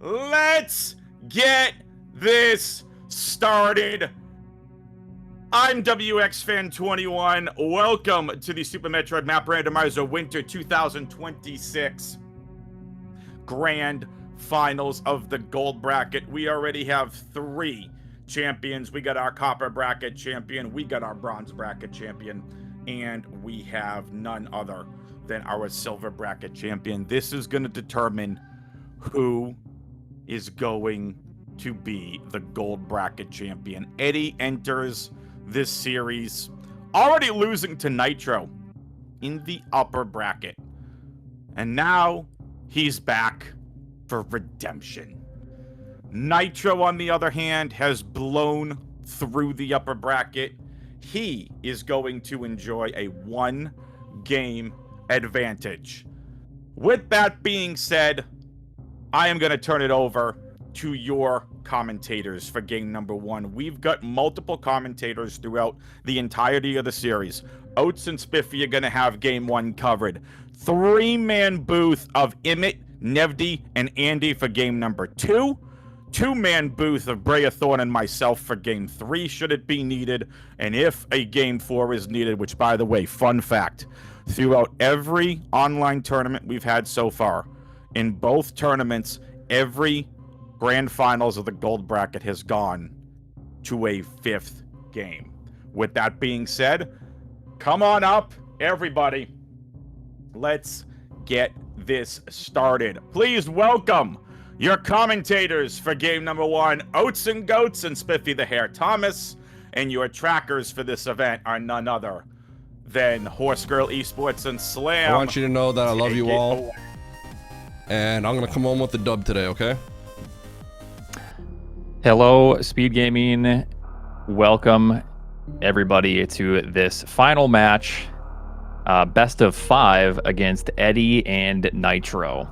Let's get this started. I'm WXFan21. Welcome to the Super Metroid Map Randomizer Winter 2026 Grand Finals of the Gold Bracket. We already have 3 champions. We got our Copper Bracket champion, we got our Bronze Bracket champion, and we have none other than our Silver Bracket champion. This is going to determine who is going to be the Gold Bracket champion. Eddie enters this series already losing to Nitro in the upper bracket, and now he's back for redemption. Nitro, on the other hand, has blown through the upper bracket. He is going to enjoy a 1-game advantage. With that being said, I am going to turn it over to your commentators for game number 1. We've got multiple commentators throughout the entirety of the series. Oats and Spiffy are going to have game 1 covered. 3-man booth of Emmett, Nevdi, and Andy for game number 2. 2-man booth of Brea Thorne and myself for game 3, should it be needed. And if a game 4 is needed, which, by the way, fun fact, throughout every online tournament we've had so far, in both tournaments, every grand finals of the gold bracket has gone to a 5th game. With that being said, come on up, everybody. Let's get this started. Please welcome your commentators for game number 1, Oats and Goats and Spiffy the Hare Thomas, and your trackers for this event are none other than Horse Girl Esports and Slam. I want you to know that I love you all, and I'm gonna come home with the dub today, okay? Hello, SpeedGaming. Welcome, everybody, to this final match. Best of 5 against Eddie and Nitro.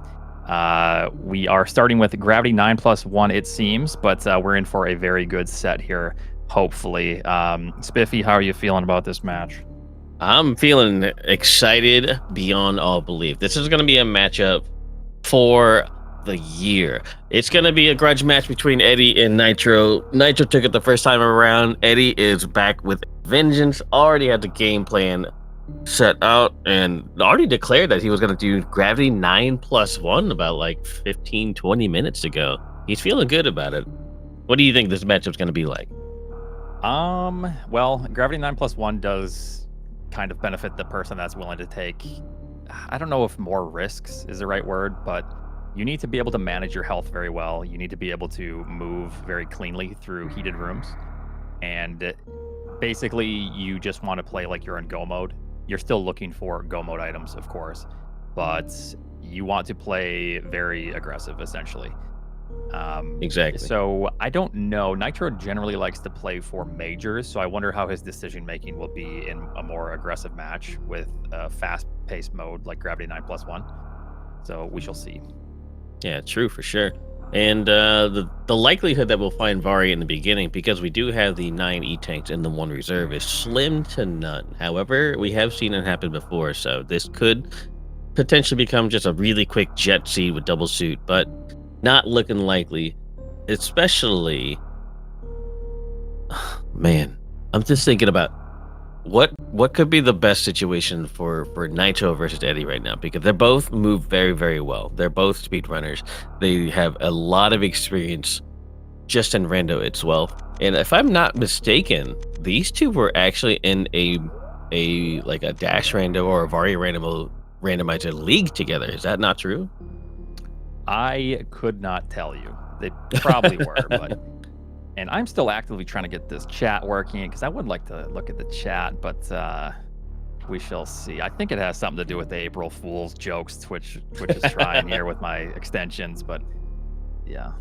We are starting with Gravity 9+1, it seems, but we're in for a very good set here, hopefully. Spiffy, how are you feeling about this match? I'm feeling excited beyond all belief. This is going to be a matchup for the year. It's going to be a grudge match between Eddie and Nitro. Nitro took it the first time around. Eddie is back with vengeance. Already had the game plan set out and already declared that he was going to do Gravity 9+1 about like 15-20 minutes ago. He's feeling good about it. What do you think this matchup's going to be like? Well, Gravity 9+1 does kind of benefit the person that's willing to take, I don't know if more risks is the right word, but you need to be able to manage your health very well. You need to be able to move very cleanly through heated rooms. And basically, you just want to play like you're in go mode. You're still looking for go mode items, of course, but you want to play very aggressive, essentially. Exactly. So I don't know. Nitro generally likes to play for majors, so I wonder how his decision making will be in a more aggressive match with a fast-paced mode like Gravity 9+1. So we shall see. Yeah, true for sure. And the likelihood that we'll find Vari in the beginning, because we do have the 9 E-Tanks and the 1 reserve, is slim to none. However, we have seen it happen before, so this could potentially become just a really quick jet seed with double suit, but not looking likely, especially... Man, I'm just thinking about what could be the best situation for Nitro versus Eddie right now, because they both move very, very well. They're both speedrunners. They have a lot of experience just in Rando itself. And if I'm not mistaken, these two were actually in a Dash Rando or a Vari randomizer league together. Is that not true? I could not tell you. They probably were, but... And I'm still actively trying to get this chat working, because I would like to look at the chat, but we shall see. I think it has something to do with the April Fool's jokes Twitch is trying here with my extensions, but yeah.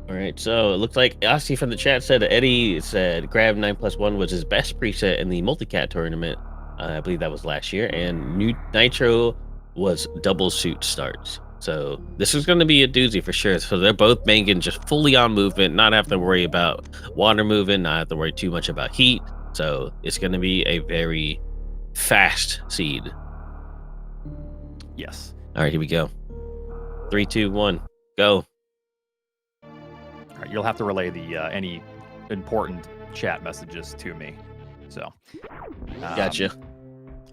All right, so it looks like Asti from the chat said that Eddie said Grav 9+1 was his best preset in the Multicat tournament. I believe that was last year, and Nitro was double suit starts. So this is going to be a doozy for sure. So they're both banking just fully on movement, not have to worry about water moving, not have to worry too much about heat. So it's going to be a very fast seed. Yes. All right, here we go. 3, 2, 1, go. All right, you'll have to relay the any important chat messages to me. So, Gotcha.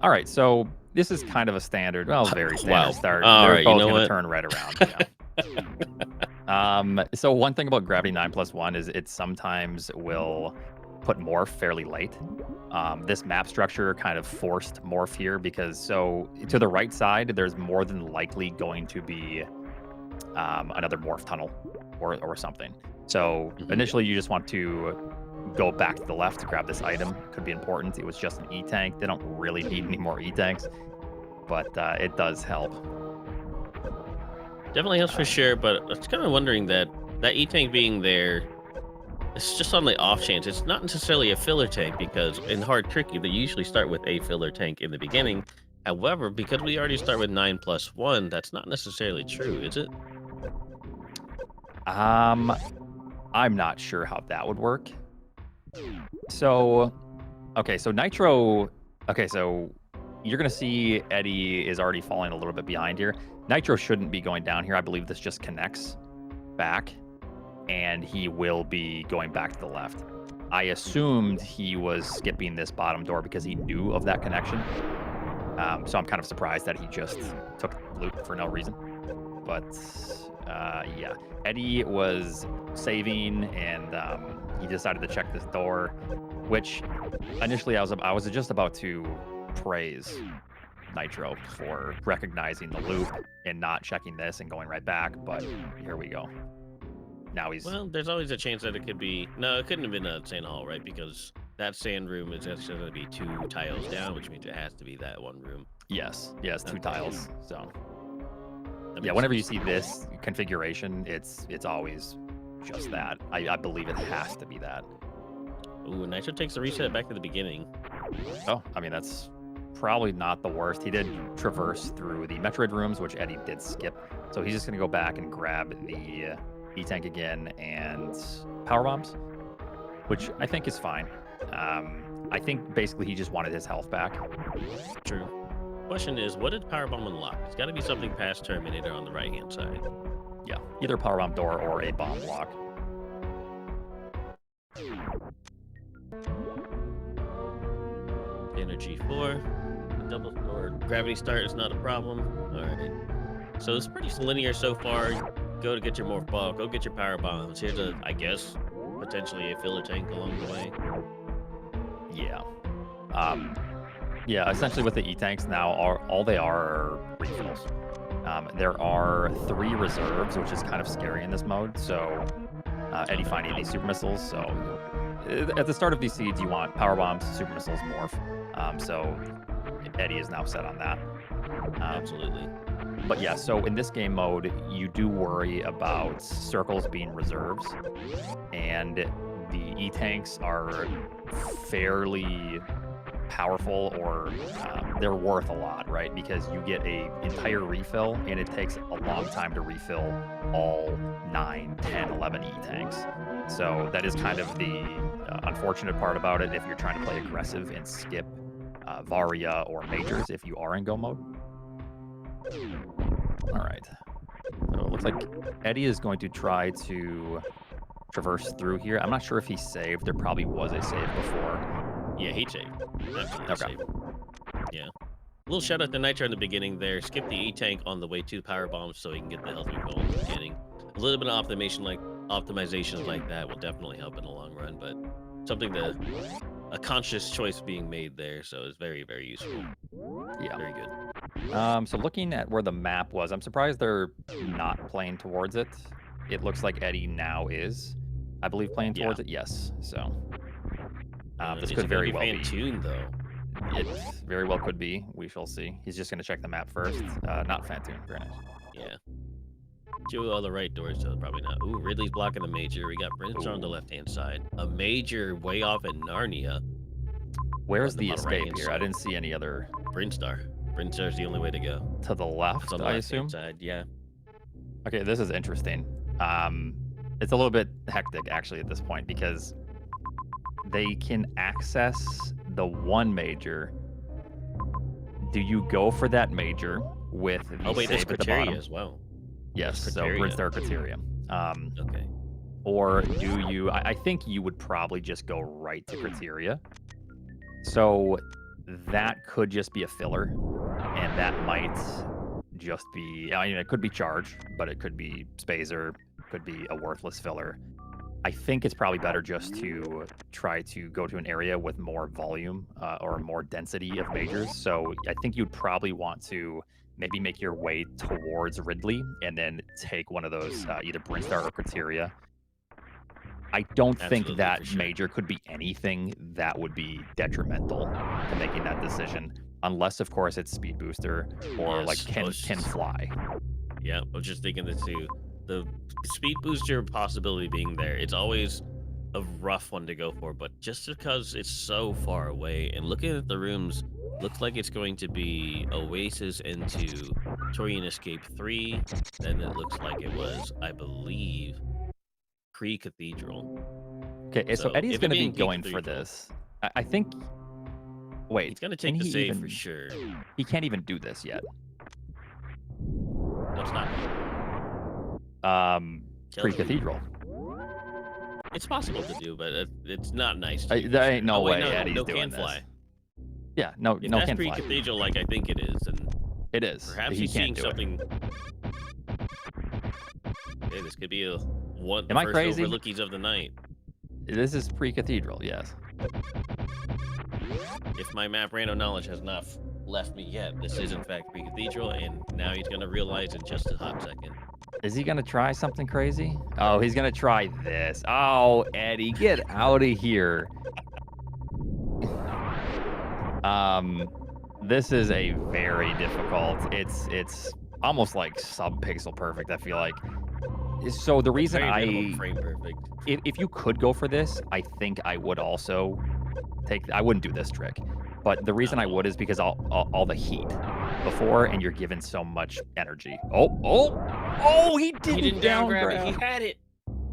All right, so this is kind of a standard, well, very standard Wow. start. All They're right, you both know going to what? turn right around. Yeah. So one thing about Gravity 9+1 is it sometimes will put morph fairly late. This map structure kind of forced morph here because so to the right side, there's more than likely going to be another morph tunnel or something. So initially you just want to go back to the left to grab this item. Could be important. It was just an E-tank. They don't really need any more E-tanks, but it does help. Definitely helps for sure, but I was kind of wondering that E-tank being there, it's just on the off chance. It's not necessarily a filler tank because in Hard Tricky, they usually start with a filler tank in the beginning. However, because we already start with 9+1, that's not necessarily true, is it? I'm not sure how that would work. So, okay, so Nitro, okay, so you're going to see Eddie is already falling a little bit behind here. Nitro shouldn't be going down here. I believe this just connects back, and he will be going back to the left. I assumed he was skipping this bottom door because he knew of that connection. So I'm kind of surprised that he just took loot for no reason. But yeah, Eddie was saving, and he decided to check this door, which initially I was just about to praise Nitro for recognizing the loop and not checking this and going right back, but here we go. Now he's... Well, there's always a chance that it could be... No, it couldn't have been a sand hall, right? Because that sand room is actually going to be 2 tiles down, which means it has to be that one room. Yes, 2 tiles, so... That Yeah, makes whenever you sense. see this configuration, it's always just that. I believe it has to be that. Ooh, Nitro takes the reset back to the beginning. Oh, I mean, that's probably not the worst. He did traverse through the Metroid rooms, which Eddie did skip. So he's just going to go back and grab the E-tank again and power bombs, which I think is fine. I think basically he just wanted his health back. True. Question is, what did Powerbomb unlock? It's got to be something past Terminator on the right-hand side. Yeah, either power bomb door or a bomb block. Energy 4. Double or gravity start is not a problem. All right. So it's pretty linear so far. Go to get your morph ball. Go get your power bombs. Here's a, I guess, potentially a filler tank along the way. Yeah. Yeah, essentially with the E-tanks now, all they are refills. There are 3 reserves, which is kind of scary in this mode. So Eddie finding these super missiles. So at the start of these seeds, you want power bombs, super missiles, morph. So Eddie is now set on that. Absolutely. But yeah, so in this game mode, you do worry about circles being reserves, and the E-tanks are fairly powerful, or they're worth a lot, right? Because you get a entire refill, and it takes a long time to refill all 9, 10, 11 E-tanks. So that is kind of the unfortunate part about it if you're trying to play aggressive and skip Varia or Majors if you are in go mode. All right. So it looks like Eddie is going to try to traverse through here. I'm not sure if he saved. There probably was a save before. Yeah, he saved. Definitely Okay. saved. Yeah. A little shout out to Nitro in the beginning there. Skip the E-tank on the way to power bombs so he can get the health refill in the beginning. A little bit of optimizations like that will definitely help in the long run, but something that a conscious choice being made there, so it's very, very useful. Yeah. Very good. So looking at where the map was, I'm surprised they're not playing towards it. It looks like Eddie now is, I believe, playing towards it. Yes. So this could very well be tuned though. It very well could be. We shall see. He's just going to check the map first. Not Fantoon. Very nice. Yeah. 2 other right doors, so probably not. Ooh, Ridley's blocking the major. We got Brinstar on the left-hand side. A major way off in Narnia. Where's On the the escape right-hand here? side. I didn't see any other. Brinstar. Brinstar's the only way to go. To the left, It's on the I left-hand assume? side, yeah. Okay, this is interesting. It's a little bit hectic, actually, at this point, because they can access the one major. Do you go for that major with the Oh wait, there's save at the criteria bottom? as well. Yes, so Criteria. Brimstar criteria. Okay. Or do you? I think you would probably just go right to criteria. So that could just be a filler, and that might just be. I mean, it could be charge, but it could be spazer, could be a worthless filler. I think it's probably better just to try to go to an area with more volume or more density of majors. So I think you'd probably want to maybe make your way towards Ridley and then take one of those either Brinstar or Criteria. I don't think Absolutely, that for sure. major could be anything that would be detrimental to making that decision, unless, of course, it's Speed Booster or like Yes, can fly. Yeah, I was just thinking that too. The speed booster possibility being there, it's always a rough one to go for, but just because it's so far away and looking at the rooms, looks like it's going to be Oasis into Torian Escape 3. Then it looks like it was, I believe, Pre-Cathedral. Okay, so So, Eddie's if it going to be being going for Pre-Cathedral, this. I think. Wait, He's gonna can take the he save even? for sure. He can't even do this yet. What's not? Pre-Cathedral. It's possible to do, but it's not nice. To do There for ain't sure. no Oh, wait, way Eddie's no doing can this. fly. Yeah, no, If no that's can fly. Pre-Cathedral like I think it is, and It is. perhaps He he's can't seeing do something. Hey, this could be the Am I first crazy? overlookies of the night. This is Pre-Cathedral, yes. If my map random knowledge has not left me yet, this is in fact Pre-Cathedral, and now he's gonna realize in just a hot second. Is he gonna try something crazy? Oh, he's gonna try this. Oh, Eddie, get out of here. This is a very difficult. It's almost like sub-pixel perfect, I feel like. So the reason Very minimum frame perfect. if you could go for this, I think I would also I wouldn't do this trick. But the reason I would is because all the heat before, and you're given so much energy. Oh, he didn't down grab grab. it. He had it.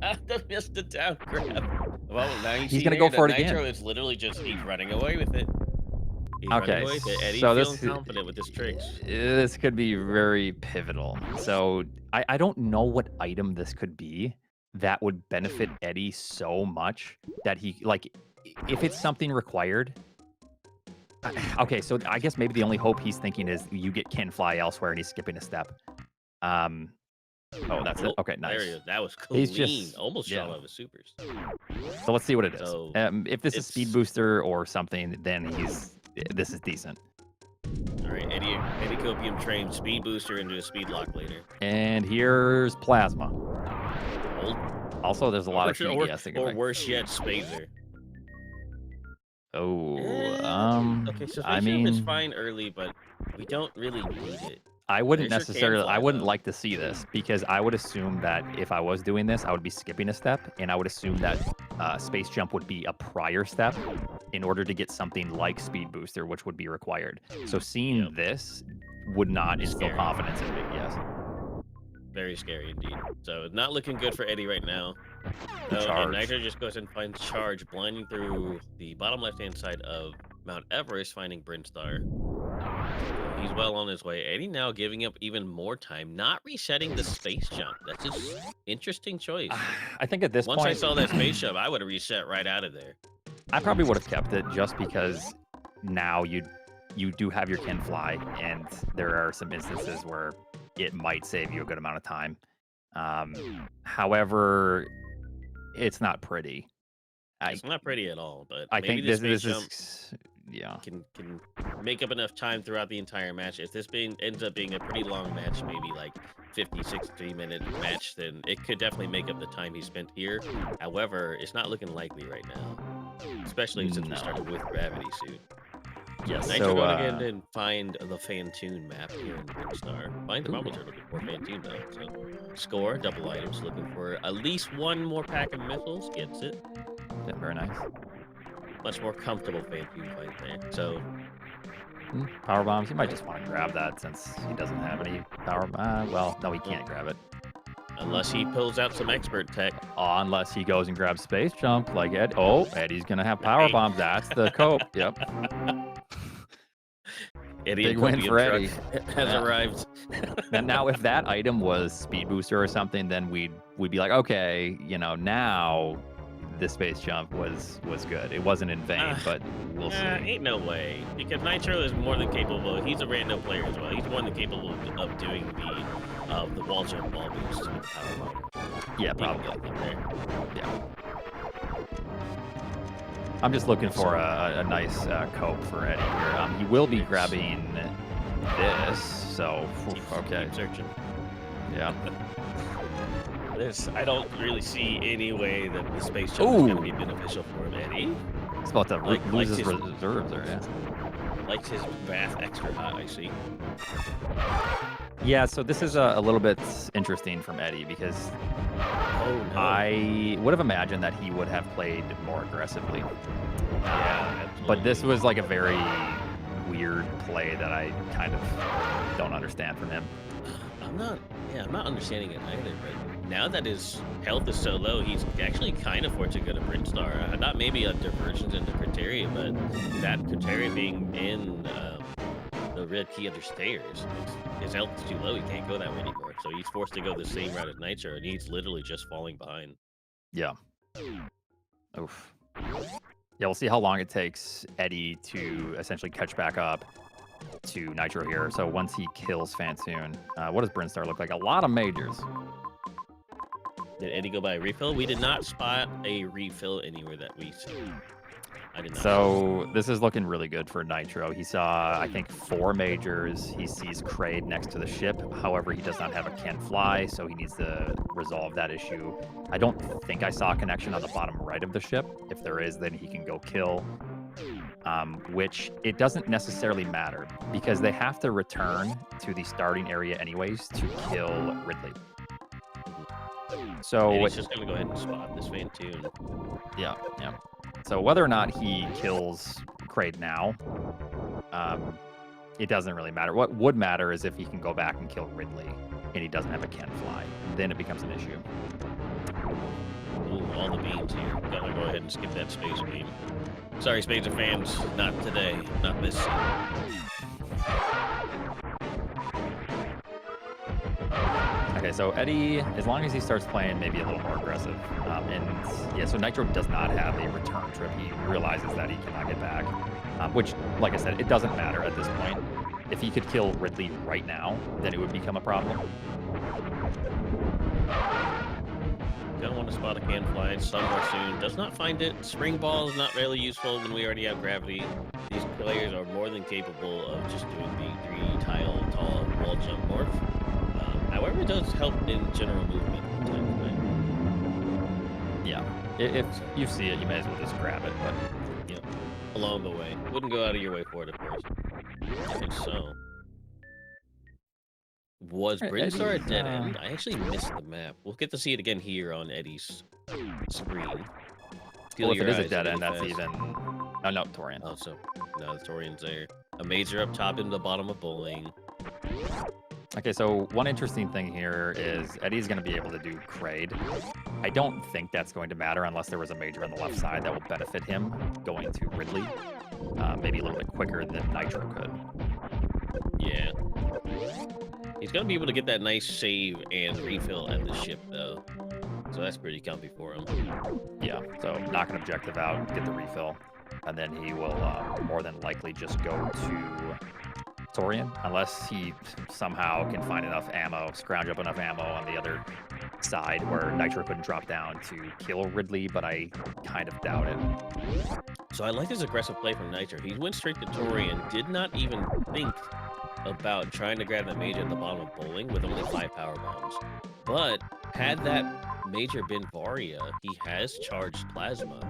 I missed the down grab. Well, now you He's see gonna there, go for the it again. Nitro is literally just he's running away with it. He's Okay, running away with it. Eddie so feeling this- confident with his tricks. This could be very pivotal. So I don't know what item this could be that would benefit Eddie so much that he like if it's something required. Okay, so I guess maybe the only hope he's thinking is you get Ken Fly elsewhere and he's skipping a step. Oh, that's it. Okay, nice. There he is. That was clean. He's just- Almost yeah. shot out of supers. So let's see what it is. So, If this is Speed it's- Booster or something, then this is decent. All right, Eddie Copium trained speed booster into a speed lock later. And here's Plasma. Old, Also, there's a lot of heat or, he has to or get back. worse yet, Spazer. Oh, Okay, so I Spazer is mean, fine early, but we don't really need it. I wouldn't Razor can necessarily. fly, I wouldn't though. like to see this because I would assume that if I was doing this, I would be skipping a step, and I would assume that Space Jump would be a prior step in order to get something like Speed Booster, which would be required. So seeing Yep. this would not instill Scary. confidence in me. Yes. Very scary indeed. So not looking good for Eddie right now. No, Charge. and Nitro just goes and finds Charge, blinding through the bottom left-hand side of Mount Everest, finding Brinstar. He's well on his way. Eddie now giving up even more time, not resetting the space jump. That's an interesting choice. I think at this Once point, I saw that space jump, I would have reset right out of there. I probably would have kept it just because now you do have your Ken Fly, and there are some instances where it might save you a good amount of time. However, it's not pretty. It's not pretty at all, but I maybe think the this space jump is yeah. can make up enough time throughout the entire match. If this ends up being a pretty long match, maybe like 50, 60-minute match, then it could definitely make up the time he spent here. However, it's not looking likely right now, especially since we started with Gravity Suit. Yes. Nitro So going again and find the Fantoon map here in Brinstar. Find the Bubble Turtle before Fantoon though. So score, double items, looking for at least one more pack of missiles, gets it. yeah, very nice. Much more comfortable Fantoon fight there. So Power bombs. You might just want to grab that since he doesn't have any power. Well, no, he can't grab it. unless he pulls out some expert tech. Unless he goes and grabs Space Jump like Ed. Oh, Eddie's gonna have power Right. bombs. That's the cope. Yep. Eddie Big and win Copium for truck Eddie. has Yeah. arrived. And now, if that item was Speed Booster or something, then we'd be like, okay, now this space jump was good. It wasn't in vain, but we'll see. Ain't no way, because Nitro is more than capable. He's a random player as well. He's more than capable of doing the wall jump wall boost. Yeah, probably. Yeah. I'm just looking for a nice cope for Eddie here. He will be grabbing this, so okay. Keep searching. Yeah. I don't really see any way that the space jump is going to be beneficial for him, Eddie. He's about to lose his reserves there, yeah. Likes his bath extra hot, I see. Yeah, so this is a little bit interesting from Eddie because I would have imagined that he would have played more aggressively. Yeah, but this was like a very weird play that I kind of don't understand from him. I'm not understanding it either, but now that his health is so low, he's actually kind of forced to go to Brinstar. Not maybe a diversions into Criteria, but that Criteria being in the red key under stairs, his health is too low, he can't go that way anymore. So he's forced to go the same route as Nitro, and he's literally just falling behind. Yeah. Oof. Yeah, we'll see how long it takes Eddie to essentially catch back up to Nitro here. So once he kills Fantoon, what does Brinstar look like? A lot of majors. Did Eddie go by a refill? We did not spot a refill anywhere that we see. I did not. So this is looking really good for Nitro. He saw, I think, 4 majors. He sees Kraid next to the ship. However, he does not have a can fly, so he needs to resolve that issue. I don't think I saw a connection on the bottom right of the ship. If there is, then he can go kill. Which it doesn't necessarily matter because they have to return to the starting area anyways to kill Ridley. So he's just gonna go ahead and spot this Fantoon. Yeah. So whether or not he kills Kraid now, it doesn't really matter. What would matter is if he can go back and kill Ridley and he doesn't have a can fly. Then it becomes an issue. Ooh, all the beams here. Gotta go ahead and skip that space beam. Sorry, Spacer fans, not today, not this scene. Okay, so Eddie, as long as he starts playing maybe a little more aggressive, and yeah, so Nitro does not have a return trip. He realizes that he cannot get back, which, like I said, it doesn't matter at this point. If he could kill Ridley right now, then it would become a problem. Gonna want to spot a can fly somewhere soon. Does not find it. Spring ball is not really useful when we already have gravity. These players are more than capable of just doing the 3-tile tall wall jump morph. However, it does help in general movement from time to time. Yeah, if you see it, you may as well just grab it. But yeah, along the way, wouldn't go out of your way for it, of course. I think so. Was Brinstar a dead end? I actually missed the map. We'll get to see it again here on Eddie's screen. Well, if it is a dead end, that's even... Oh, no, Torian. Oh, so... No, the Torian's there. A major up top in the bottom of bowling. Okay, so one interesting thing here is Eddie's going to be able to do Kraid. I don't think that's going to matter unless there was a major on the left side that will benefit him going to Ridley. Maybe a little bit quicker than Nitro could. Yeah. He's going to be able to get that nice save and refill at the ship, though. So that's pretty comfy for him. Yeah, so knock an objective out, get the refill, and then he will more than likely just go to Torian, unless he somehow can find enough ammo, scrounge up enough ammo on the other side where Nitro couldn't drop down to kill Ridley, but I kind of doubt it. So I like this aggressive play from Nitro. He went straight to Torian, did not even think about trying to grab that major at the bottom of bowling with only 5 power bombs. But had that major been Varia, he has charged plasma.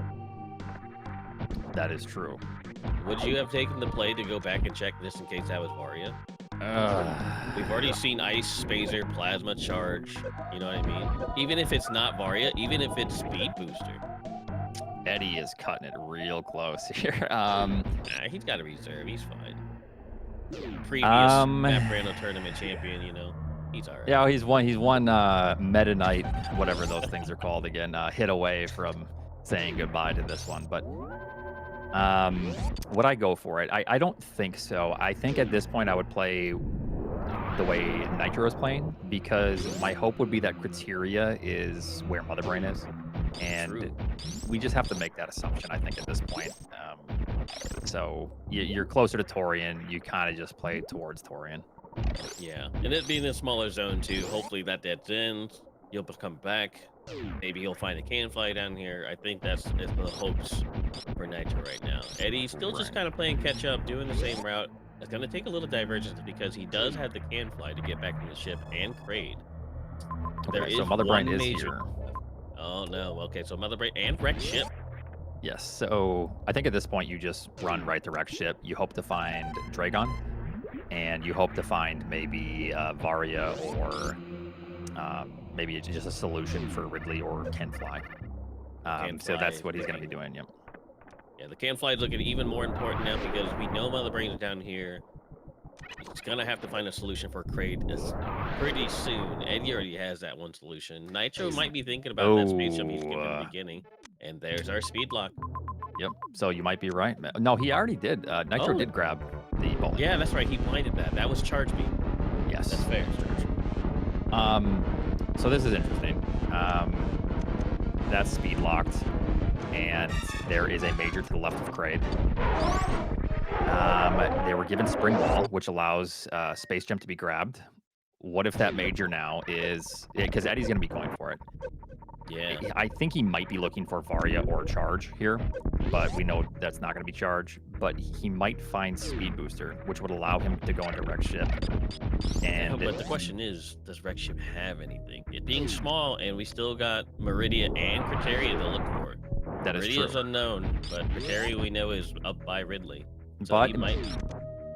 That is true. Would you have taken the play to go back and check this in case that was Varia? We've already seen Ice, Spazer, Plasma charge. You know what I mean? Even if it's not Varia, even if it's Speed Booster. Eddie is cutting it real close here. Nah, he's got a reserve. He's fine. Previous Rando tournament champion, you know. He's all right. Yeah, he's one Meta Knight, whatever those things are called again, hit away from saying goodbye to this one. But would I go for it? I don't think so. I think at this point I would play the way Nitro is playing, because my hope would be that Criteria is where Mother Brain is. And True. we just have to make that assumption, I think, at this point. So you're closer to Torian. You kind of just play towards Torian. Yeah, and it being a smaller zone too. Hopefully that dead ends. You'll come back. Maybe he'll find a can fly down here. I think that's the hopes for Nitro right now. Eddie's still just kind of playing catch up, doing the same route. It's going to take a little divergence because he does have the can fly to get back from the ship and Kraid. Okay, so Mother Brain is major... here. Oh no. Okay, so Mother Brain and wrecked ship. Yes. So I think at this point you just run right to wrecked ship. You hope to find Dragon, and you hope to find maybe Varia or maybe just a solution for Ridley or Can Fly. So that's what he's going to be doing. Yep. Yeah, the can fly is looking even more important now because we know Mother Brain's down here. He's gonna have to find a solution for Kraid pretty soon. Eddie already has that one solution. Nitro might be thinking about that space jump he's given in the beginning. And there's our speed lock. Yep. So you might be right. No, he already did. Nitro did grab the bowling. Yeah, that's right. He blinded that. That was charge beam. Yes. That's fair. So this is interesting. That's speed locked, and there is a major to the left of Kraid. They were given Spring Ball, which allows Space Jump to be grabbed. What if that major now is... Because Eddie's going to be going for it. Yeah. I think he might be looking for Varia or Charge here, but we know that's not going to be Charge. But he might find Speed Booster, which would allow him to go into Wreck Ship. And but the question is, does Wreck Ship have anything? It being small, and we still got Meridia and Criteria to look for. That is true. Meridia's unknown, but Criteria we know is up by Ridley. So but he might...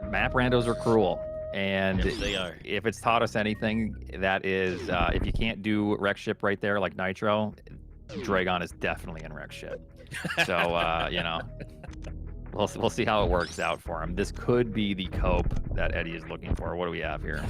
map randos are cruel. And yes, they are. If it's taught us anything, that is, if you can't do Wreck Ship right there like Nitro, Dragon is definitely in Wreck Ship. So, you know, we'll see how it works out for him. This could be the cope that Eddie is looking for. What do we have here?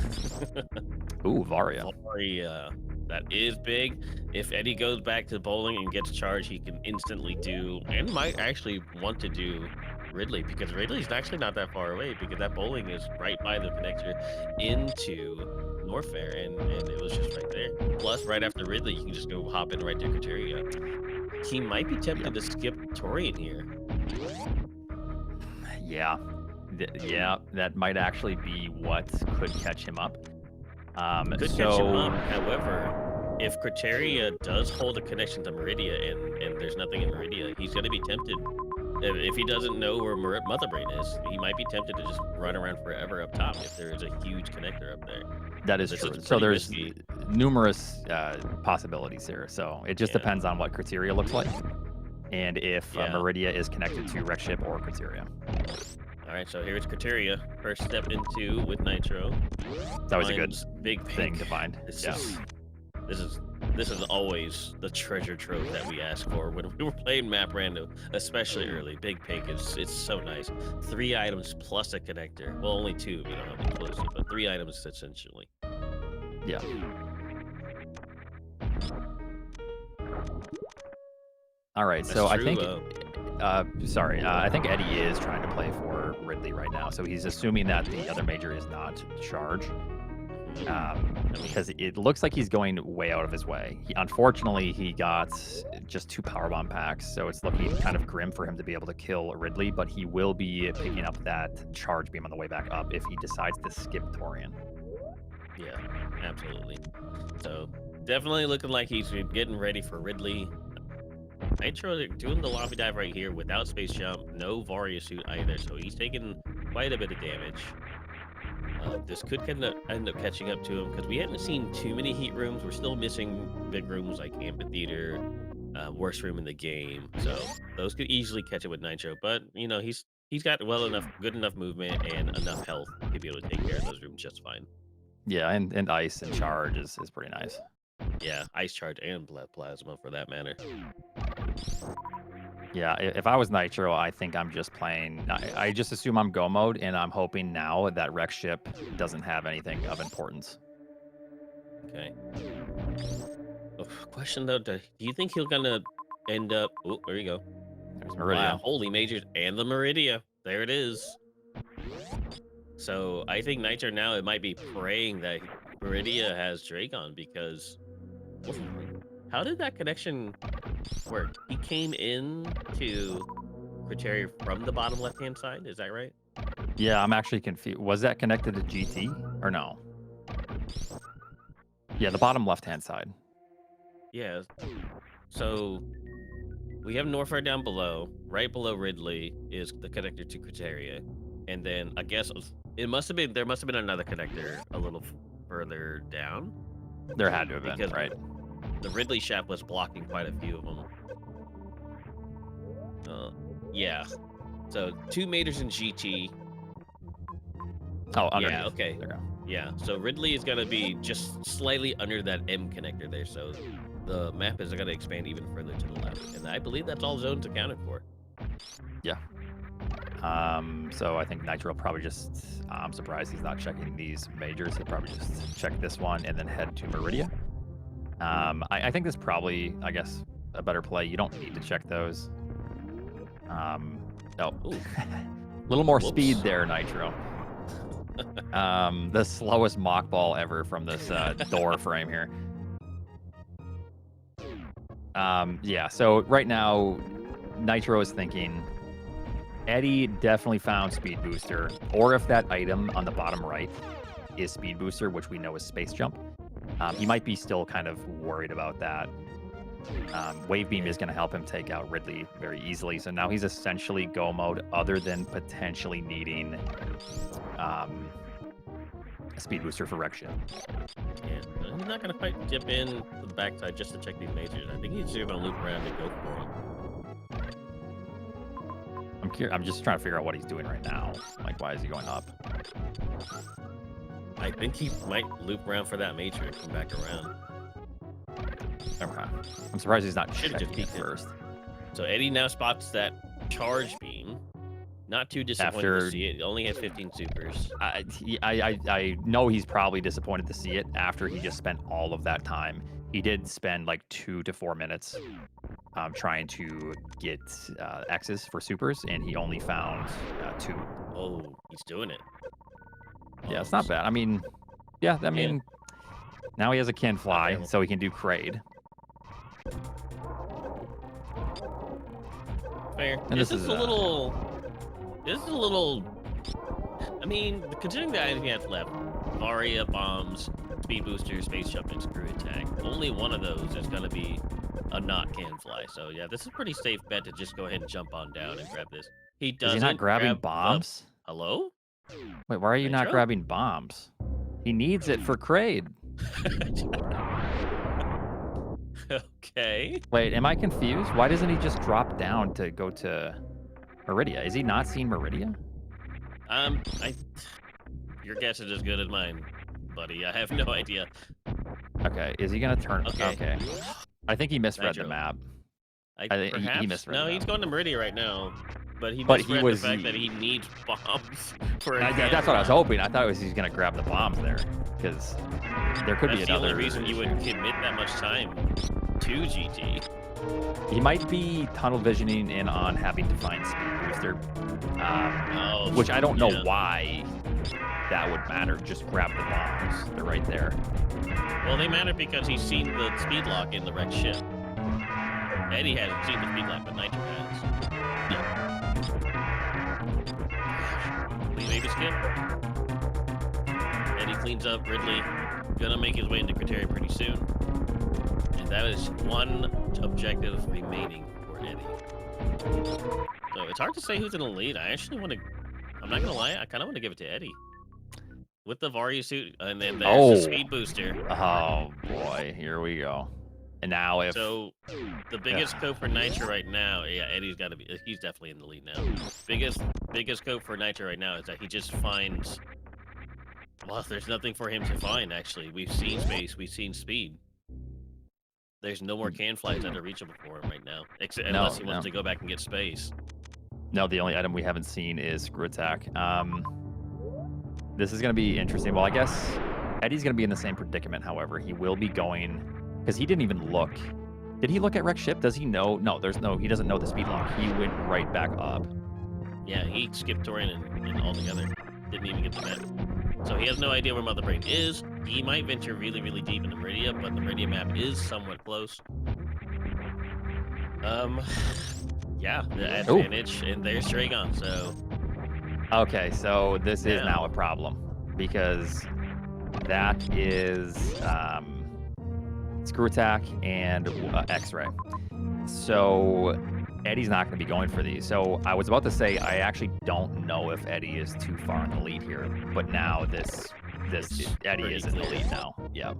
Ooh, Varia. Varia. That is big. If Eddie goes back to bowling and gets charged, he can instantly do, and might actually want to do, Ridley, because Ridley's actually not that far away, because that bowling is right by the connector into Norfair, and it was just right there. Plus, right after Ridley, you can just go hop in right to Criteria. He might be tempted to skip Torian here. Yeah. Yeah, that might actually be what could catch him up. Could catch him up. However, if Criteria does hold a connection to Meridia and there's nothing in Meridia, he's going to be tempted. If he doesn't know where Mother Brain is, he might be tempted to just run around forever up top if there is a huge connector up there. That is true. So there's numerous possibilities here. So it just depends on what Criteria looks like and if Meridia is connected to Wreck Ship or Criteria. All right, so here's Criteria. First step into with Nitro. That was a good big thing to find. This is always the treasure trove that we ask for when we were playing Map Rando, especially early. Big Pink it's so nice. 3 items plus a connector. Well, only 2 if you don't have explosive, but 3 items essentially. Yeah. All right, so I think I think Eddie is trying to play for Ridley right now. So he's assuming that the other major is not Charge. Because it looks like he's going way out of his way. Unfortunately, he got just 2 powerbomb packs, so it's looking kind of grim for him to be able to kill Ridley, but he will be picking up that charge beam on the way back up if he decides to skip Torian. Yeah, absolutely. So definitely looking like he's getting ready for Ridley. Nitro doing the lobby dive right here without space jump, no Varia suit either, so he's taking quite a bit of damage. This could end up catching up to him because we haven't seen too many heat rooms. We're still missing big rooms like Amphitheater, worst room in the game. So those could easily catch up with Nitro. But you know he's got good enough movement and enough health to be able to take care of those rooms just fine. Yeah, and ice and charge is pretty nice. Yeah, ice charge and blood plasma for that matter. Yeah, if I was Nitro, I think I'm just playing... I just assume I'm go mode, and I'm hoping now that Wreck Ship doesn't have anything of importance. Okay. Question, though, do you think he's going to end up... Oh, there you go. There's Meridia. Wow, holy majors and the Meridia. There it is. So I think Nitro now it might be praying that Meridia has Dragon because how did that connection work? He came in to Criteria from the bottom left-hand side, is that right? Yeah, I'm actually confused. Was that connected to GT or no? Yeah, the bottom left-hand side. Yeah. So we have Norfair down below. Right below Ridley is the connector to Criteria. And then I guess there must have been another connector a little further down. There had to have been, Because right? the Ridley shaft was blocking quite a few of them. Yeah. So 2 meters in GT. Oh, underneath. Yeah, okay. There we go. Yeah, so Ridley is going to be just slightly under that M connector there. So the map is going to expand even further to the left. And I believe that's all zones accounted for. Yeah. So I think Nitro will probably just, I'm surprised he's not checking these majors. He'll probably just check this one and then head to Meridia. I think this a better play. You don't need to check those. A little more speed there, Nitro. The slowest mock ball ever from this door frame here. Yeah, so right now, Nitro is thinking, Eddie definitely found Speed Booster, or if that item on the bottom right is Speed Booster, which we know is Space Jump, he might be still kind of worried about that. Wave Beam is going to help him take out Ridley very easily, so now he's essentially go mode other than potentially needing a Speed Booster for Wreck Ship. Yeah, he's not going to quite dip in to the backside just to check these majors. I think he's just going to loop around and go for them. I'm just trying to figure out what he's doing right now. Like, why is he going up? I think he might loop around for that major and come back around. Okay. I'm surprised he's not Should've checking just it peeked it. first. So Eddie now spots that charge beam. Not too disappointed to see it. It only has 15 supers. I know he's probably disappointed to see it after he just spent all of that time. He did spend like 2 to 4 minutes trying to get X's for supers, and he only found 2. Oh, he's doing it. Yeah, it's not bad. I mean, now he has a can fly, so he can do Kraid. Fair. And This is a little. I mean, considering the items he has left, Varia, bombs, speed booster, space jump, and screw attack. Only one of those is going to be a not can fly. So yeah, this is a pretty safe bet to just go ahead and jump on down and grab this. He doesn't. Is he not grabbing grab bombs? Hello? Wait, why are you not Nitro? grabbing bombs? He needs it for Kraid. Okay. Wait, am I confused? Why doesn't he just drop down to go to Meridia? Is he not seeing Meridia? Your guess is as good as mine, buddy. I have no idea. Okay, is he gonna turn? Okay. I think he misread Nitro. the map. I think perhaps. he misread No, the he's map. going to Meridia right now. But he But misread he was- the fact that he needs bombs for a That's what I was hoping. I thought he's gonna grab the bombs there, because there could That's be the another only reason you would commit that much time to GT. He might be tunnel visioning in on having to find Speed Booster, which I don't know why that would matter. Just grab the bombs; they're right there. Well, they matter because he's seen the speed lock in the wrecked ship. Eddie hasn't seen the speed lock, but Nitro has. Please maybe skip. Eddie cleans up Ridley. Gonna make his way into Criteria pretty soon. And that is one objective remaining for Eddie. So it's hard to say who's in the lead. I actually want to. I'm not gonna lie. I kind of want to give it to Eddie. With the Varia suit, and then there's the speed booster. Oh boy, here we go. And now if So the biggest scope for Nitro right now, yeah, Eddie's got to be. He's definitely in the lead now. Biggest scope for Nitro right now is that he just finds. Well, there's nothing for him to find. Actually, we've seen space, we've seen speed. There's no more can flies that are reachable for him right now, unless he wants to go back and get space. No, the only item we haven't seen is screw attack. This is going to be interesting. Well, I guess Eddie's going to be in the same predicament. However, he will be going because he didn't even look. Did he look at wreck ship? Does he know? No, he doesn't know the speed lock. He went right back up. Yeah, he skipped Torian and altogether. Didn't even get the map. So he has no idea where Mother Brain is. He might venture really, really deep into Meridia, but the Meridia map is somewhat close. Yeah, the advantage, and there's Dragon, so... Okay, so this is now a problem, because that is Screw Attack and X-Ray. So Eddie's not going to be going for these. So I was about to say, I actually don't know if Eddie is too far in the lead here, but now this Eddie is in the lead now. Yeah,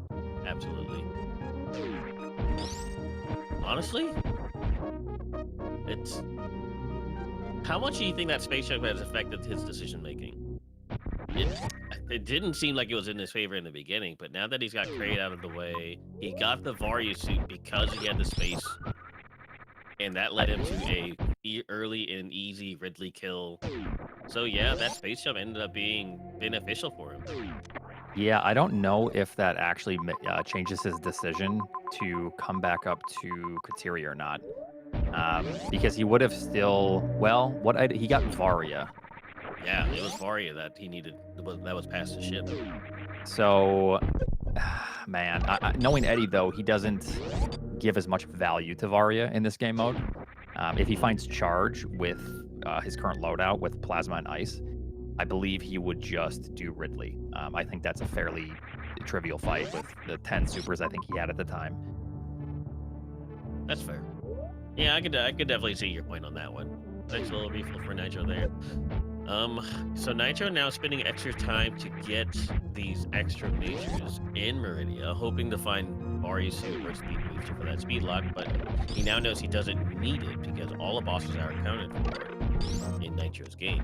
absolutely. Honestly, it's... How much do you think that space jump has affected his decision-making? It didn't seem like it was in his favor in the beginning, but now that he's got Kraid out of the way, he got the Varya suit because he had the space, and that led him to a early and easy Ridley kill. So yeah, that space jump ended up being beneficial for him. Yeah, I don't know if that actually changes his decision to come back up to Kateri or not. Because he would have still, he got Varya. Yeah, it was Varya that he needed, that was past the ship. So, man, knowing Eddie, though, he doesn't give as much value to Varya in this game mode. If he finds charge with his current loadout with Plasma and Ice, I believe he would just do Ridley. I think that's a fairly trivial fight with the 10 supers I think he had at the time. That's fair. Yeah, I could definitely see your point on that one. Nice little refill for Nitro there. So Nitro now spending extra time to get these extra majors in Meridia, hoping to find Varya suit or speed booster for that speed lock, but he now knows he doesn't need it because all the bosses are accounted for in Nitro's game.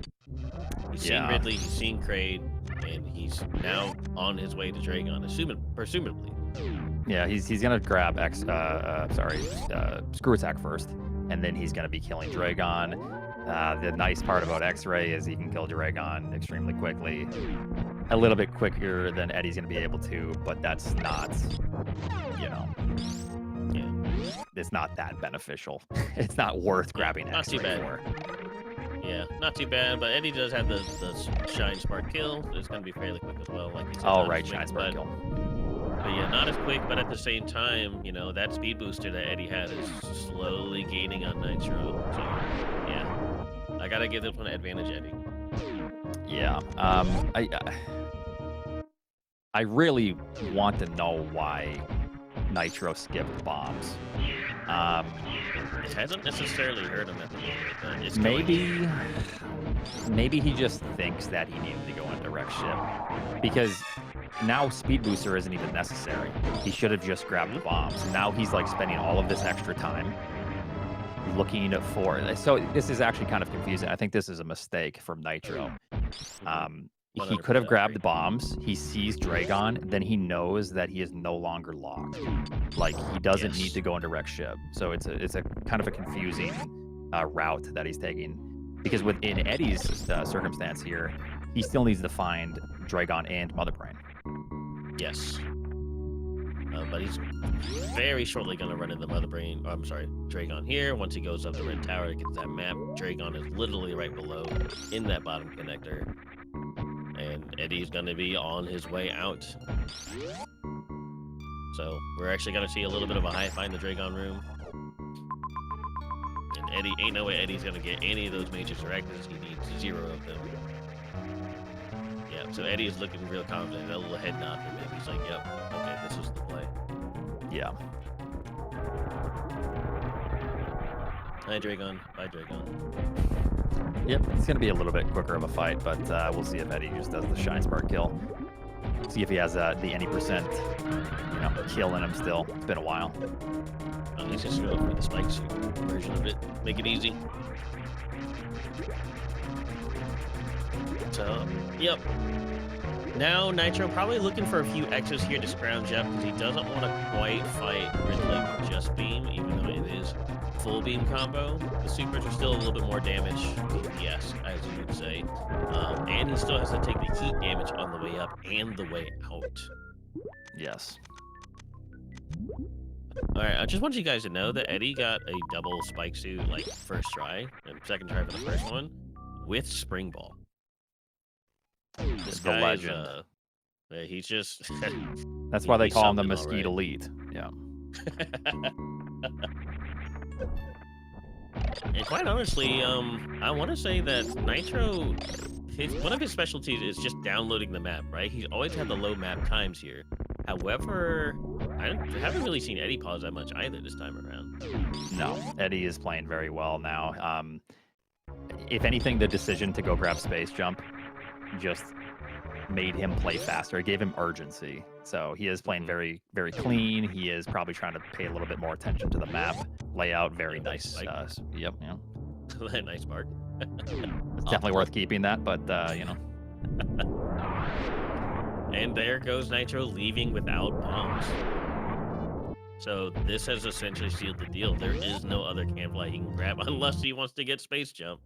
He's seen Ridley, he's seen Kraid, and he's now on his way to Dragon, presumably. Yeah, he's gonna grab Screw Attack first, and then he's gonna be killing Dragon. The nice part about X-Ray is he can kill Dragon extremely quickly, a little bit quicker than Eddie's gonna be able to, but that's not, it's not that beneficial. It's not worth grabbing X-Ray for. Yeah, not too bad, but Eddie does have the Shine Spark kill. It's going to be fairly quick as well. Like you said, oh, right, Shine Spark kill. But yeah, not as quick, but at the same time, that speed booster that Eddie had is slowly gaining on Nitro. So, yeah, I got to give this one an advantage, Eddie. Yeah, I really want to know why Nitro skipped bombs. It hasn't necessarily hurt him at the moment. Maybe he just thinks that he needed to go in direct ship, because now speed booster isn't even necessary. He should have just grabbed the bombs. Now he's like spending all of this extra time looking for. So this is actually kind of confusing. I think this is a mistake from Nitro. He could have grabbed the bombs. He sees Dragon, then he knows that he is no longer locked. Like, he doesn't need to go in direct ship. So it's a kind of a confusing route that he's taking. Because within Eddie's circumstance here, he still needs to find Dragon and Mother Brain. Yes. But he's very shortly going to run into Dragon here. Once he goes up the red tower to get that map, Dragon is literally right below in that bottom connector. And Eddie's going to be on his way out. So we're actually going to see a little bit of a high find the Dragon room. And Eddie, ain't no way Eddie's going to get any of those major directives. He needs 0 of them. Yeah, so Eddie is looking real confident. A little head nod from him. He's like, yep, okay, this was the play. Yeah. Hi, Dragon. Bye, Dragon. Yep, it's going to be a little bit quicker of a fight, but we'll see if Eddie just does the Shine Spark kill. See if he has the any percent, kill in him still. It's been a while. Oh, he's just going for the spike suit version of it. Make it easy. So, yep. Now Nitro probably looking for a few X's here to scrounge up because he doesn't want to quite fight Ridley with just beam, even though it is full beam combo. The supers are still a little bit more damage, yes, as you would say. And he still has to take the heat damage on the way up and the way out. Yes. Alright, I just want you guys to know that Eddie got a double spike suit, first try, and second try for the first one, with Spring Ball. This The guy legend. is, yeah, he's just. That's why they he's call him the something, all Mesquite right. Elite. Yeah. And quite honestly, I want to say that Nitro, one of his specialties is just downloading the map, right? He's always had the low map times here. However, I haven't really seen Eddie pause that much either this time around. No, Eddie is playing very well now. If anything, the decision to go grab Space Jump just made him play faster. It gave him urgency. So he is playing very, very clean. He is probably trying to pay a little bit more attention to the map layout. Very Yeah, nice. nice Yep. Nice mark. It's definitely worth keeping that, but And there goes Nitro leaving without bombs. So this has essentially sealed the deal. There is no other Canfly he can grab unless he wants to get Space Jump.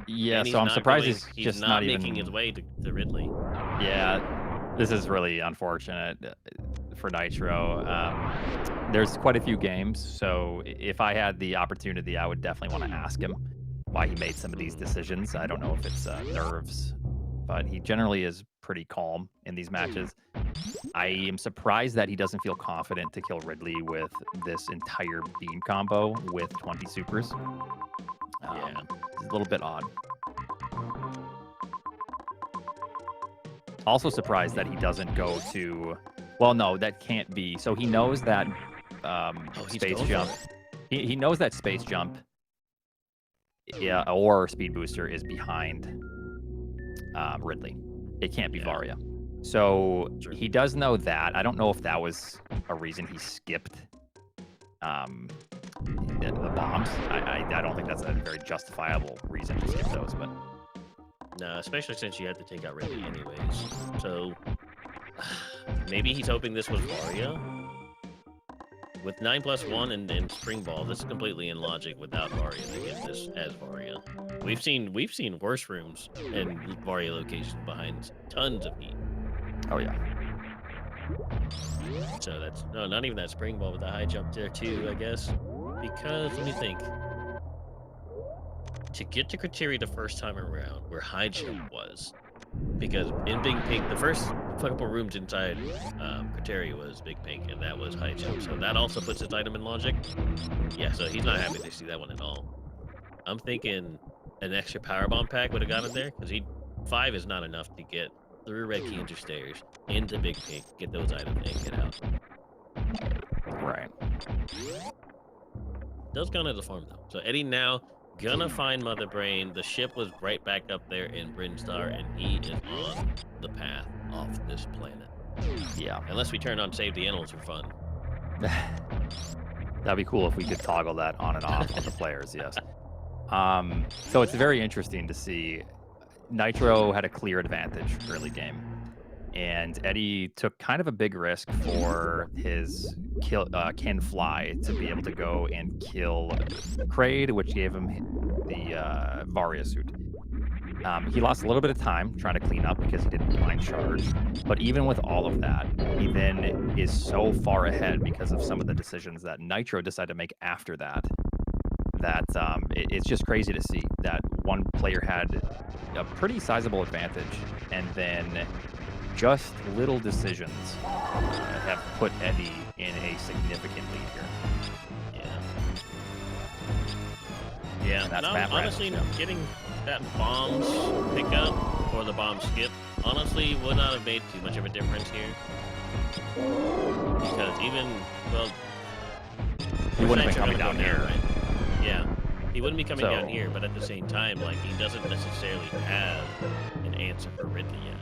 Yeah, And so I'm surprised going, he's just not not making even his way to Ridley. Yeah, this is really unfortunate for Nitro. There's quite a few games, so if I had the opportunity, I would definitely want to ask him why he made some of these decisions. I don't know if it's nerves, but he generally is pretty calm in these matches. I am surprised that he doesn't feel confident to kill Ridley with this entire beam combo with 20 supers. Yeah. It's a little bit odd. Also surprised that he doesn't go to. Well, no, that can't be. So he knows that Space Jump. He knows that Space Jump, yeah, or Speed Booster is behind Ridley. It can't be Varia. So he does know that. I don't know if that was a reason he skipped the bombs. I don't think that's a very justifiable reason to skip those, but. No, especially since you had to take out Ridley anyways. So maybe he's hoping this was Varia. With 9+1 and Spring Ball, this is completely in logic without Varia to get this as Varia. We've seen worse rooms and Varia locations behind tons of heat. Oh yeah. So that's not even that Spring Ball with the high jump there too, I guess. Because let me think. To get to Criteria the first time around, where high jump was, because in Big Pink, the first couple rooms inside Criteria was Big Pink, and that was high jump. So that also puts his item in logic. Yeah, so he's not happy to see that one at all. I'm thinking an extra power bomb pack would have got him there, because 5 is not enough to get through Red Key into stairs into Big Pink, get those items, and get out. Right. Does count as a farm though. So Eddie now gonna find Mother Brain. The ship was right back up there in Brinstar, and he is on the path off this planet. Yeah. Unless we turn on Save the Animals for fun. That'd be cool if we could toggle that on and off on the players, yes. So it's very interesting to see. Nitro had a clear advantage early game, and Eddie took kind of a big risk for his Ken Fly to be able to go and kill Kraid, which gave him the Varia suit. He lost a little bit of time trying to clean up because he didn't blind charge, but even with all of that, he then is so far ahead because of some of the decisions that Nitro decided to make after that. It's just crazy to see that one player had a pretty sizable advantage, and then just little decisions have put Eddie in a significant lead here. Yeah. And that's No, Matt honestly, Randall, yeah. getting that bombs pickup or the bomb skip honestly would not have made too much of a difference here. Because He wouldn't have been coming gonna down go here. right? Yeah. He wouldn't be coming So- down here, but at the same time, like, he doesn't necessarily have an answer for Ridley yet.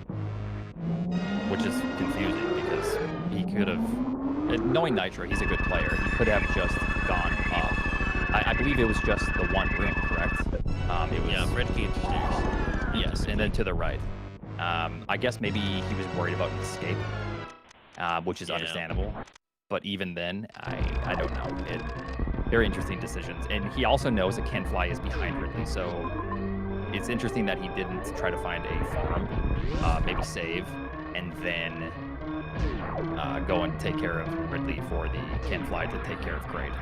Which is confusing because he could have, knowing Nitro, he's a good player. He could have just gone up. I believe it was just the one room, correct? It was, Yeah, Red Key into stairs. yes, and then to the right. I guess maybe he was worried about an escape, which is Yeah. understandable. But even then, I don't know. Very interesting decisions. And he also knows that Ken Fly is behind Ridley, so it's interesting that he didn't try to find a farm, maybe save, and then go and take care of Ridley for the Ken Fly to take care of Kraid.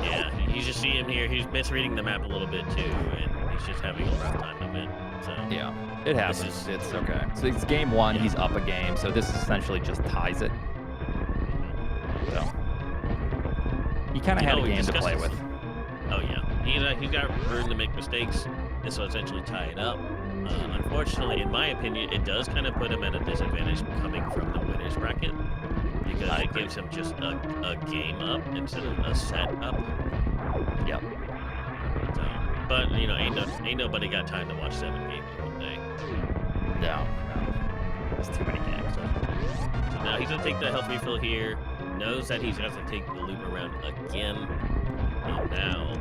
Yeah, you just see him here. He's misreading the map a little bit too, and he's just having a rough time of it. So Yeah, it happens. It's okay. So it's game one. He's up a game. So this essentially just ties it. So he kind of had a game to play with. Oh yeah, he's got room to make mistakes, and so essentially tie it up. Unfortunately, in my opinion, it does kind of put him at a disadvantage coming from the winners bracket because it gives him just a game up instead of a set up. Yep. So, but you know, ain't nobody got time to watch 7 games in one day. No. That's too many games. So now he's gonna take the health refill here. Knows that he's gonna have to take the loop around again. And now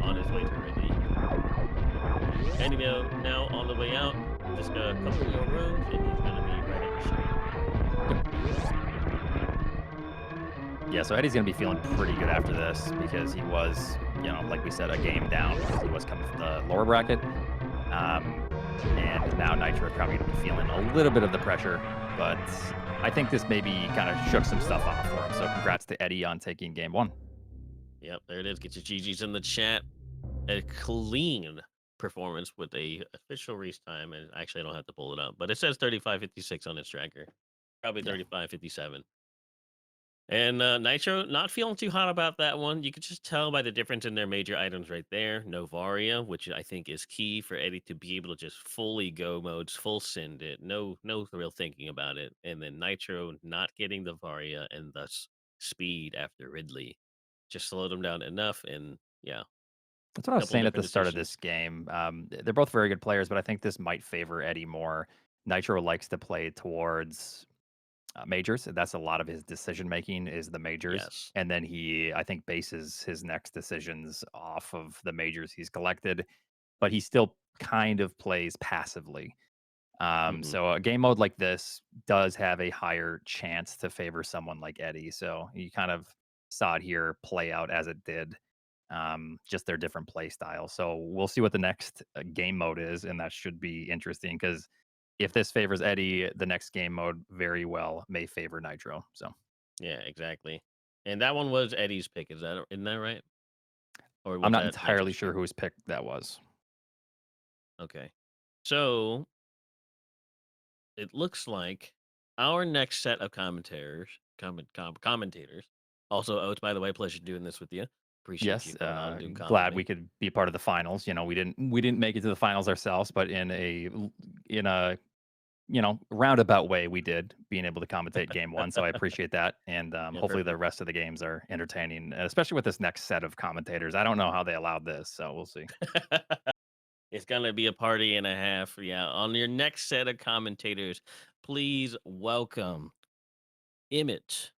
on his way to Ridley. And now on the way out, just got a couple more rooms, and he's gonna be right at the ship. Yeah, so Eddie's going to be feeling pretty good after this because he was, like we said, a game down because he was coming from the lower bracket. And now Nitro is probably going to be feeling a little bit of the pressure, but I think this maybe kind of shook some stuff off for him. So congrats to Eddie on taking game one. Yep, there it is. Get your GGs in the chat. A clean performance with a official race time, and actually I don't have to pull it up, but it says 35:56 on its tracker. Probably 35:57. And Nitro not feeling too hot about that one. You could just tell by the difference in their major items right there. No Varia, which I think is key for Eddie to be able to just fully go modes, full send it. No real thinking about it. And then Nitro not getting the Varia and thus speed after Ridley. Just slowed him down enough, and yeah. That's what I was saying at the start of this game. They're both very good players, but I think this might favor Eddie more. Nitro likes to play towards majors. That's a lot of his decision making is the majors. Yes. And then he, I think, bases his next decisions off of the majors he's collected, but he still kind of plays passively. So a game mode like this does have a higher chance to favor someone like Eddie. So you kind of saw it here play out as it did. Just their different play style. So we'll see what the next game mode is, and that should be interesting because if this favors Eddie, the next game mode very well may favor Nitro. So yeah, exactly. And that one was Eddie's pick. Isn't that right? Or I'm not entirely sure whose pick that was. Okay. So it looks like our next set of commentators. Also, Oates, by the way, pleasure doing this with you. Appreciate you coming on and doing glad we could be part of the finals. We didn't make it to the finals ourselves, but in a roundabout way we did, being able to commentate game one. So I appreciate that, and hopefully the rest of the games are entertaining, especially with this next set of commentators. I don't know how they allowed this, so we'll see. It's gonna be a party and a half. Yeah, on your next set of commentators, please welcome Emmett,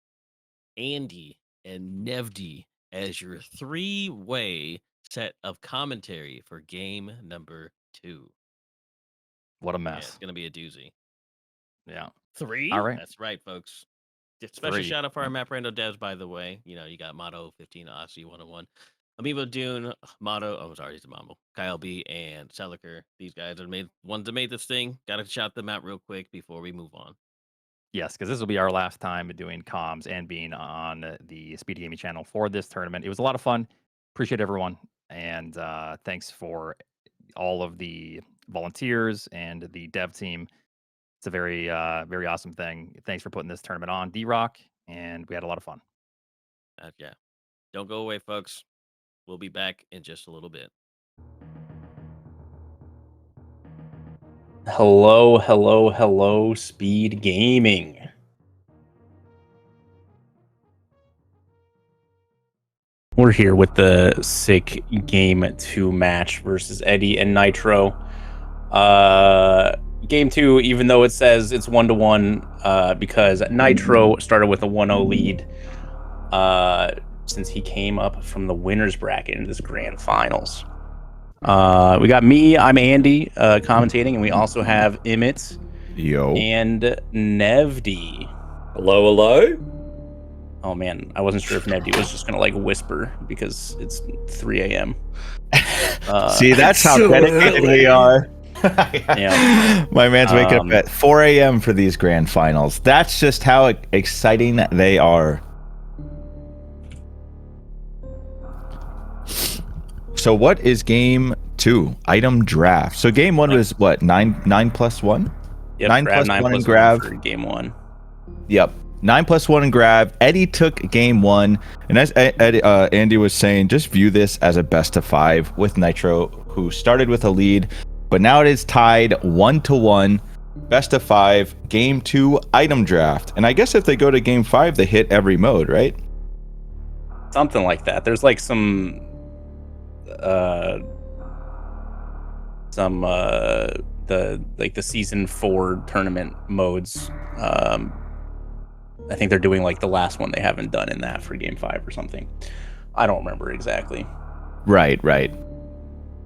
Andy, and Nevdi as your 3-way set of commentary for game number 2. What a Yeah, mess. it's gonna be a doozy. Yeah. 3? All right. That's right, folks. Special 3. shout out for our Map Rando devs, by the way. You got Motto 15, Aussie 101, Amiibo Dune, Motto. Oh, sorry, it's Mambo, Kyle B, and Celiker. These guys are ones that made this thing. Gotta shout them out real quick before we move on. Yes, because this will be our last time doing comms and being on the SpeedGaming channel for this tournament. It was a lot of fun. Appreciate everyone. And thanks for all of the volunteers and the dev team. It's a very, very awesome thing. Thanks for putting this tournament on, D-Rock. And we had a lot of fun. Yeah. Don't go away, folks. We'll be back in just a little bit. Hello, Speed Gaming. We're here with the sick Game 2 match versus Eddie and Nitro. Game 2, even though it says it's 1-1, because Nitro started with a 1-0 lead since he came up from the winner's bracket in this grand finals. We got me, I'm Andy, commentating, and we also have Emmett and Nevdi. Hello? Oh man, I wasn't sure if Nevdi was just gonna whisper because it's 3 a.m. See, that's how dedicated we are. Yeah. My man's waking up at 4 a.m. for these grand finals. That's just how exciting they are. So what is game 2, item draft. So game 1 was what, 9+1? Yep, 9+1 and one grab. for game 1. Yep. 9+1 and grab. Eddie took game 1, and as Andy was saying, just view this as a best of 5 with Nitro, who started with a lead, but now it is tied 1-1. Best of 5, game 2 item draft. And I guess if they go to game 5, they hit every mode, right? Something like that. There's like some the season 4 tournament modes. I think they're doing like the last one they haven't done in that for game 5 or something. I don't remember exactly. Right.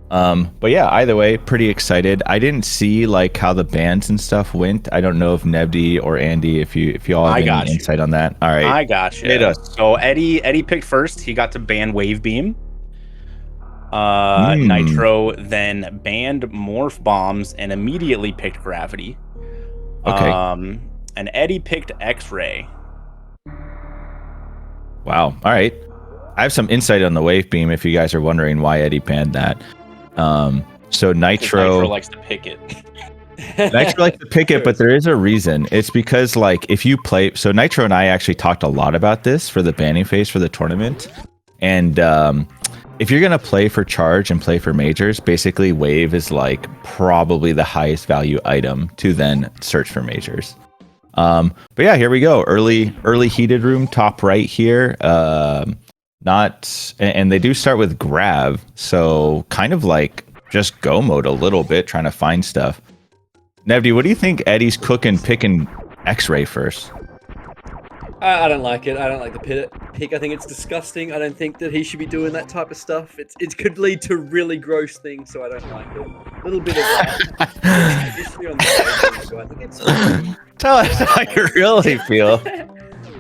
But yeah, either way, pretty excited. I didn't see like how the bans and stuff went. I don't know if Nevdi or Andy, if you all have any insight on that. All right, I got you. So Eddie picked first. He got to ban Wave Beam. Nitro then banned Morph Bombs and immediately picked Gravity. Okay. And Eddie picked X-Ray. Wow. All right. I have some insight on the Wave Beam if you guys are wondering why Eddie banned that. So Nitro likes to pick it. Nitro likes to pick it, but there is a reason. It's because like if you play, so Nitro and I actually talked a lot about this for the banning phase for the tournament. And if you're gonna play for charge and play for majors, basically Wave is like probably the highest value item to then search for majors. But yeah, here we go. Early heated room, top right here. And they do start with grab, so kind of like just go mode a little bit, trying to find stuff. Nevdi, what do you think Eddie's picking X-Ray first? I don't like it. I don't like the pick. I think it's disgusting. I don't think that he should be doing that type of stuff. It could lead to really gross things, so I don't like it. A little bit of history on the page, so I think it's. Tell us how you really feel.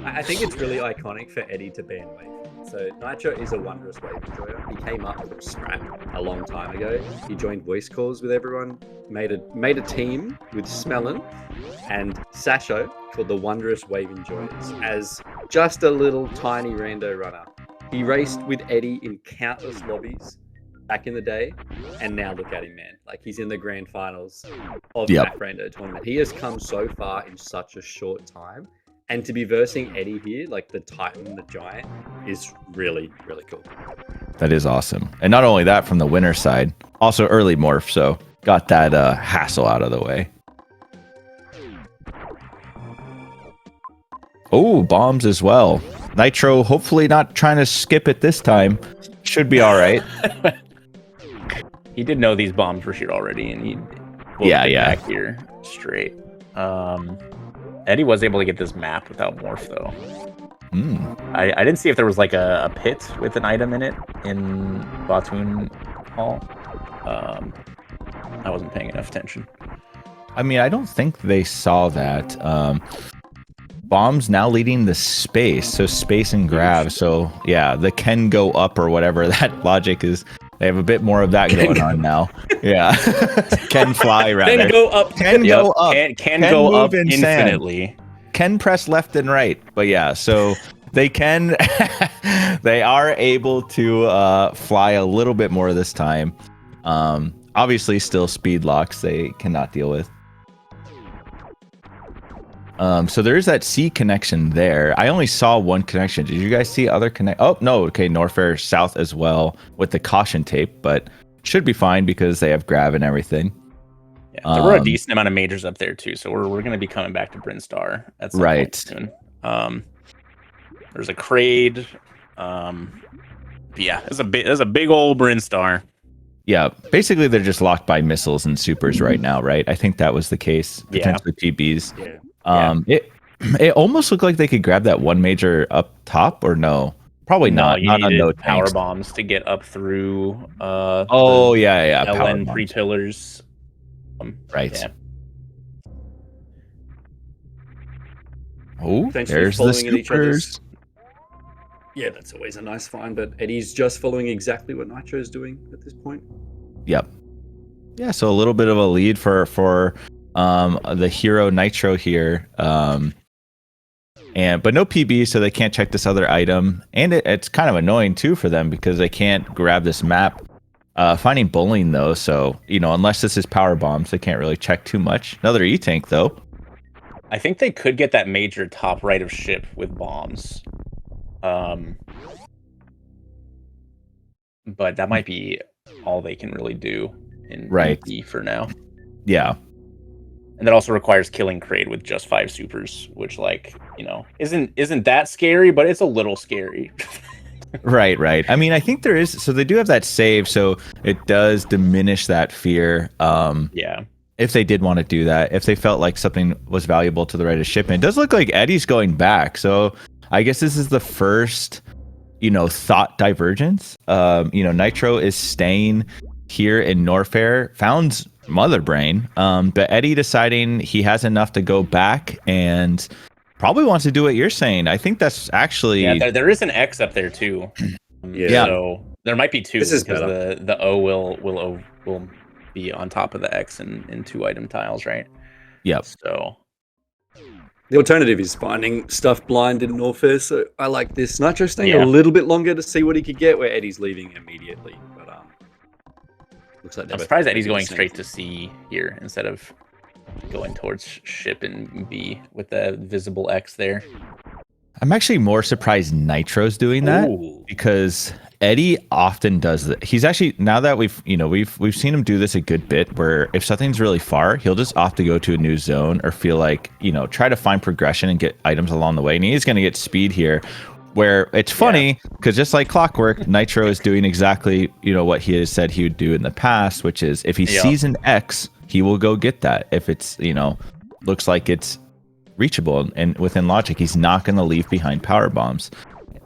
I think it's really iconic for Eddie to ban Wave. So Nitro is a wondrous Wave enjoyer. He came up from scrap a long time ago. He joined voice calls with everyone, made a team with Smellin and Sasho called the Wondrous Wave Enjoyers as just a little tiny rando runner. He raced with Eddie in countless lobbies back in the day, and now look at him, man. Like, he's in the grand finals of that rando tournament. He has come so far in such a short time. And to be versing Eddie here, like the Titan, the Giant, is really, really cool. That is awesome. And not only that, from the winner side, also early morph, so got that hassle out of the way. Oh, bombs as well. Nitro, hopefully not trying to skip it this time. Should be all right. He did know these bombs were here already, and he back here straight. Eddie was able to get this map without morph though. I didn't see if there was like a pit with an item in it in V2 Hall. I wasn't paying enough attention. I mean, I don't think they saw that. Bombs now leading the space, so space and grab. So yeah, the can go up or whatever that logic is. They have a bit more of that going on now. Yeah, can fly rather. Can go up. Can go up. Can go up infinitely. Can press left and right. But yeah, so they can. They are able to fly a little bit more this time. Obviously, still speed locks they cannot deal with. So there is that C connection there. I only saw one connection. Did you guys see other connect? Oh, no. Okay, Norfair South as well with the caution tape, but should be fine because they have grab and everything. Yeah, there were a decent amount of majors up there too, so we're going to be coming back to Brinstar at some point soon. There's a Kraid. Yeah, there's a big old Brinstar. Yeah, basically they're just locked by missiles and supers right now, right? I think that was the case. Potentially PBs. Yeah. It almost looked like they could grab that one major up top, or no? Probably not. You not on no power tanks. bombs to get up through. Yeah. LN pre pillars. Right. Yeah. Oh, Essentially there's the following in each other's- supers. Yeah, that's always a nice find, but Eddie's just following exactly what Nitro's doing at this point. Yep. Yeah, so a little bit of a lead for the hero Nitro here. But no PB, so they can't check this other item. And it's kind of annoying too for them because they can't grab this map Finding bowling though, so unless this is power bombs, they can't really check too much. Another E-tank though. I think they could get that major top right of ship with bombs. But that might be all they can really do in B for now. Yeah. And that also requires killing Kraid with just 5 supers, which isn't that scary, but it's a little scary. Right. I mean, I think there is. So they do have that save, so it does diminish that fear. Yeah. If they did want to do that, if they felt like something was valuable to the right of shipment, it does look like Eddie's going back. So I guess this is the first, thought divergence. Nitro is staying here in Norfair, found Mother Brain, but Eddie deciding he has enough to go back and probably wants to do what you're saying. I think that's actually there is an X up there too. Yeah. So there might be 2 This is because better. the O will be on top of the X in 2 item tiles, right? Yep. So The alternative is finding stuff blind in Norfair, so I like this. Nitro staying Yeah. a little bit longer to see what he could get, where Eddie's leaving immediately. But looks like I'm surprised Eddie's going straight to C here instead of going towards ship and B with the visible X there. I'm actually more surprised Nitro's doing that. Ooh. Because Eddie often does that. He's actually, now that we've seen him do this a good bit, where if something's really far, he'll just opt to go to a new zone or feel like, try to find progression and get items along the way. And he's going to get speed here, where it's funny because just like clockwork, Nitro is doing exactly, what he has said he would do in the past, which is if he sees an X, he will go get that. If it's, looks like it's reachable and within logic, he's not going to leave behind power bombs.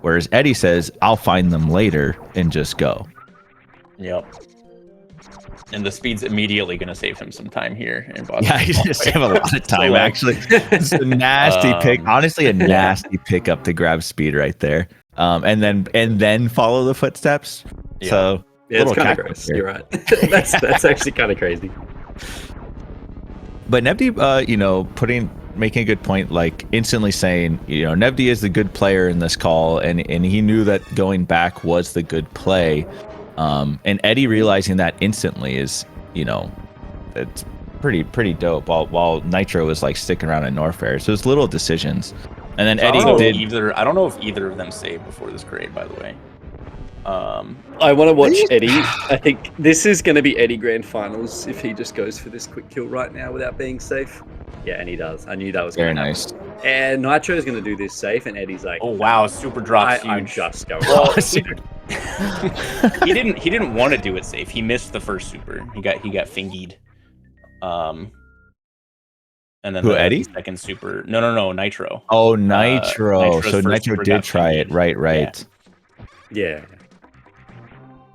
Whereas Eddie says, I'll find them later and just go. Yep. And the speed's immediately going to save him some time here. Yeah, he's going to save a lot of time, actually. It's a nasty pick. Honestly, a nasty pickup to grab speed right there. And then follow the footsteps. Yeah. So, Yeah, it's kind of gross. You're right. that's actually kind of crazy. But Nevdi, making a good point, like instantly saying, Nevdi is the good player in this call, and he knew that going back was the good play. And Eddie realizing that instantly is, it's pretty dope. While Nitro was like sticking around in Norfair, so it's little decisions. And then Eddie did. I don't know if either of them saved before this grade, by the way. I want to watch Eddie. I think this is going to be Eddie Grand Finals if he just goes for this quick kill right now without being safe. Yeah, and he does. I knew that was Very going to nice. happen. And Nitro is going to do this safe, and Eddie's like, Oh wow, super drop's huge. I'm just going. he didn't want to do it safe. He missed the first super. He got fingied. And then Eddie? Second super. No, Nitro. Oh, Nitro. Nitro's So first Nitro super did got try it. fingied. Right. Yeah.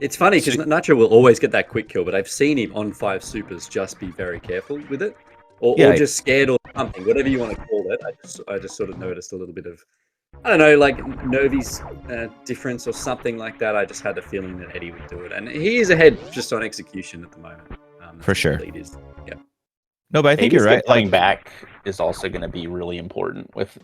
It's funny because Nitro will always get that quick kill, but I've seen him on 5 supers just be very careful with it. Or just scared or something, whatever you want to call it. I just sort of noticed a little bit of, I don't know, like Novi's difference or something like that. I just had the feeling that Eddie would do it. And he is ahead just on execution at the moment. For sure. Yeah. No, but I think you're right. Coming back is also going to be really important with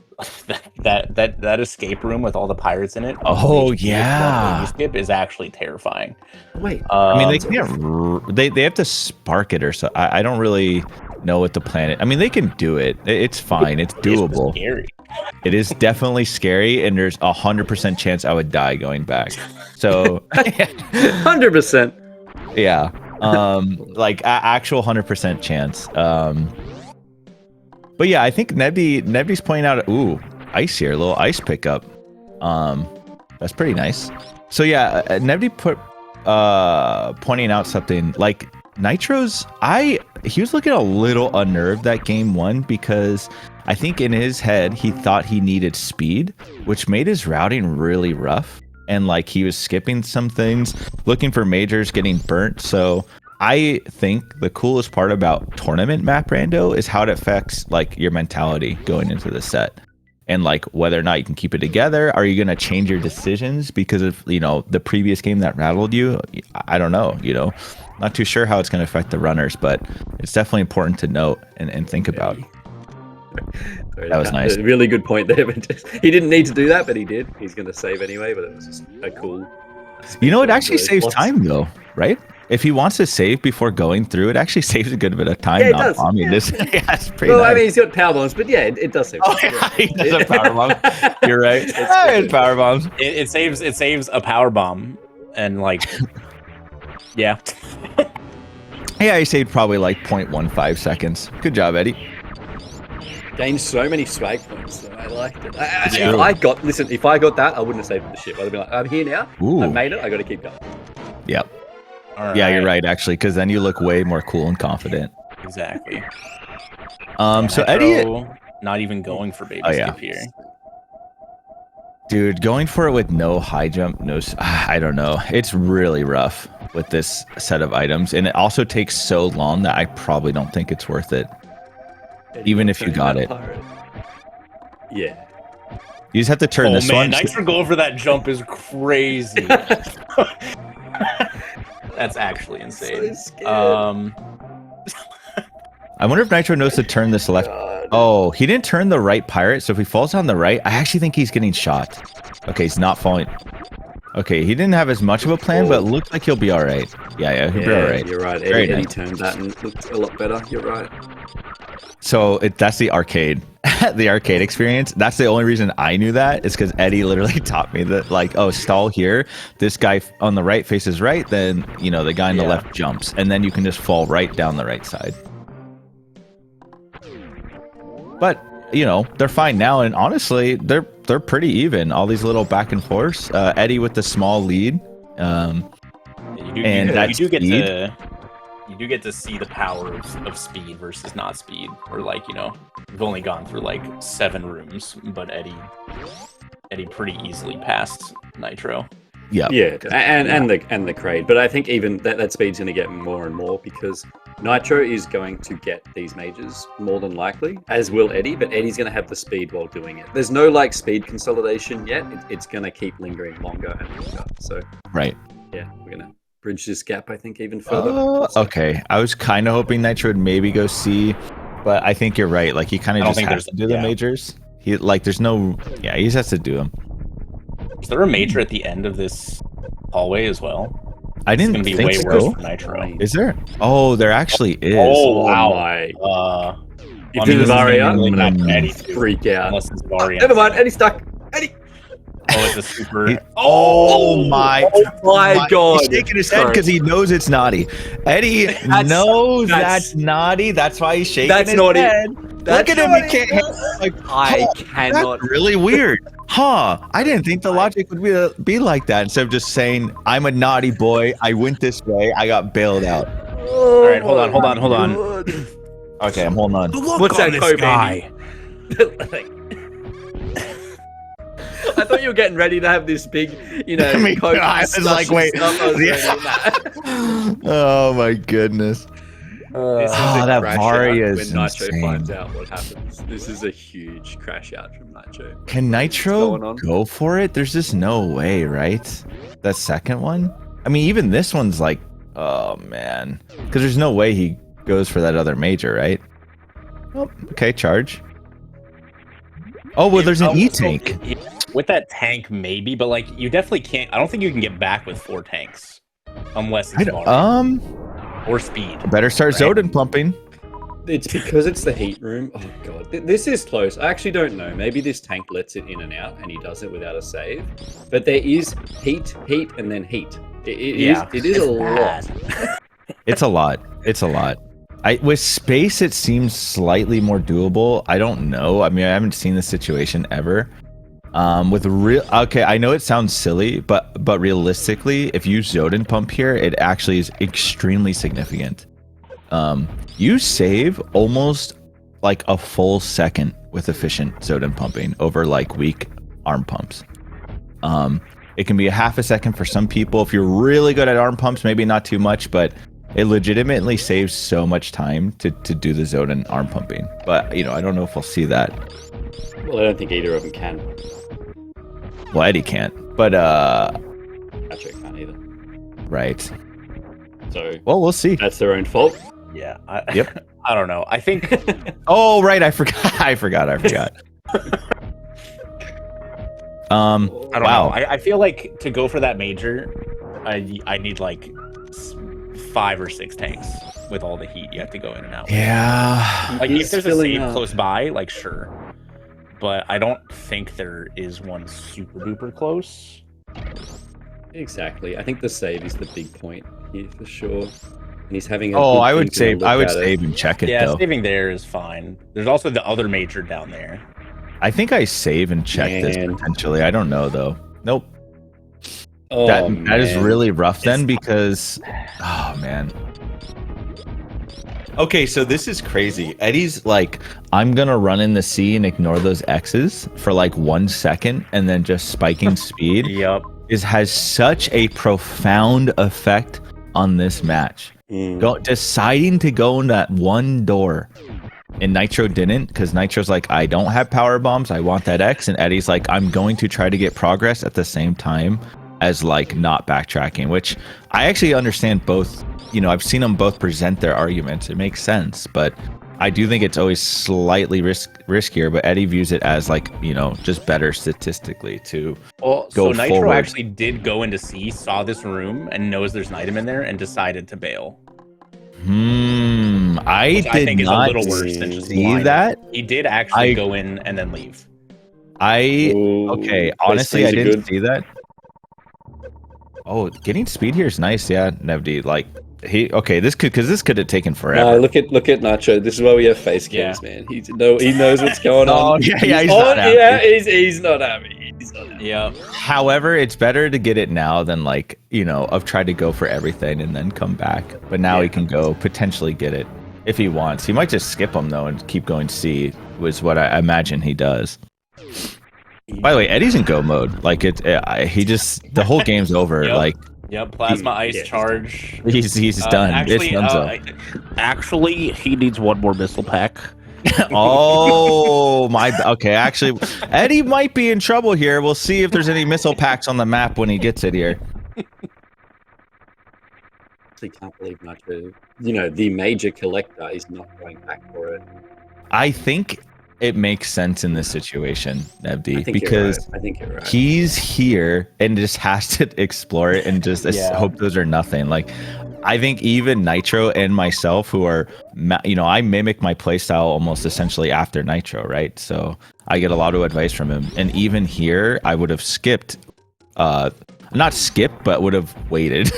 that escape room with all the pirates in it. Oh, The yeah. escape is actually terrifying. Wait. I mean, they can't. They have to spark it or so. I don't really know what the plan is. I mean, they can do it. It's fine. It's doable. It's scary. It is definitely scary, and there's 100% chance I would die going back. So 100%. yeah, like actual 100% chance. But yeah, I think Nebby's pointing out. Ooh, ice here, a little ice pickup. That's pretty nice. So yeah, Nebby pointing out something like Nitro's. He was looking a little unnerved that game 1 because I think in his head he thought he needed speed, which made his routing really rough. And like he was skipping some things, looking for majors, getting burnt. So I think the coolest part about tournament map rando is how it affects like your mentality going into the set. And like whether or not you can keep it together. Are you going to change your decisions because of, the previous game that rattled you? I don't know, not too sure how it's going to affect the runners, but it's definitely important to note and think about. That was nice. A really good point there. He didn't need to do that, but he did. He's going to save anyway, but it was just a cool. It actually saves time though, right? if he wants to save before going through, it actually saves a good bit of time. Yeah, it not does. bombing. Yeah. This, it's pretty Well, nice. I mean, he's got power bombs, but yeah, it does save. Oh, yeah, he does have power bombs. You're right. It's power bombs. It saves a power bomb, and like, yeah. Yeah, he saved probably like 0.15 seconds. Good job, Eddie. Gained so many swag points. So I liked it. Yeah. If I got that, I wouldn't have saved the ship. I'd have been like, I'm here now. Ooh. I made it. I got to keep going. Yep. All Yeah, you're right, actually, because then you look way more cool and confident. Exactly. So Eddie, not even going for baby skip here. dude, going for it with no high jump, I don't know. It's really rough with this set of items, and it also takes so long that I probably don't think it's worth it. Even if you got it. Yeah. You just have to turn this one. Nitro going for that jump is crazy. That's actually insane. So I wonder if Nitro knows to turn this left. God. Oh, he didn't turn the right pirate, so if he falls on the right, I actually think he's getting shot. Okay, he's not falling. Okay, he didn't have as much of a plan, but it looks like he'll be all right. Yeah, he'll be all right. You're right. Very Eddie nice. turned that and looked a lot better. You're right. So that's the arcade, the arcade experience. That's the only reason I knew that is because Eddie literally taught me that, like, oh, stall here. This guy on the right faces right, then the guy on the left jumps, and then you can just fall right down the right side. But they're fine now, and honestly, they're pretty even. All these little back and forths. Eddie with the small lead. You do get to see the power of speed versus not speed, or like we've only gone through like 7 rooms, but Eddie pretty easily passed Nitro. Yeah, and the Kraid, but I think even that speed's going to get more and more because Nitro is going to get these majors more than likely, as will Eddie, but Eddie's going to have the speed while doing it. There's no like speed consolidation yet. It's going to keep lingering longer and longer. So right. Yeah, we're going to bridge this gap, I think, even further. Okay, I was kind of hoping Nitro would maybe go C, but I think you're right. Like he kind of just has to do the majors. He there's no he just has to do them. Is there a major at the end of this hallway as well? I didn't think think way so. Worse for Nitro. Is there? Oh, there actually is. Oh wow! If this is Aria, I'm gonna freak out. Unless it's Aria. Never mind, Eddie's stuck. Eddie. Oh, it's a super. Oh my God! He's shaking his head because he knows it's naughty. Eddie knows that's naughty. That's why he's shaking his naughty. head. Look at him. He can't. I cannot. That's really weird. Huh? I didn't think the logic would be like that. Instead of just saying, "I'm a naughty boy. I went this way. I got bailed out." All right, hold on. Okay, I'm holding on. What's that code, guy? I thought you were getting ready to have this big, coat. I was like, wait. Oh my goodness. That Varia is when Nitro insane. finds out what happens. This is a huge crash out from Nitro. Can Nitro go for it? There's just no way, right? That second one? I mean, even this one's like, oh man. Because there's no way he goes for that other major, right? Oh, okay, charge. Oh, well, there's an E-tank. With that tank, maybe, but like, you definitely can't. I don't think you can get back with 4 tanks. Unless it's or speed. Better start Zoden pumping. It's because it's the heat room. Oh god, this is close. I actually don't know. Maybe this tank lets it in and out, and he does it without a save. But there is heat, and then heat. It is a lot. It's a lot. It's a lot. With space, it seems slightly more doable. I don't know. I mean, I haven't seen this situation ever. Okay, I know it sounds silly, but realistically, if you Zoden pump here, it actually is extremely significant. You save almost like a full second with efficient Zoden pumping over like weak arm pumps. It can be a half a second for some people. If you're really good at arm pumps, maybe not too much, but it legitimately saves so much time to do the Zoden arm pumping. But I don't know if we'll see that. Well, I don't think either of them can. Well, Eddie can't, but Nitro can't either. Right. So well, we'll see. That's their own fault. Yeah. Yep. I don't know. I think. Oh, right. I forgot. I forgot. I don't know. I feel like to go for that major, I need like 5 or 6 tanks with all the heat you have to go in and out. Yeah. Like He's if there's a filling save up. close by, like sure, but I don't think there is one super duper close. Exactly. I think the save is the big point here for sure. And he's having a Oh, good I would think and a save. I look would at it. save and check it Yeah, though. saving there is fine. There's also the other major down there. I think I save and check this Man. potentially. I don't know though. Nope. Oh, that is man. really rough then because, oh man. Okay, so this is crazy. Eddie's like, I'm gonna run in the sea and ignore those X's for like 1 second and then just spiking speed Yep. has such a profound effect on this match. Mm. Deciding to go in that one door. And Nitro didn't, because Nitro's like, I don't have power bombs, I want that X. And Eddie's like, I'm going to try to get progress at the same time as like not backtracking, which I actually understand both. You know, I've seen them both present their arguments. It makes sense, but I do think it's always slightly riskier. But Eddie views it as like, you know, just better statistically to Well, go so Nitro forward. actually did go into C, saw this room, and knows there's an item in there, and decided to bail. I Which did I think is a not little worse than just see blinding. that. He did actually go in and then leave. Ooh, Okay, those honestly, I things are didn't good. see that. Oh, getting speed here is nice, yeah, Nevdi. Like this could have taken No, forever. look at Nacho. This is why we have face cams, man. He knows what's going Oh, on. yeah, he's on, not happy. yeah, he's not happy. He's not happy. Yeah. However, it's better to get it now than like, you know, of try to go for everything and then come back. But now he can go potentially get it if he wants. He might just skip him though and keep going C, was what I imagine he does. By the way, Eddie's in go mode. Like he just the whole game's over. Yep. Like Yep. Plasma ice Yeah. charge. he's done. Actually, It's done. actually, he needs one more missile pack. Oh my. Okay, actually, Eddie might be in trouble here. We'll see if there's any missile packs on the map when he gets it here. I can't believe Nacho. You know, the major collector is not going back for it. I think it makes sense in this situation, Nevdi, I think because you're right. I think you're right. he's here and just has to explore it and just Yeah. hope those are nothing. Like, I think even Nitro and myself, who are, you know, I mimic my playstyle almost essentially after Nitro, right? So I get a lot of advice from him. And even here, I would have skipped, not skipped, but would have waited.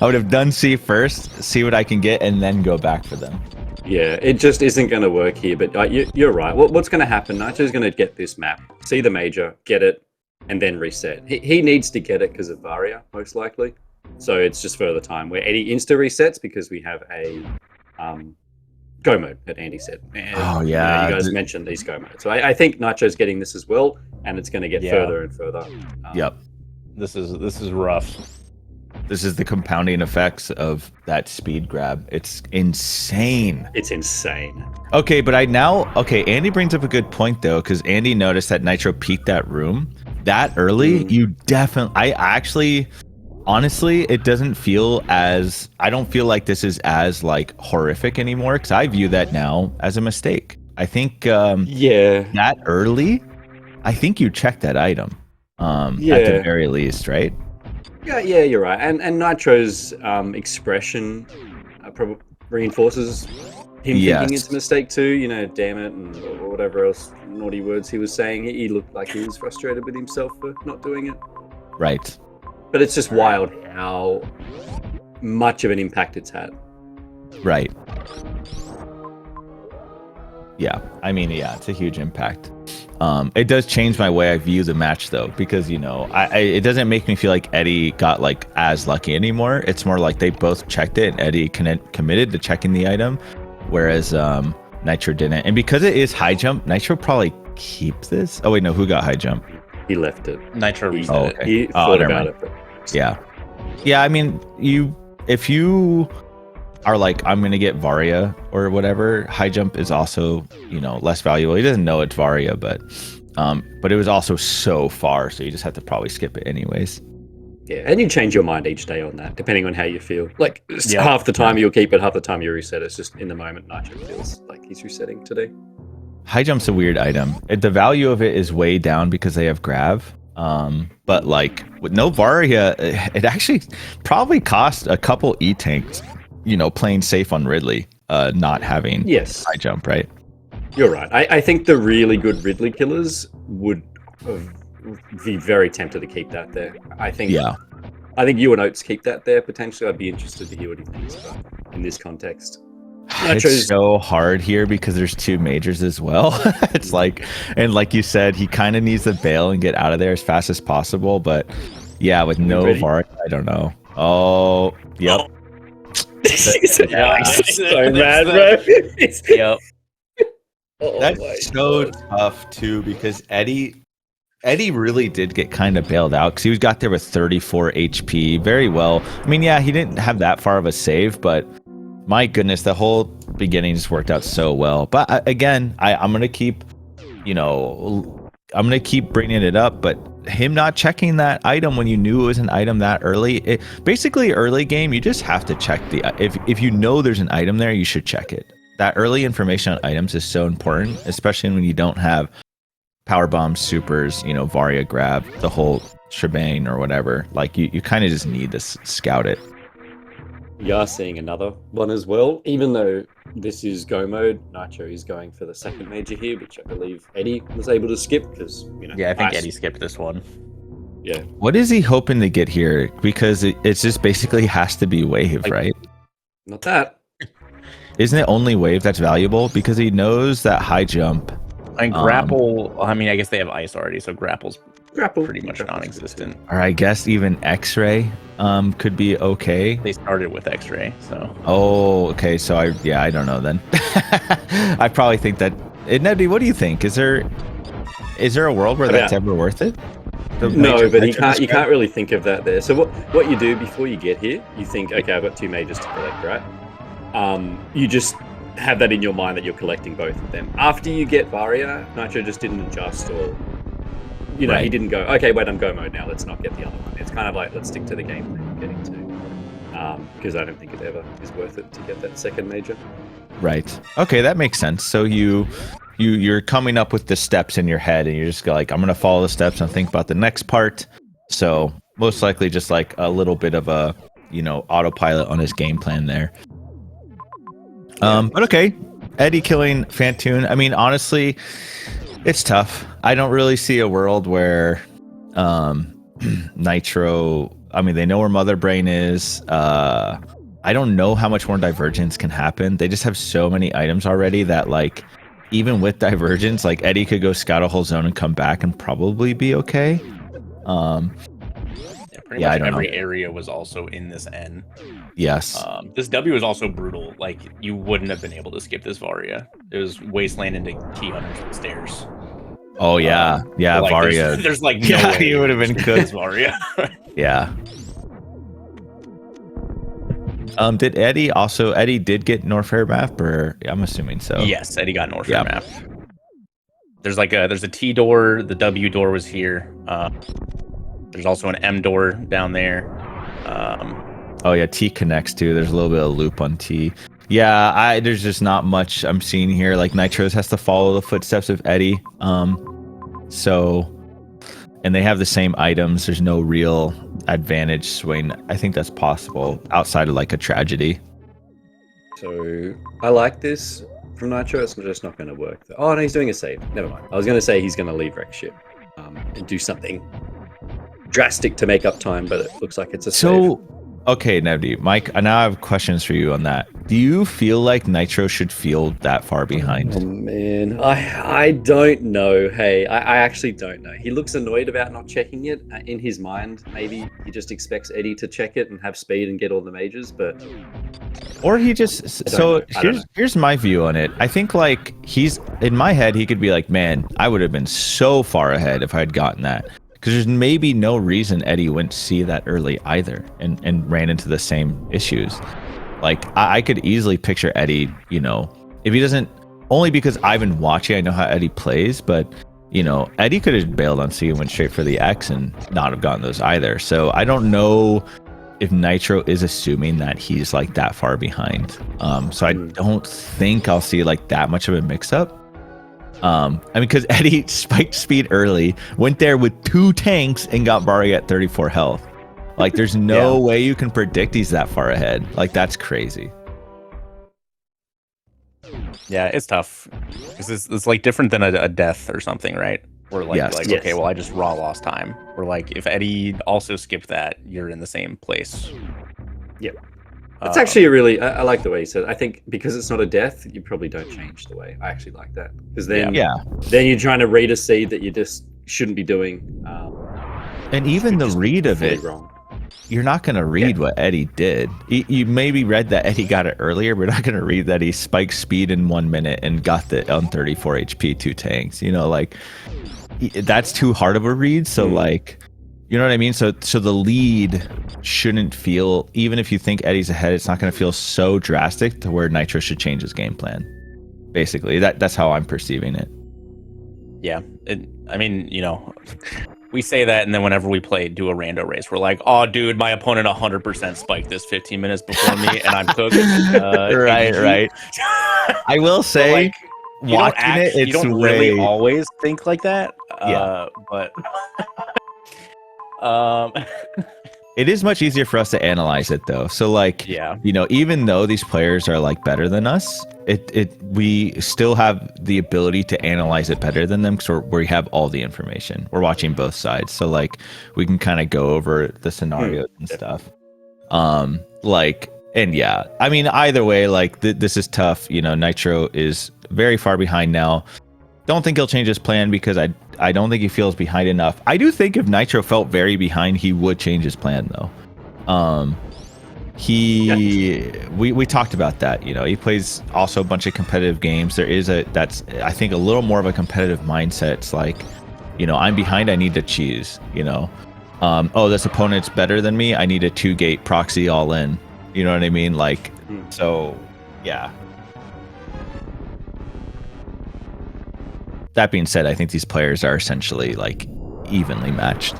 I would have done C first, see what I can get, and then go back for them. Yeah, it just isn't going to work here. But you're right. What's going to happen? Nacho's going to get this map, see the major, get it, and then reset. He needs to get it because of Varia, most likely. So it's just further time where Eddie insta resets because we have a go mode that Andy said. And, Oh, you know, yeah. you guys mentioned these go modes. So I think Nacho's getting this as well, and it's going to get Yeah. further and further. Yep. This is rough. This is the compounding effects of that speed grab. It's insane. It's insane. Okay, but Andy brings up a good point though, because Andy noticed that Nitro peeked that room that early. You definitely, honestly, it doesn't feel as, I don't feel like this is as like horrific anymore, because I view that now as a mistake. I think Yeah. that early, I think you checked that item at the very least, right? Yeah, you're right. And Nitro's expression probably reinforces him thinking it's a mistake too. You know, damn it, and or whatever else naughty words he was saying. He looked like he was frustrated with himself for not doing it. Right. But it's just wild how much of an impact it's had. Right. Yeah, I mean, yeah, it's a huge impact. It does change my way I view the match though, because you know, it doesn't make me feel like Eddie got like as lucky anymore. It's more like they both checked it and Eddie committed to checking the item, whereas Nitro didn't. And because it is high jump, Nitro probably keeps this. Oh wait, no, who got high jump? He left it. Nitro He, reset it. okay. he Oh, thought never about mind. it. But Yeah, I mean, if you are like, I'm gonna get Varia or whatever, high jump is also, you know, less valuable. He doesn't know it's Varia, but it was also so far, so you just have to probably skip it anyways. yeah, and you change your mind each day on that, depending on how you feel. Like Yeah. half the time you'll keep it, half the time you reset. It's just in the moment Nitro feels like he's resetting today. High jump's a weird item. The value of it is way down because they have grav. But like with no Varia, it actually probably cost a couple E-tanks, playing safe on Ridley, not having high jump, right? You're right. I think the really good Ridley killers would be very tempted to keep that there. I think you and Oates keep that there potentially. I'd be interested to hear what he thinks about in this context. It's so hard here because there's 2 majors as well. It's like, and like you said, he kind of needs to bail and get out of there as fast as possible. But yeah, with no VAR, I don't know. Oh, yep. So mad, bro. Yep. That's so tough too, because Eddie really did get kind of bailed out because he got there with 34 HP. Very well. I mean, yeah, he didn't have that far of a save, but my goodness, the whole beginning just worked out so well. But again, I'm gonna keep, bringing it up. But him not checking that item when you knew it was an item that early, basically early game, you just have to check if you know there's an item there, you should check it. That early information on items is so important, especially when you don't have power bombs, supers, Varia grab, the whole shebang or whatever. Like you kind of just need to scout it. You are seeing another one as well. Even though this is go mode, Nitro is going for the second major here, which I believe Eddie was able to skip because, Yeah, I think Eddie skipped this one. Yeah. What is he hoping to get here? Because it's just basically has to be wave, right? Not that. Isn't it only wave that's valuable? Because he knows that high jump. And grapple, I guess they have ice already, so grapple's pretty much non-existent. Or I guess even X-ray could be okay. They started with X-ray, so. Oh, okay. So I don't know then. I probably think that. Nebby, what do you think? Is there a world where that's ever worth it? No, but you can't really think of that there. So what you do before you get here, you think, okay, I've got 2 majors to collect, right? You just have that in your mind that you're collecting both of them. After you get Varia, Nitro just didn't adjust, or he didn't go, okay, wait, I'm go mode now, let's not get the other one. It's kind of like, let's stick to the game plan we're getting to, because I don't think it ever is worth it to get that second major. Right. Okay, that makes sense. So you're coming up with the steps in your head, and you're just like, I'm gonna follow the steps and think about the next part. So most likely just like a little bit of a autopilot on his game plan there. But okay, Eddie killing Fantoon. I mean, honestly, it's tough. I don't really see a world where Nitro. I mean, they know where Mother Brain is. I don't know how much more divergence can happen. They just have so many items already that, like, even with divergence, like Eddie could go scout a whole zone and come back and probably be okay. Pretty much every area was also in this N. Yes. This W is also brutal. Like, you wouldn't have been able to skip this Varia. It was wasteland into key hunters with stairs. Oh yeah, like, Varia. There's like no way he would have been good. This Varia. Yeah. Did Eddie did get Norfair map, or I'm assuming so. Yes, Eddie got Norfair map. There's a T door. The W door was here. There's also an M door down there. Oh yeah, T connects too. There's a little bit of loop on T. Yeah, there's just not much I'm seeing here. Like Nitros has to follow the footsteps of Eddie. And they have the same items. There's no real advantage swing. I think that's possible outside of like a tragedy. So I like this from Nitro. It's just not going to work. Oh no, he's doing a save. Never mind. I was going to say he's going to leave wreck ship and do something drastic to make up time, but it looks like it's a save. Okay, Nebdi, Mike, now I have questions for you on that. Do you feel like Nitro should feel that far behind? Oh man, I don't know. Hey, I actually don't know. He looks annoyed about not checking it. In his mind, maybe he just expects Eddie to check it and have speed and get all the majors, but... Or he just... So here's my view on it. I think like in my head, he could be like, man, I would have been so far ahead if I had gotten that. Because there's maybe no reason Eddie wouldn't see that early either and ran into the same issues. Like, I could easily picture Eddie, if he doesn't, only because I've been watching, I know how Eddie plays, but, Eddie could have bailed on C and went straight for the X and not have gotten those either. So I don't know if Nitro is assuming that he's like that far behind. So I don't think I'll see like that much of a mix-up. I mean, because Eddie spiked speed early, went there with 2 tanks, and got Bari at 34 health. Like, there's no way you can predict he's that far ahead. Like, that's crazy. Yeah, it's tough. It's like different than a death or something, right? Where like, okay, well, I just raw lost time. Or like, if Eddie also skipped that, you're in the same place. Yep. It's actually a really, I like the way you said it. I think because it's not a death, you probably don't change the way. I actually like that. Because then, then you're trying to read a seed that you just shouldn't be doing. And even the read of it, wrong. You're not going to read what Eddie did. You maybe read that Eddie got it earlier, but not going to read that he spiked speed in 1 minute and got the on 34 HP 2 tanks. You know, like, that's too hard of a read. So like, you know what I mean? So the lead shouldn't feel, even if you think Eddie's ahead, it's not going to feel so drastic to where Nitro should change his game plan. Basically, that's how I'm perceiving it. Yeah, I mean, you know, we say that, and then whenever we do a rando race, we're like, "Oh, dude, my opponent 100% spiked this 15 minutes before me, and I'm cooked." Right. I will say, like, watching it, it's you don't really always think like that. But it is much easier for us to analyze it, though. So, like, you know, even though these players are like better than us, we still have the ability to analyze it better than them because we have all the information. We're watching both sides, so like we can kind of go over the scenarios and stuff. Like, and yeah, I mean, either way, like this is tough. You know, Nitro is very far behind now. Don't think he'll change his plan because I don't think he feels behind enough. I do think if Nitro felt very behind, he would change his plan though. We talked about that. You know, he plays also a bunch of competitive games. There is that's I think a little more of a competitive mindset. It's like, you know, I'm behind, I need to cheese. You know, oh, this opponent's better than me, I need a 2-gate proxy all in. You know what I mean? Like, so yeah. That being said, I think these players are essentially like evenly matched.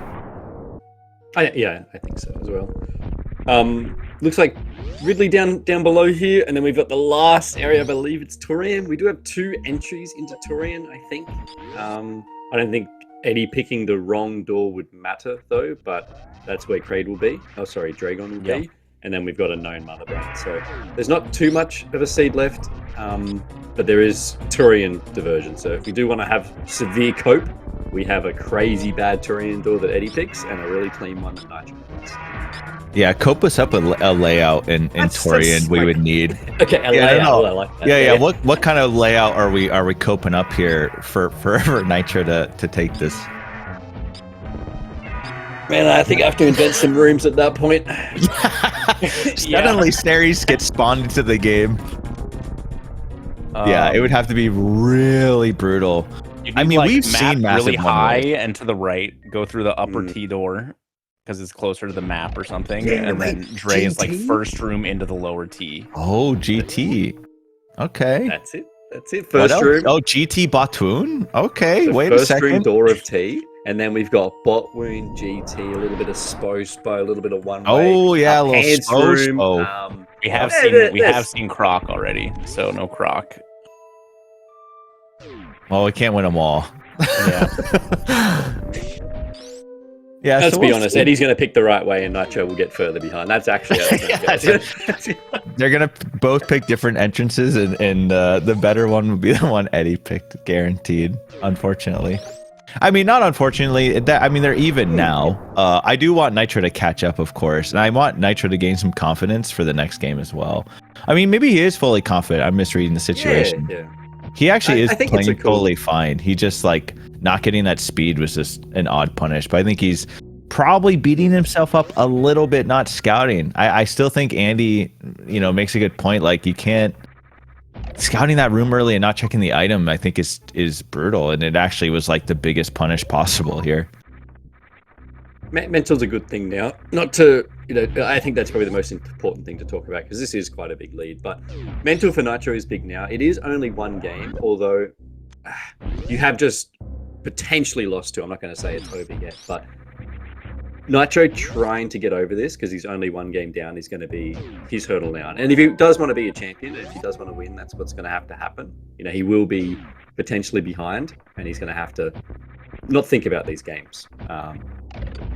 Yeah, I think so as well. Looks like Ridley down below here, and then we've got the last area. I believe it's Torian. We do have 2 entries into Torian, I think. I don't think Eddie picking the wrong door would matter though, but that's where Kraid will be. Oh, sorry, Dragon will be. And then we've got a known mother brand. So there's not too much of a seed left, but there is Turian diversion. So if we do want to have severe cope, we have a crazy bad Turian door that Eddie picks and a really clean one that Nitro picks. Yeah, cope us up a layout in Torian we would need. Okay, a layout. I like that. Yeah. What kind of layout are we coping up here for Nitro to take this? Man, I think I have to invent some rooms at that point. Suddenly, Ceres gets spawned into the game. Yeah, it would have to be really brutal. I mean, we've seen really high and to the right, go through the upper T door because it's closer to the map or something, and then Dre is like first room into the lower T. Oh, GT. Okay. That's it. First room. Oh, GT Batoon. Okay, so wait a second. First room door of T. And then we've got bot wound, GT, a little bit of spo, a little bit of one way. Oh yeah, a little spo. We have seen Croc already, so no Croc. Well, we can't win them all. Yeah. Let's be honest, Eddie's going to pick the right way, and Nitro will get further behind. That's actually how they're going to both pick different entrances, and the better one will be the one Eddie picked, guaranteed. Unfortunately. I mean, not unfortunately. They're even now. I do want Nitro to catch up, of course, and I want Nitro to gain some confidence for the next game as well. I mean, maybe he is fully confident. I'm misreading the situation. Yeah. He actually is playing totally fine. He just like not getting that speed was just an odd punish. But I think he's probably beating himself up a little bit, not scouting. I still think Andy, you know, makes a good point. Like you can't. Scouting that room early and not checking the item, I think is brutal, and it actually was like the biggest punish possible here. Mental's a good thing now. Not to, you know, I think that's probably the most important thing to talk about because this is quite a big lead. But mental for Nitro is big now. It is only 1 game, although you have just potentially lost 2. I'm not going to say it's over yet, but Nitro trying to get over this because he's only one game down is going to be his hurdle now. And if he does want to be a champion, if he does want to win, that's what's going to have to happen. You know, he will be potentially behind, and he's going to have to not think about these games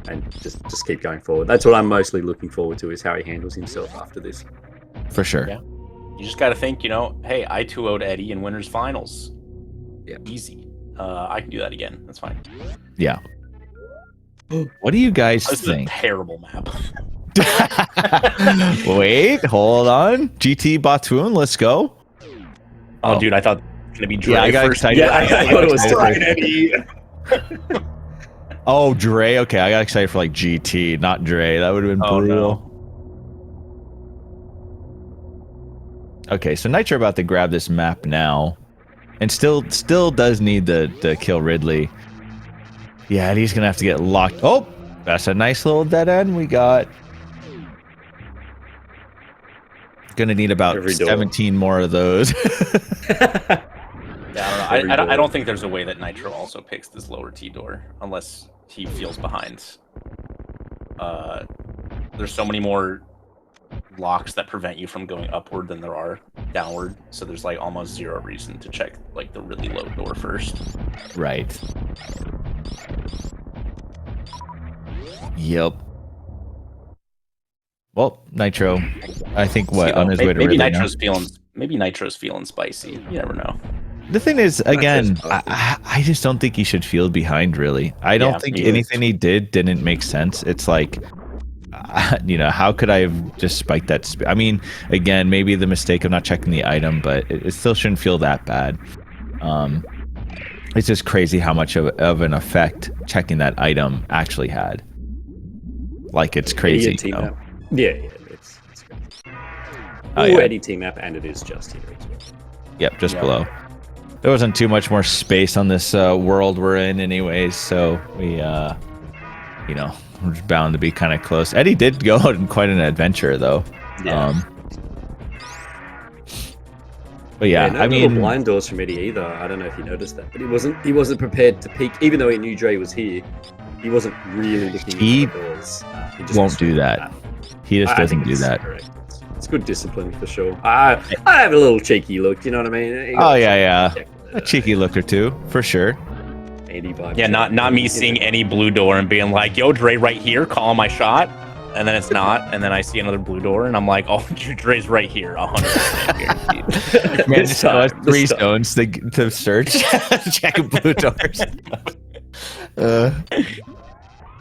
and just keep going forward. That's what I'm mostly looking forward to, is how he handles himself after this. For sure. Yeah. You just got to think, hey, I 2-0'd Eddie in winners finals. Yeah. Easy. I can do that again. That's fine. Yeah. What do you guys This think? is a terrible map. Wait, hold on. GT Batoon, let's go. Oh, dude, I thought it was going to be Dre Yeah, I got first. excited. Yeah, I thought it was Eddie. Oh, Dre. Okay, I got excited for like GT, not Dre. That would have been Oh, brutal. Okay, so Nitro about to grab this map now, and still does need the kill Ridley. Yeah, and he's gonna have to get locked. Oh, that's a nice little dead end we got. Gonna need about Every door. 17 more of those. Yeah, I don't know. I don't think there's a way that Nitro also picks this lower T door unless he feels behind. There's so many more locks that prevent you from going upward than there are downward, so there's like almost zero reason to check like the really low door first. Right. Yep. Well, Nitro, I think on his way to maybe Ridley Nitro's feeling spicy. You never know. The thing is, again, I just don't think he should field behind, really. I don't think anything he didn't make sense. It's like, how could I have just spiked that? I mean, again, maybe the mistake of not checking the item, but it still shouldn't feel that bad. It's just crazy how much of an effect checking that item actually had. Like, it's crazy. Yeah, it's crazy. Eddie team map, and it is just here as well. Yep, just below. There wasn't too much more space on this world we're in anyways, so we, we're just bound to be kind of close. Eddie did go on quite an adventure, though. Yeah. But yeah, no I mean, blind doors from Eddie either. I don't know if you noticed that, but he wasn't prepared to peek, even though he knew Dre was here. He wasn't really looking at the doors. He just won't do that. He just doesn't do that. It's good discipline for sure. I have a little cheeky look, you know what I mean? Oh yeah. A cheeky look or two, for sure. Yeah, not me seeing any blue door and being like, yo, Dre right here, call my shot. And then it's not, and then I see another blue door, and I'm like, oh, Dre's right here, 100% guaranteed. Man, just has 3 stones to search. Check blue doors.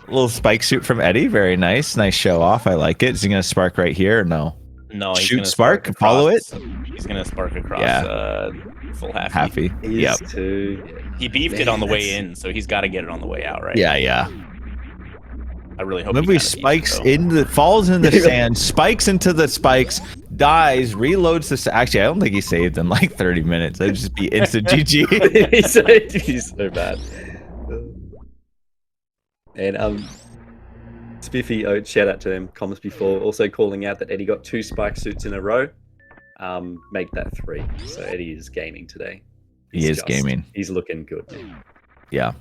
Little spike shoot from Eddie, very nice. Nice show off, I like it. Is he going to spark right here or no? No, he's shoot gonna spark, across, follow it? He's going to spark across full halfy. Yep. He beefed it on the way in, so he's got to get it on the way out, right? Yeah. I really hope Nobody spikes falls in the sand, spikes into the spikes, dies, reloads the. Actually, I don't think he saved in like 30 minutes. It'd just be instant GG. He's so bad. And Spiffy, shout out to them. Comments before also calling out that Eddie got 2 spike suits in a row. Make that 3. So Eddie is gaming today. He is gaming. He's looking good, man. Yeah.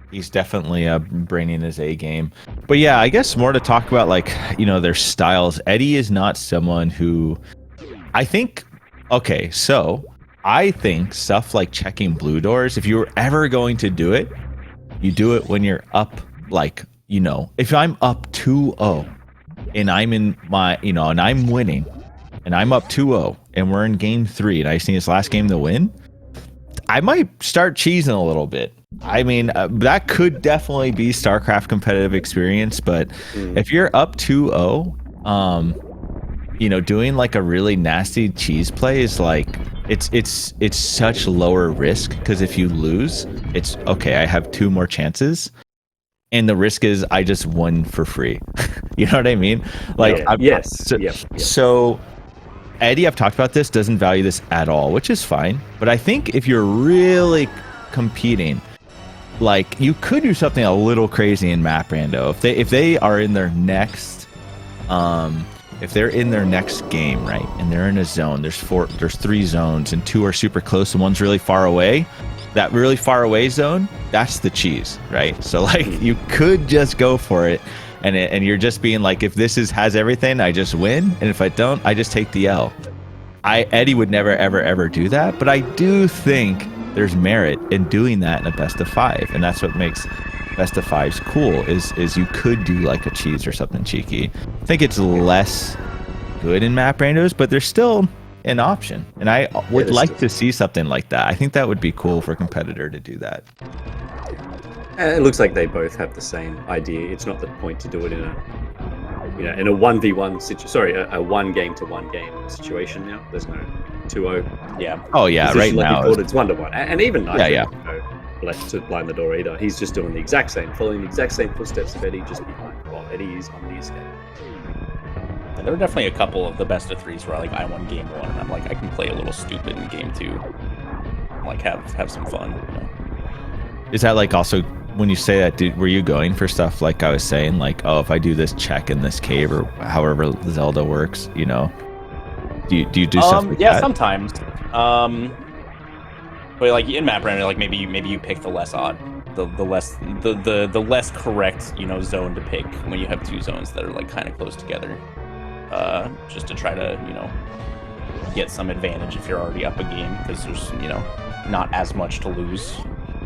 He's definitely bringing his A game. But yeah, I guess more to talk about, like, their styles. Eddie is not someone who I think stuff like checking blue doors, if you were ever going to do it, you do it when you're up, like, if I'm up 2-0 and I'm in my, and I'm winning and I'm up 2-0 and we're in game 3 and I just need this last game to win, I might start cheesing a little bit. I mean, that could definitely be StarCraft competitive experience, but if you're up 2-0, doing like a really nasty cheese play is like, it's such lower risk, because if you lose, it's okay, I have 2 more chances, and the risk is I just won for free. You know what I mean? Like, So Eddie, I've talked about this, doesn't value this at all, which is fine. But I think if you're really competing, like, you could do something a little crazy in Map Rando. If they are in their next if they're in their next game, right, and they're in a zone, there's 3 zones and 2 are super close and one's really far away. That really far away zone, that's the cheese, right? So like you could just go for it, and you're just being like, if this has everything, I just win, and if I don't, I just take the L. Eddie would never ever do that, but I do think there's merit in doing that in a best of 5, and that's what makes best of 5s cool. Is you could do like a cheese or something cheeky. I think it's less good in map randos, but there's still an option, and I would like to see something like that. I think that would be cool for a competitor to do that. It looks like they both have the same idea. It's not the point to do it in a, in a 1v1 a 1 game to 1 game situation now. There's no 2-0. Yeah. Oh yeah, right now it's 1-1, and even Nitro, yeah. Left to blind the door either. He's just doing the exact same, following the exact same footsteps of Eddie, just behind. While Eddie is on the escape. There were definitely a couple of the best of 3s where I won game 1 and I'm like, I can play a little stupid in game 2, like have some fun. Is that like also when you say that? Were you going for stuff like I was saying, like, oh, if I do this check in this cave or however Zelda works, do you do stuff like yeah, that? sometimes. But like in map random, like maybe you pick the less odd, the less correct zone to pick when you have 2 zones that are like kind of close together, just to try to get some advantage if you're already up a game, because there's not as much to lose.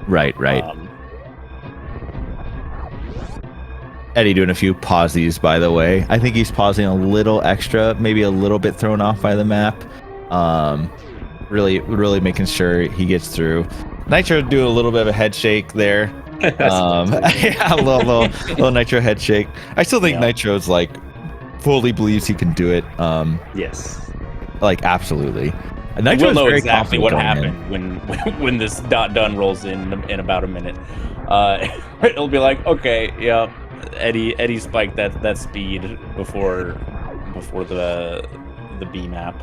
Right. Eddie doing a few pauses, by the way. I think he's pausing a little extra, maybe a little bit thrown off by the map. Really making sure he gets through. Nitro do a little bit of a head shake there. Yeah, a little Nitro head shake. I still think Nitro's like fully believes he can do it. Yes. Like absolutely. We'll know exactly what happened when this done rolls in about a minute. It'll be like, okay, yeah, Eddie spiked that speed before the B map.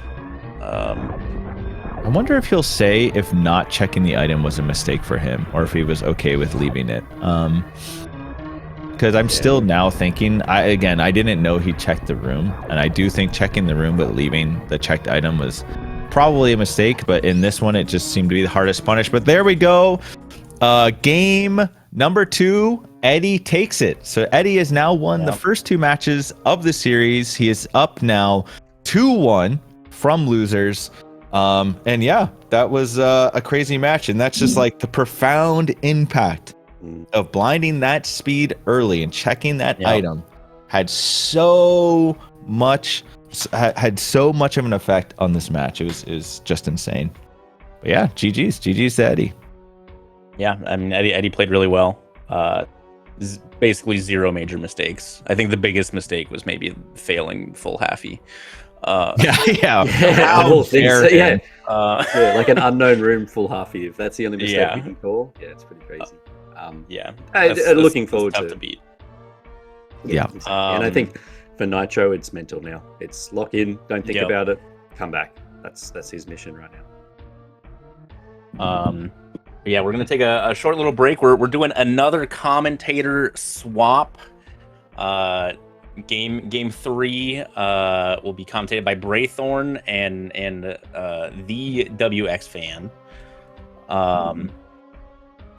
I wonder if he'll say if not checking the item was a mistake for him, or if he was okay with leaving it. Because I'm still now thinking, I didn't know he checked the room, and I do think checking the room but leaving the checked item was probably a mistake, but in this one it just seemed to be the hardest punish. But there we go. Game number 2, Eddie takes it. So Eddie has now won the first 2 matches of the series. He is up now 2-1 from losers. And yeah, that was a crazy match, and that's just like the profound impact of blinding that speed early and checking that item had so much of an effect on this match. It was just insane. But yeah, GG's to Eddie. Yeah, I mean Eddie played really well. Basically 0 major mistakes. I think the biggest mistake was maybe failing full halfy. Like an unknown room full halfy. If that's the only mistake we can call, it's pretty crazy. Looking forward to beat. Yeah, and I think for Nitro, it's mental now. It's lock in, don't think about it, come back. That's his mission right now. Yeah, we're gonna take a short little break. We're doing another commentator swap. Game 3 will be commentated by Braythorn and the WX fan.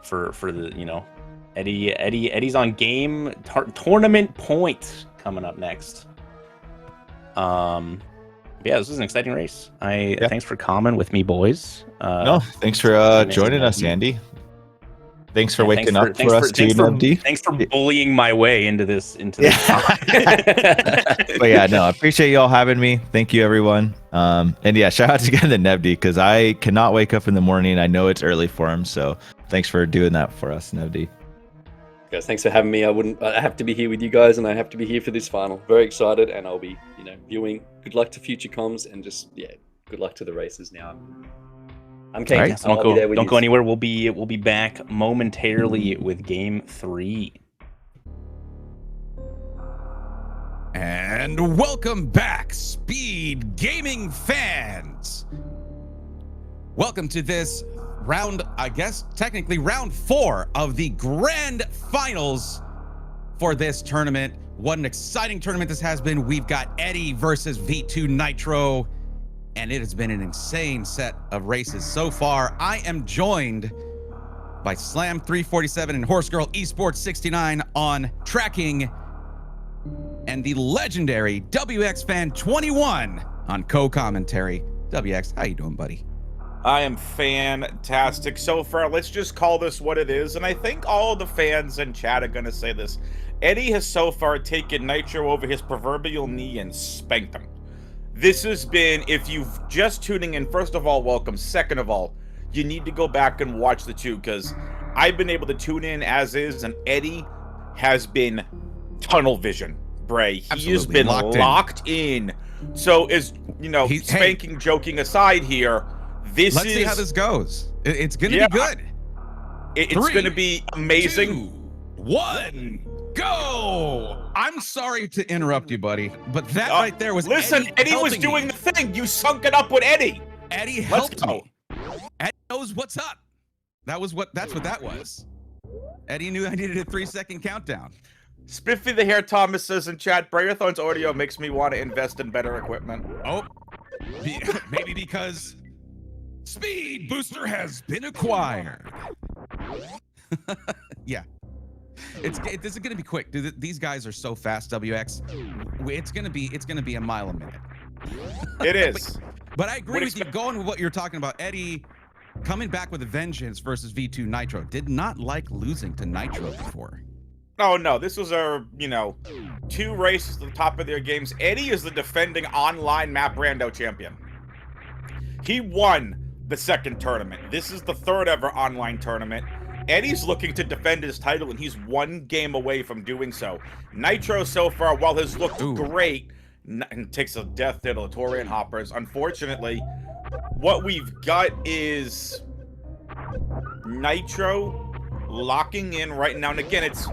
For the Eddie's on game tournament point coming up next. This is an exciting race. Thanks for coming with me, boys. Thanks for joining us, Andy. Thanks for waking up for us too, Nubdy. Thanks for bullying my way into this. But yeah, no, I appreciate y'all having me. Thank you, everyone. And yeah, shout out again to Nebdy, because I cannot wake up in the morning. I know it's early for him, so thanks for doing that for us, Nebdy. Guys, thanks for having me. I have to be here with you guys, and I have to be here for this final. Very excited, and I'll be, viewing. Good luck to future comms, and just good luck to the races now. I'm keen. Right. Don't go anywhere. We'll be back momentarily with game 3. And welcome back, Speed Gaming fans. Welcome to this round, I guess technically round 4 of the grand finals for this tournament. What an exciting tournament this has been. We've got Eddie versus V2Nitro, and it has been an insane set of races so far. I am joined by Slam 347 and Horse Girl Esports 69 on tracking, and the legendary WX Fan 21 on co-commentary. WX, how you doing, buddy? I am fantastic so far. Let's just call this what it is, and I think all the fans in chat are going to say this. Eddie has so far taken Nitro over his proverbial knee and spanked him. This has been, if you've just tuning in, first of all, welcome. Second of all, you need to go back and watch the two, because I've been able to tune in as is, and Eddie has been tunnel vision, Bray. He has been locked in. So, as you know, spanking, joking aside here, let's see how this goes. It's going to be good. It's going to be amazing. 2, 1, go! I'm sorry to interrupt you, buddy, but that right there was Eddie was doing the thing. You sunk it up with Eddie. Eddie helped me. Eddie knows what's up. That's what that was. Eddie knew I needed a 3-second countdown. Spiffy the Hair Thomas says in chat, Brayathon's audio makes me want to invest in better equipment. Oh, maybe because Speed Booster has been acquired. Yeah. This is gonna be quick. Dude, these guys are so fast, WX. It's gonna be a mile a minute. It is. But I agree with you. Going with what you're talking about, Eddie coming back with a vengeance versus V2Nitro. Did not like losing to Nitro before. Oh no, this was a, 2 races at the top of their games. Eddie is the defending online map rando champion. He won the second tournament. This is the third ever online tournament. Eddie's looking to defend his title, and he's 1 game away from doing so. Nitro so far, while has looked great, and takes a death to the Torian Hoppers. Unfortunately, what we've got is Nitro locking in right now. And again, it's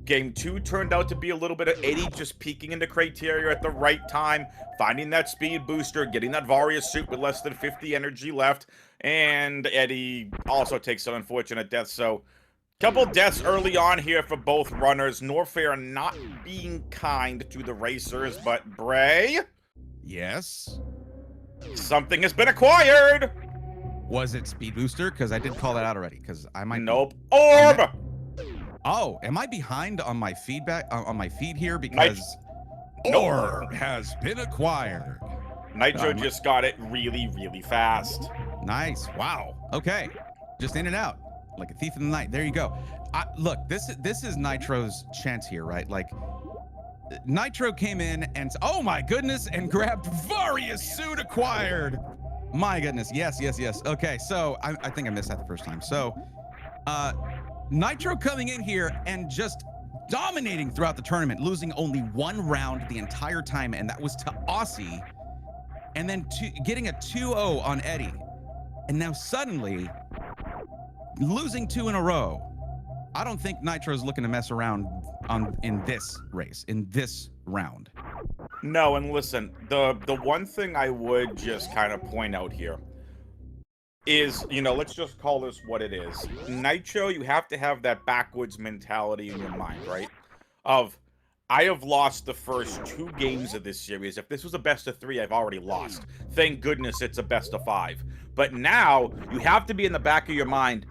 game 2 turned out to be a little bit of Eddie just peeking into criteria at the right time, finding that speed booster, getting that Varia suit with less than 50 energy left, and Eddie also takes an unfortunate death. So, couple deaths early on here for both runners. Norfair not being kind to the racers, but Bray? Yes? Something has been acquired! Was it speed booster? Because I did call that out already, because I might... Nope. Orb! Oh, am I behind on my feedback on my feed here? Because Orb has been acquired. Nitro just got it really, really fast. Nice. Wow. Okay. Just in and out. Like a thief in the night. There you go. Look, this is Nitro's chance here, right? Like, Nitro came in and, oh my goodness, and grabbed Various suit acquired. My goodness. Yes. Okay, so I think I missed that the first time. So, Nitro coming in here and just dominating throughout the tournament, losing only 1 round the entire time, and that was to Aussie, and then getting a 2-0 on Eddie, and now suddenly losing 2 in a row. I don't think Nitro's looking to mess around in this race, in this round. No, and listen, the one thing I would just kind of point out here is, let's just call this what it is. Nitro, you have to have that backwoods mentality in your mind, right? Of, I have lost the first 2 games of this series. If this was a best of 3, I've already lost. Thank goodness it's a best of 5. But now, you have to be in the back of your mind,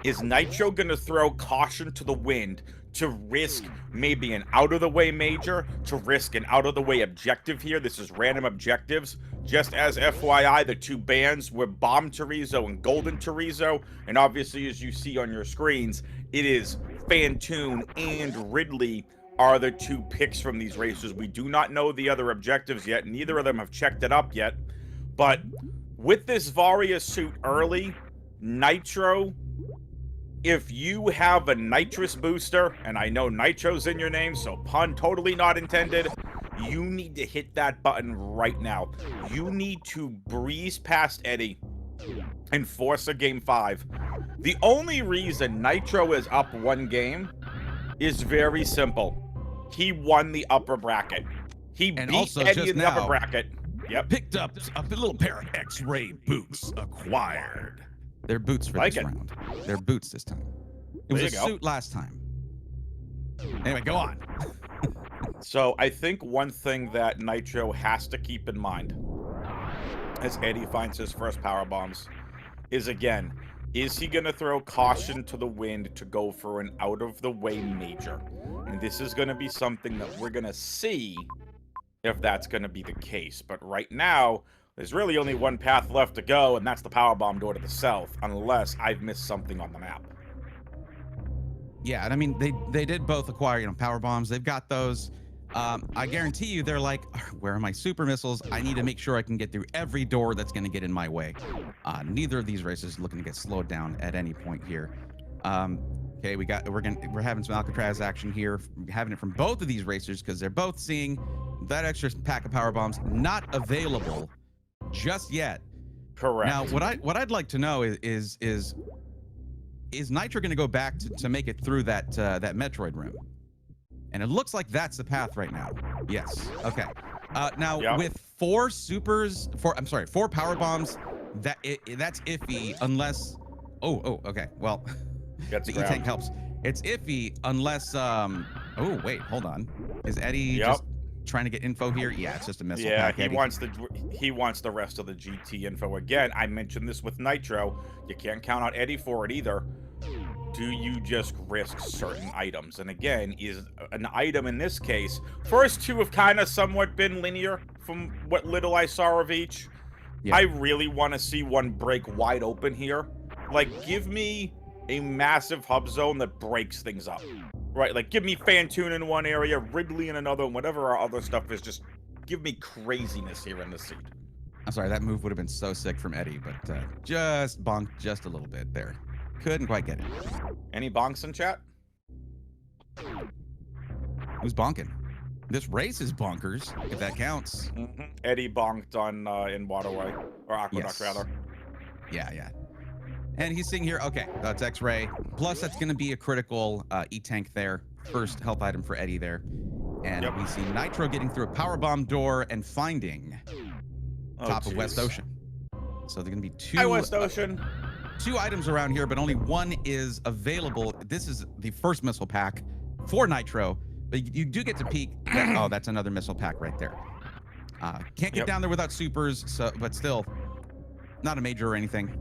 is Nitro going to throw caution to the wind to risk maybe an out-of-the-way major, to risk an out-of-the-way objective here? This is random objectives. Just as FYI, the 2 bans were Bomb Torizo and Golden Torizo, and obviously, as you see on your screens, it is Fantoon and Ridley are the 2 picks from these races. We do not know the other objectives yet. Neither of them have checked it up yet. But with this Varia suit early, Nitro, if you have a nitrous booster, and I know Nitro's in your name, so pun totally not intended, you need to hit that button right now. You need to breeze past Eddie and force a game 5. The only reason Nitro is up 1 game is very simple. He won the upper bracket. He beat Eddie in the upper bracket. Yep. Picked up a little pair of X-ray boots acquired. They're boots for this round. They're boots this time. It was a suit last time. Anyway, go on. So I think one thing that Nitro has to keep in mind as Eddie finds his first power bombs is, again, is he going to throw caution to the wind to go for an out-of-the-way major? And this is going to be something that we're going to see if that's going to be the case. But right now, there's really only one path left to go, and that's the power bomb door to the south, unless I've missed something on the map. Yeah, and I mean, they did both acquire, you know, power bombs. They've got those. I guarantee you, they're like, where are my super missiles? I need to make sure I can get through every door that's going to get in my way. Neither of these races is looking to get slowed down at any point here. Okay, we're having some Alcatraz action here, having it from both of these racers because they're both seeing that extra pack of power bombs not available just yet. Correct. Now, what I'd like to know is Nitro going to go back to make it through that Metroid room? And it looks like that's the path right now. Yes. Okay. Now with four power bombs, that's iffy unless. Oh. Okay. Well, the E-tank helps. It's iffy unless. Oh wait, hold on. Is Eddie just trying to get info here? Yeah, it's just a missile pack. He wants the rest of the GT info. Again, I mentioned this with Nitro. You can't count on Eddie for it either. Do you just risk certain items? And again, is an item in this case, first two have kind of somewhat been linear from what little I saw of each. Yeah. I really want to see one break wide open here. Like, give me a massive hub zone that breaks things up. Right, like, give me Fantoon in one area, Ridley in another, and whatever our other stuff is, just give me craziness here in the seat. I'm sorry, that move would have been so sick from Eddie, but just bonked just a little bit there. Couldn't quite get it. Any bonks in chat? Who's bonking? This race is bonkers, if that counts. Mm-hmm. Eddie bonked on in Waterway, or Aqueduct, rather. Yeah. And he's seeing here, okay, that's X-Ray. Plus, that's going to be a critical E-tank there. First health item for Eddie there. And we see Nitro getting through a power bomb door and finding top of West Ocean. So they're going to be two. Hi, West Ocean. Two items around here, but only one is available. This is the first missile pack for Nitro, but you do get to peek. Oh, that's another missile pack right there. Can't get down there without supers, but still, not a major or anything.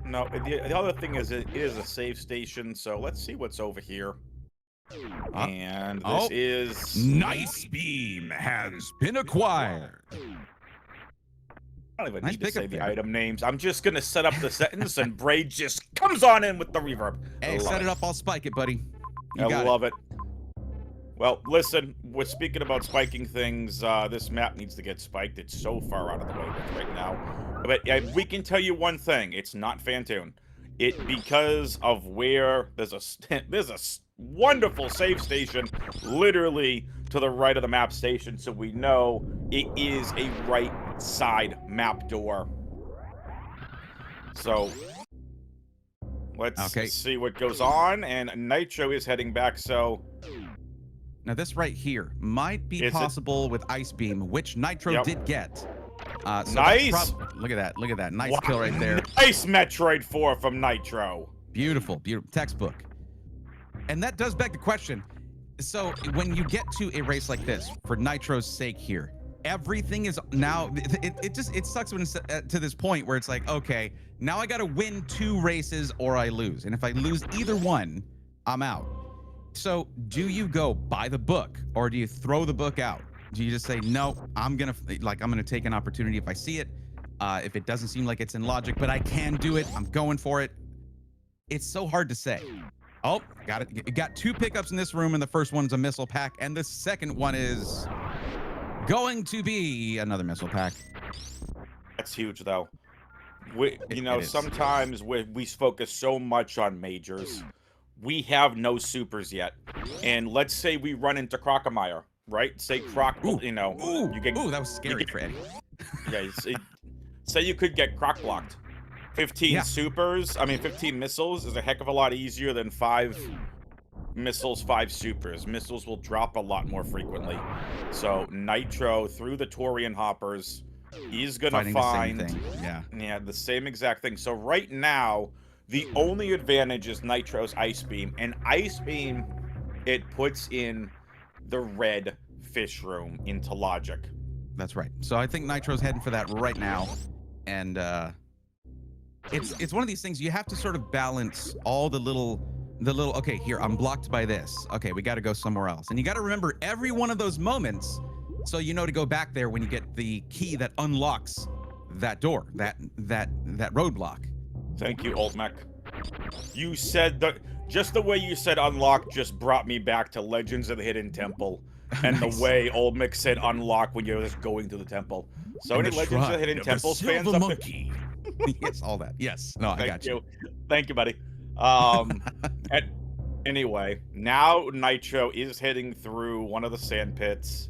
No, the other thing is it is a save station, so let's see what's over here. And this is... Nice Beam has been acquired. I don't even need to say the item names. I'm just going to set up the sentence and Braid just comes on in with the reverb. Hey, set it up. I'll spike it, buddy. I love it. Well, listen, we're speaking about spiking things. This map needs to get spiked. It's so far out of the way right now. But we can tell you one thing. It's not Fantoon. Because of where there's a wonderful save station literally to the right of the map station, so we know it is a right side map door. So let's see what goes on, and Nitro is heading back. So now this right here might be possible with Ice Beam, which Nitro did get. So nice. Look at that. Nice kill right there. Nice Metroid 4 from Nitro. Beautiful textbook. And that does beg the question. So when you get to a race like this, for Nitro's sake here, everything is now, it sucks when it's to this point where it's like, okay, now I got to win 2 races or I lose. And if I lose either one, I'm out. So do you go by the book or do you throw the book out? Do you just say, no, I'm gonna take an opportunity if I see it. If it doesn't seem like it's in logic, but I can do it, I'm going for it. It's so hard to say. Oh, got it. You got 2 pickups in this room, and the first one's a missile pack, and the second one is going to be another missile pack. That's huge, though. Sometimes we focus so much on majors. We have no supers yet. And let's say we run into Crocomire, right? Say Croc, you get... Ooh, that was scary for Eddie. Yeah, say you could get Croc blocked. 15 15 missiles is a heck of a lot easier than 5 missiles, 5 supers. Missiles will drop a lot more frequently. So Nitro, through the Torian hoppers, he's gonna find the same thing. the same exact thing. So right now, the only advantage is Nitro's Ice Beam, and Ice Beam, it puts in the red fish room into logic. That's right. So I think Nitro's heading for that right now, and it's one of these things you have to sort of balance all the little. Okay, here I'm blocked by this. Okay, we got to go somewhere else, and you got to remember every one of those moments, so you know to go back there when you get the key that unlocks that door, that roadblock. Thank you, Olmec. You said that just the way you said unlock just brought me back to Legends of the Hidden Temple, and Nice. the way Olmec said unlock when you're just going to the temple. So And any the Legends of the shrine Hidden of the Temples fans Silver up Monkey. Yes, all that. Yes. No, I Thank got you. Thank you, buddy. Anyway, now Nitro is heading through one of the sand pits.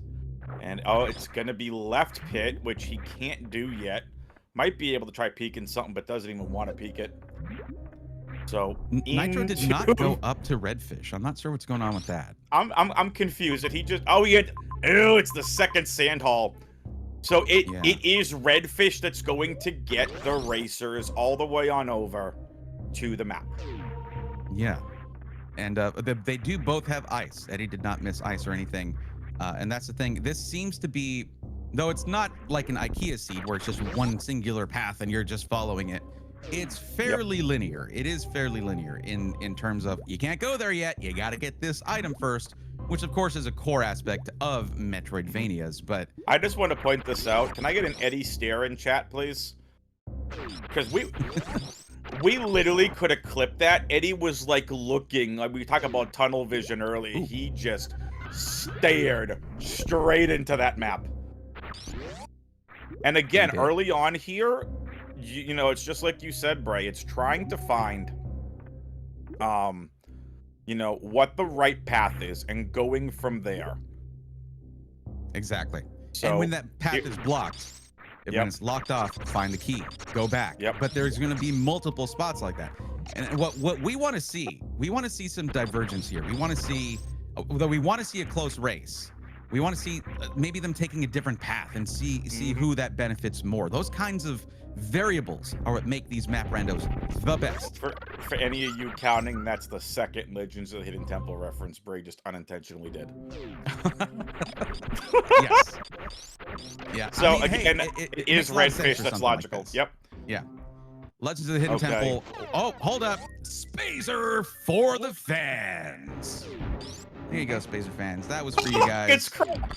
And it's gonna be left pit, which he can't do yet. Might be able to try peeking something, but doesn't even want to peek it. So Nitro did into- not go up to Redfish. I'm not sure what's going on with that. I'm confused. That he just it's the second sand hall. So it is Redfish that's going to get the racers all the way on over to the map. Yeah. And they do both have ice. Eddie did not miss ice or anything. And that's the thing. This seems to be, though it's not like an IKEA seed where it's just one singular path and you're just following it. It's fairly linear. It is fairly linear in terms of you can't go there yet. You got to get this item first, which of course is a core aspect of Metroidvanias. But I just want to point this out. Can I get an Eddie stare in chat, please? Because we literally could have clipped that. Eddie was like looking, like we talked about tunnel vision earlier. Ooh. He just stared straight into that map. And again, Okay. early on here, you know, it's just like you said, Bray. It's trying to find, you know, what the right path is and going from there. exactly. So And when that path is blocked, when it's locked off, find the key, go back. Yep. But there's going to be multiple spots like that. And what we want to see, some divergence here. We want to see, though we want to see a close race. We want to see maybe them taking a different path and see who that benefits more. Those kinds of variables are what make these map randos the best. For any of you counting, that's the second Legends of the Hidden Temple reference Bray just unintentionally did. Yes. Yeah. So I mean, again, hey, it makes is a lot of sense Redfish for that's something like logical. this. Yep. Yeah. Legends of the Hidden Okay. Temple. Oh, hold up. Spazer for the fans. There you go, Spazer fans. That was for you guys. It's Croc.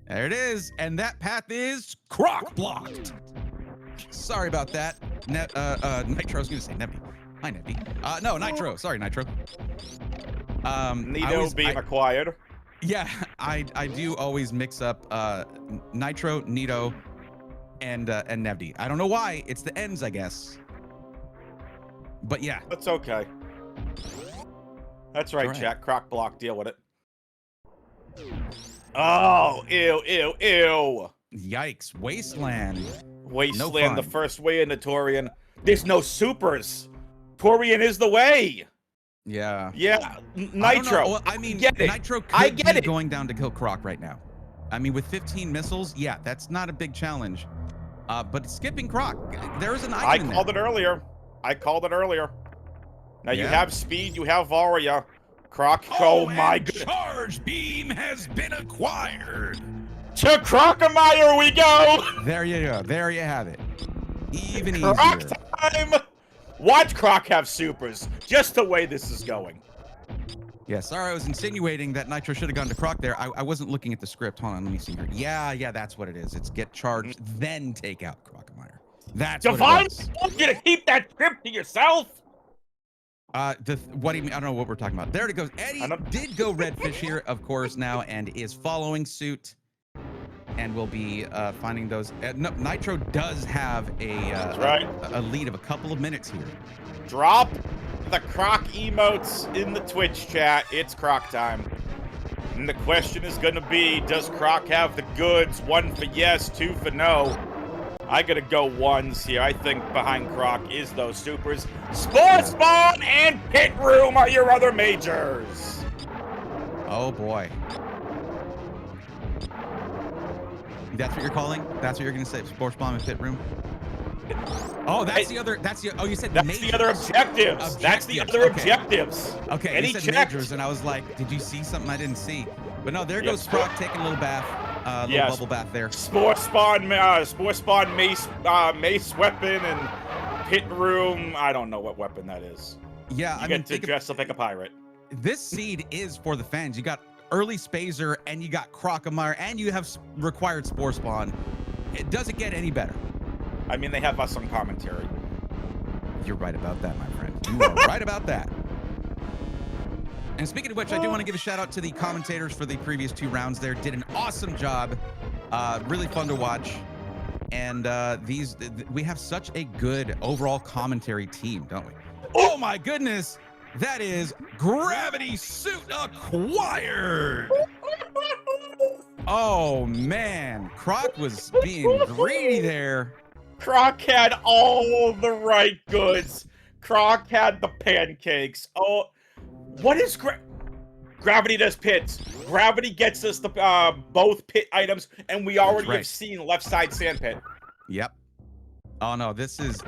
There it is. And that path is Croc blocked. Sorry about that. Nitro. I was going to say Nebby. Hi, Nebby. No, Nitro. Sorry, Nitro. Nito being acquired. Yeah, I do always mix up Nitro, Nito, and Nevdi. I don't know why. It's the ends, I guess. But yeah. That's okay. That's right, Alright. Jack. Croc block. Deal with it. Oh, ew, ew, ew. Yikes. Wasteland. Wasteland, the fun. first way into Torian. There's no supers. Torian is the way. Yeah. Yeah, I don't know. Nitro. Well, I mean, Get it. Nitro I could get be it. going down to kill Croc right now. I mean, with 15 missiles, yeah, that's not a big challenge. But skipping Croc, there is an I item in called there. it earlier. Now you Yeah. have speed, you have Varia. Croc, oh my and goodness. Charge beam has been acquired. To Crocomire we go! There you go. There you have it. Even Croc easier. time! Watch Croc have supers. Just the way this is going. Yeah, sorry, I was insinuating that Nitro should have gone to Croc there. I wasn't looking at the script. Hold on, let me see here. Yeah, that's what it is. It's get charged, then take out Crocomire. That's Divine, what it I want you to keep that script to yourself! was. What do you mean? I don't know what we're talking about. There it goes. Eddie I don't- did go Redfish here, of course, now, and is following suit. And we'll be finding those. No, Nitro does have That's right. a lead of a couple of minutes here. Drop the Croc emotes in the Twitch chat. It's Croc time. And the question is going to be, does Croc have the goods? 1 for yes, 2 for no. I gotta go ones here. I think behind Croc is those supers. Spore Spawn and Pit Room are your other majors. Oh boy. That's what you're calling? That's what you're gonna say? Sports bomb and pit room? Oh, that's the other. Oh, you said That's majors. the other objectives. That's the Objectives, other okay. objectives. Okay, Eddie you said checked. majors, and I was like, did you see something I didn't see? But no, there goes Sprock taking a little bath, little bubble bath there. Spore spawn mace weapon and pit room. I don't know what weapon that is. Yeah, you get to dress up like a pirate. This seed is for the fans. You got early Spazer and you got Crocomire and you have required Spore Spawn. It doesn't get any better. I mean, they have us on commentary. You're right about that, my friend. You are right about that. And speaking of which, I do want to give a shout out to the commentators for the previous 2 rounds there. Did an awesome job. Really fun to watch. And we have such a good overall commentary team, don't we? Oh my goodness. That is Gravity Suit acquired. Oh man, Croc was being greedy there. Croc had all the right goods. Croc had the pancakes. Oh, what is Gravity does pits. Gravity gets us the both pit items, and we already have seen left side sand pit. Yep. Oh no, this is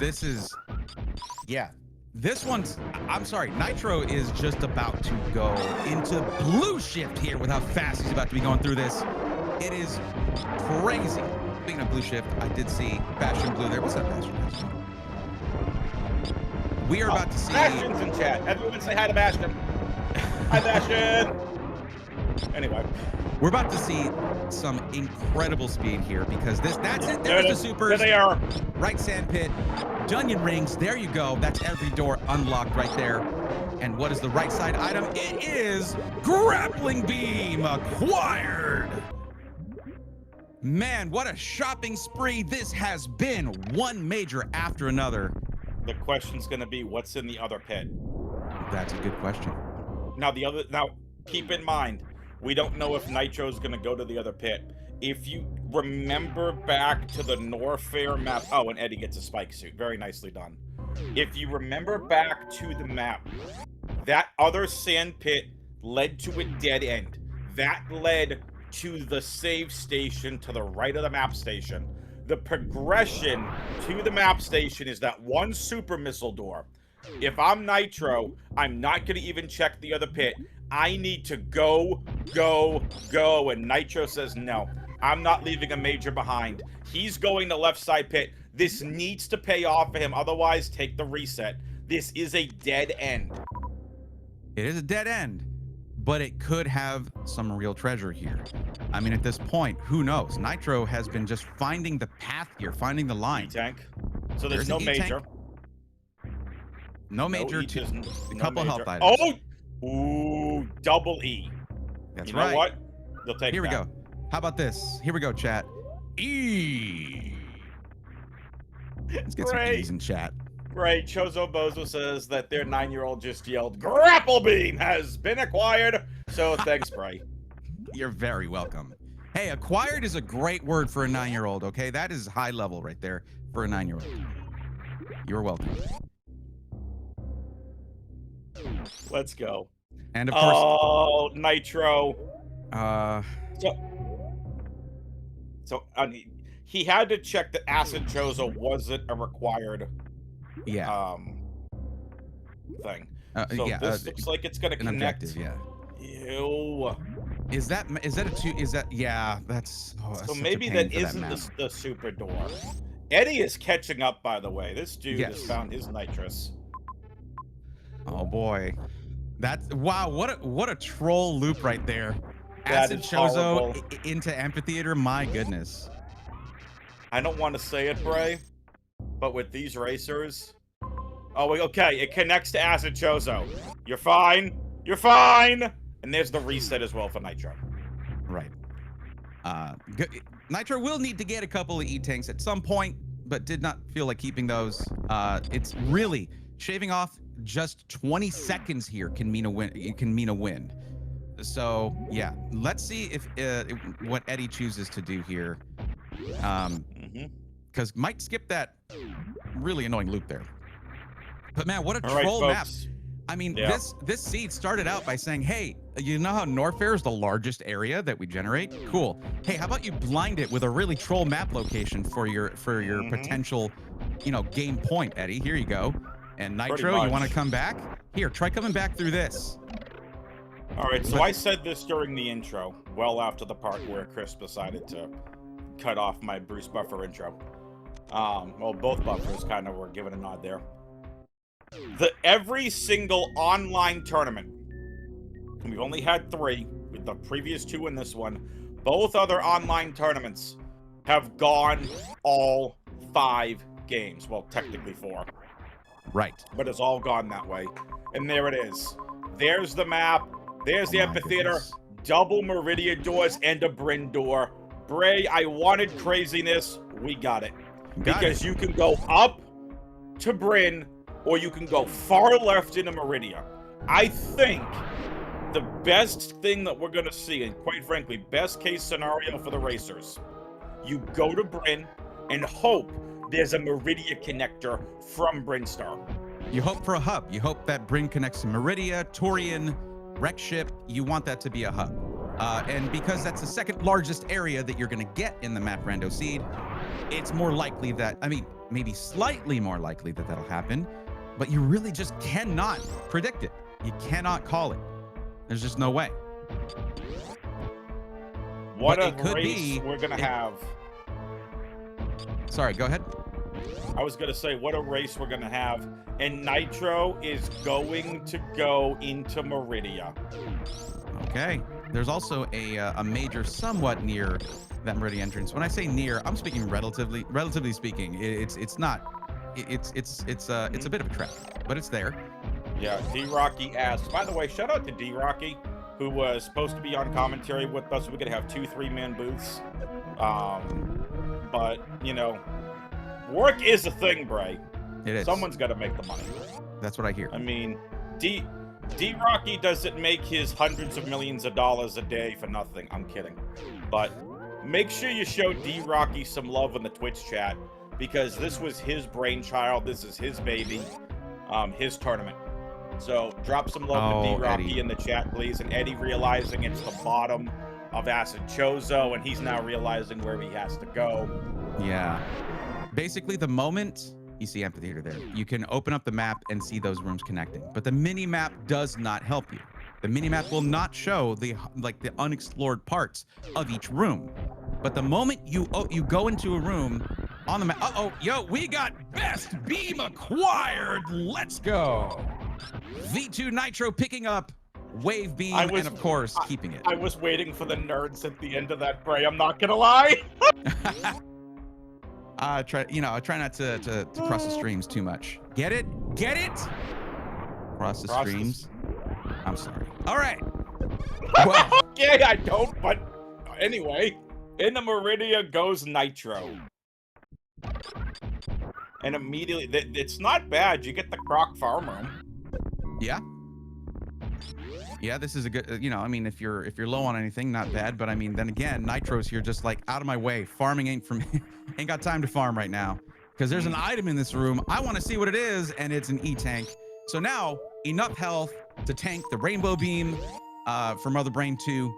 yeah. This one's, I'm sorry, Nitro is just about to go into blue shift here with how fast he's about to be going through this. It is crazy. Speaking of blue shift, I did see Bastion Blue there. What's up, Bastion? We are about to see... Bastion's in chat. Everyone say hi to Bastion. Hi, Bastion. Anyway. We're about to see some incredible speed here because that's it. There's the supers. There they are. Right sand pit. Dungeon rings. There you go. That's every door unlocked right there. And what is the right side item? It is grappling beam acquired. Man, what a shopping spree this has been. One major after another. The question's going to be, what's in the other pit? That's a good question. Now, keep in mind, we don't know if Nitro's going to go to the other pit. If you remember back to the Norfair map... Oh, and Eddie gets a spike suit. Very nicely done. If you remember back to the map, that other sand pit led to a dead end. That led to the save station to the right of the map station. The progression to the map station is that one super missile door. If I'm Nitro, I'm not going to even check the other pit. I need to go. And Nitro says, no, I'm not leaving a major behind. He's going to left side pit. This needs to pay off for him. Otherwise, take the reset. This is a dead end. It is a dead end, but it could have some real treasure here. I mean, at this point, who knows? Nitro has been just finding the path here, finding the line. E-tank. So there's no major. No major, a couple health items. Oh! Ooh, double E. That's right. You know what? They'll take Here that. we go. How about this? Here we go, chat. E. Let's get some E's in chat. Right. Chozo Bozo says that their 9-year-old just yelled, "Grapple beam has been acquired." So thanks, Bray. You're very welcome. Hey, acquired is a great word for a 9-year-old, okay? That is high level right there for a 9-year-old. You're welcome. Let's go. And of course, oh, Nitro. So he had to check that Acid Chozo wasn't a required thing. So yeah, this looks like it's gonna connect. Objective, yeah. Ew. Is that a two? Is that that's? Oh, that's so such maybe a pain that for isn't the super door. Eddie is catching up, by the way. This dude Yes. has found his nitrous. Oh boy, that's wow! What a troll loop right there. That Acid is Chozo horrible. into amphitheater. My goodness. I don't want to say it, Bray, but with these racers, oh, okay, it connects to Acid Chozo. You're fine. You're fine. And there's the reset as well for Nitro. Right. Nitro will need to get a couple of E-tanks at some point, but did not feel like keeping those. It's really shaving off just 20 seconds here can mean a win. It can mean a win. So yeah, let's see if what Eddie chooses to do here. Because might skip that really annoying loop there. But man, what a troll map. I mean, this seed started out by saying, hey, you know how Norfair is the largest area that we generate? Cool. Hey, how about you blind it with a really troll map location for your potential, game point, Eddie? Here you go. And Nitro, you want to come back? Here, try coming back through this. All right, so I said this during the intro, well after the part where Chris decided to cut off my Bruce Buffer intro. Well, both buffers kind of were given a nod there. Every single online tournament, and we've only had 3, with the previous 2 in this one, both other online tournaments have gone all 5 games. Well, technically 4. Right. But it's all gone that way. And there it is. There's the map. There's the amphitheater. Goodness. Double Meridia doors and a Bryn door. Bray, I wanted craziness. We got it. Because you can go up to Bryn, or you can go far left into Meridia. I think the best thing that we're going to see, and quite frankly, best case scenario for the racers, you go to Bryn and hope there's a Meridia connector from Brinstar. You hope for a hub. You hope that Bryn connects to Meridia, Torian, Wreck Ship. You want that to be a hub. And because that's the second largest area that you're going to get in the map Rando Seed, it's more likely that, I mean, maybe slightly more likely that that'll happen, but you really just cannot predict it. You cannot call it. There's just no way. What But a it could race be- we're going to have. Sorry, go ahead. I was going to say, what a race we're going to have. And Nitro is going to go into Meridia. Okay. There's also a major somewhat near that Meridia entrance. When I say near, I'm speaking relatively speaking. It's not. It's a bit of a trek, but it's there. Yeah, D-Rocky asked. By the way, shout out to D-Rocky, who was supposed to be on commentary with us. We're going to have 2 3-man booths. But, you know, work is a thing, Bray. It is. Someone's got to make the money. That's what I hear. I mean, D-Rocky doesn't make his hundreds of millions of dollars a day for nothing. I'm kidding. But make sure you show D-Rocky some love in the Twitch chat, because this was his brainchild. This is his baby, his tournament. So drop some love to D-Rocky Eddie. in the chat, please. And Eddie realizing it's the bottom of Acid Chozo, and he's now realizing where he has to go. Yeah. Basically, the moment you see amphitheater there, you can open up the map and see those rooms connecting. But the mini map does not help you. The mini map will not show the unexplored parts of each room. But the moment you go into a room on the map, yo, we got best beam acquired. Let's go. V2Nitro picking up wave beam and of course keeping it. I was waiting for the nerds at the end of that, Bray. I'm not gonna lie. I try not to cross the streams too much. Get it? Get it? Cross the streams. I'm sorry. All right. Well, okay, I don't, but anyway, in the Meridia goes Nitro. And immediately, it's not bad. You get the Croc farm room. yeah. Yeah, this is a good, I mean, if you're low on anything, not bad. But I mean, then again, Nitro's here just like out of my way. Farming ain't got time to farm right now. Because there's an item in this room. I want to see what it is, and it's an E-tank. So now, enough health to tank the Rainbow Beam for Mother Brain 2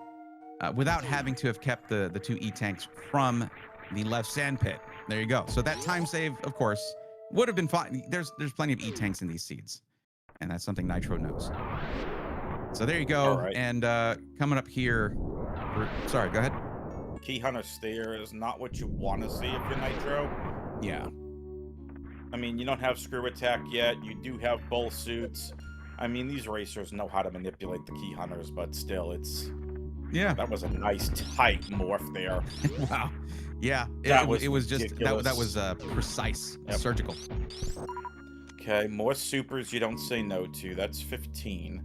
without having to have kept the 2 E-tanks from the left sand pit. There you go. So that time save, of course, would have been fine. There's plenty of E-tanks in these seeds. And that's something Nitro knows. So there you go. Right. And coming up here, sorry, go ahead. Key Hunter Steer is not what you want to see if you're Nitro. Yeah. I mean, you don't have Screw Attack yet. You do have Bull Suits. I mean, these racers know how to manipulate the Key Hunters, but still, Yeah. that was a nice tight morph there. Wow. Yeah. That It was just ridiculous. that was precise, Yep. surgical. Okay, more supers you don't say no to. That's 15.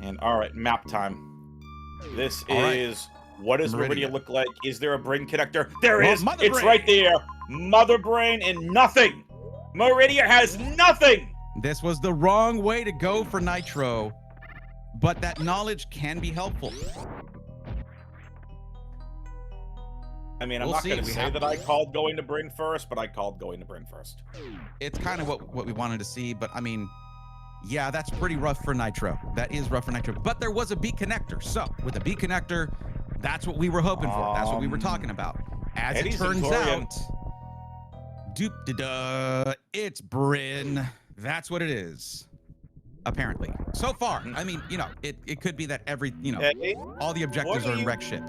And all right, map time. This All right. is what does Meridia. Meridia look like? Is there a Brain connector? There Well, is. Mother It's Brain. right there. Mother Brain and nothing. Meridia has nothing. This was the wrong way to go for Nitro, but that knowledge can be helpful. I mean, I'm We'll not see. going to We say have- that I called going to Bryn first, but I called going to Bryn first. It's kind of what we wanted to see, but I mean, yeah, that's pretty rough for Nitro. That is rough for Nitro, but there was a B connector. So with a B connector, that's what we were hoping for. That's what we were talking about. As Eddie's it turns Victorian. out, doop-da-da, it's Bryn. That's what it is. apparently. So far. I mean, you know, it could be that every, you know, Eddie, all the objectives what are are in you- wreck ship.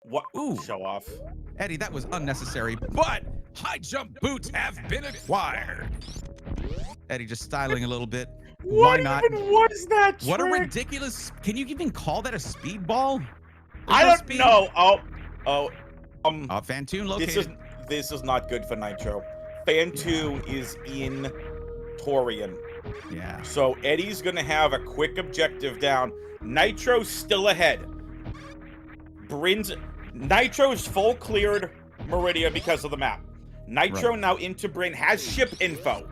what? Ooh. Show off. Eddie, that was unnecessary, but high jump boots have been acquired. Eddie just styling a little bit. Why What not? even was that What a trick? ridiculous, can you even call that a speedball? I There's no don't speed. know. Fantoon located. This is not good for Nitro. Fantoon is in Torian. Yeah. So Eddie's gonna have a quick objective down. Nitro's still ahead. Nitro's full cleared Meridia because of the map. Nitro now into Bryn has ship info.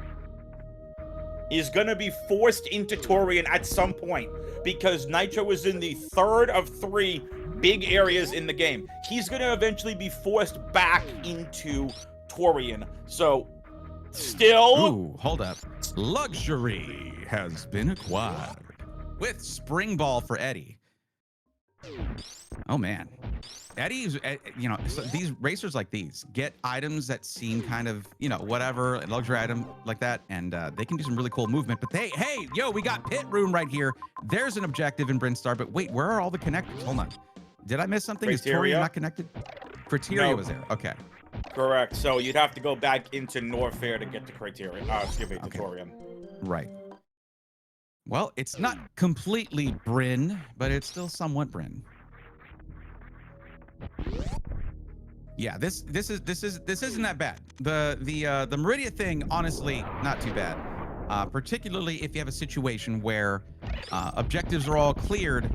Is gonna be forced into Torian at some point because Nitro is in the third of 3 big areas in the game. He's gonna eventually be forced back into Torian. So still. Ooh, hold up. Luxury has been acquired with spring ball for Eddie. Oh man, Eddie's, you know, so these racers like these get items that seem kind of, you know, whatever, a luxury item like that, and they can do some really cool movement. But hey, yo, we got pit room right here. There's an objective in Brinstar, but wait, where are all the connectors? Hold on, did I miss something? Is Criteria? Torian not connected? Criteria No. was there. Okay. Correct. So you'd have to go back into Norfair to get to Criterion. Excuse me, to Okay. Torian. Right. Well, it's not completely Bryn, but it's still somewhat Bryn. Yeah, this isn't that bad. The Meridia thing, honestly, not too bad. Particularly if you have a situation where objectives are all cleared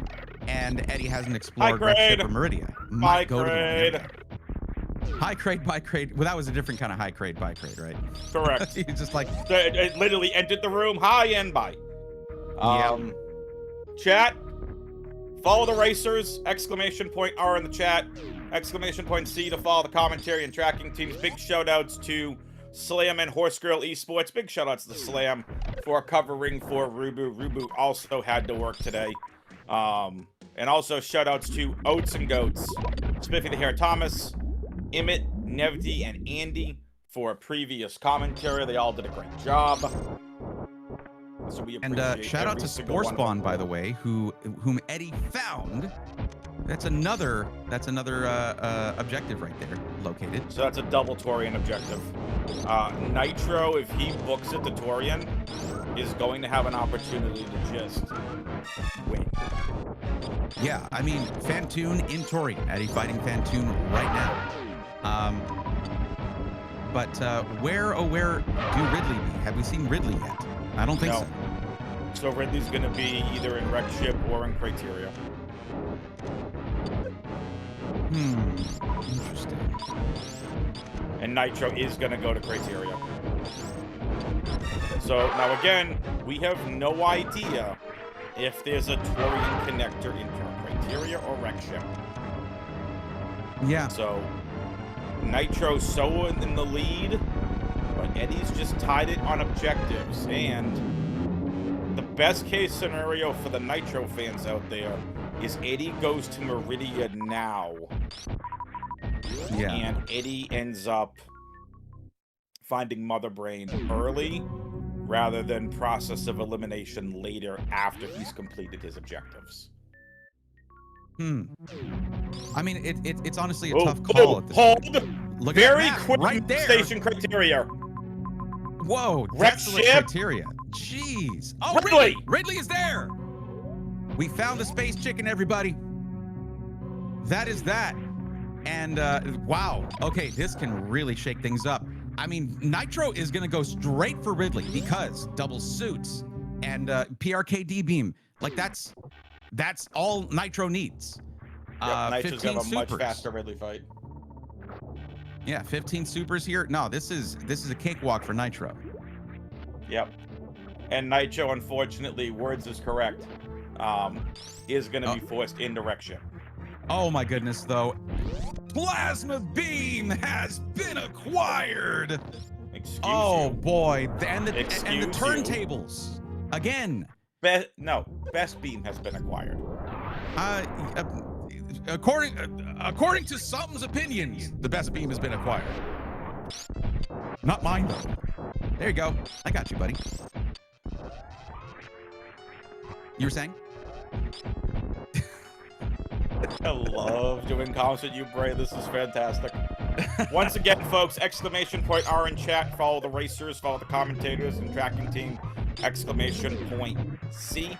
and Eddie hasn't explored Red Ship or Meridia. High go to the grade. Meridia. High grade, by grade. Well, that was a different kind of high grade, by grade, right? Correct. He's just like, It literally entered the room high and by. Chat. Follow the racers. Exclamation point R in the chat. Exclamation point C to follow the commentary and tracking teams. Big shout outs to Slam and Horse Girl Esports. Big shout outs to Slam for covering for Rubu. Rubu also had to work today. And also shout outs to Oats and Goats, Spiffy the Hair Thomas, Emmett, Nevdi, and Andy for a previous commentary. They all did a great job. So we appreciate and shout out every to single one of them. Sporespawn, by the way, whom Eddie found. That's another objective right there located. So that's a double Torian objective. Nitro, if he books it to Torian, is going to have an opportunity to just win. Yeah, I mean, Fantoon in Torian. Eddie fighting Fantoon right now. But where do Ridley be? Have we seen Ridley yet? I don't think No. so. So Ridley's going to be either in Wreck Ship or in Criteria. Interesting. And Nitro is going to go to Criteria. So now again, we have no idea if there's a Torian connector in Criteria or Wreck Ship. Yeah. So Nitro's so in the lead, but Eddie's just tied it on objectives. And the best case scenario for the Nitro fans out there is Eddie goes to Meridia now. Yeah. And Eddie ends up finding Mother Brain early rather than process of elimination later after he's completed his objectives. I mean, it's honestly a tough call at this point. Look Very at that quick right there. station Criteria. Whoa, Wreck desolate ship? Criteria. Jeez. Oh, Ridley! Ridley is there. We found the space chicken, everybody. That is that. And wow. Okay, this can really shake things up. I mean, Nitro is going to go straight for Ridley because double suits and PRKD beam. Like that's all Nitro needs. Nitro's 15 gonna have a much supers. faster Ridley fight. Yeah, 15 supers here. No, this is a cakewalk for Nitro. Yep. And Nitro, unfortunately, words is correct, is going to be forced into Wreck Ship. Oh my goodness, though. Plasma beam has been acquired. Excuse Oh you. boy, and the Excuse you. turntables again. Best beam has been acquired. According to some's opinions, the best beam has been acquired. Not mine though. There you go. I got you, buddy. You were saying? I love doing comments with you, Bray. This is fantastic. Once again, folks, exclamation point R in chat. Follow the racers, follow the commentators and tracking team. Exclamation point C.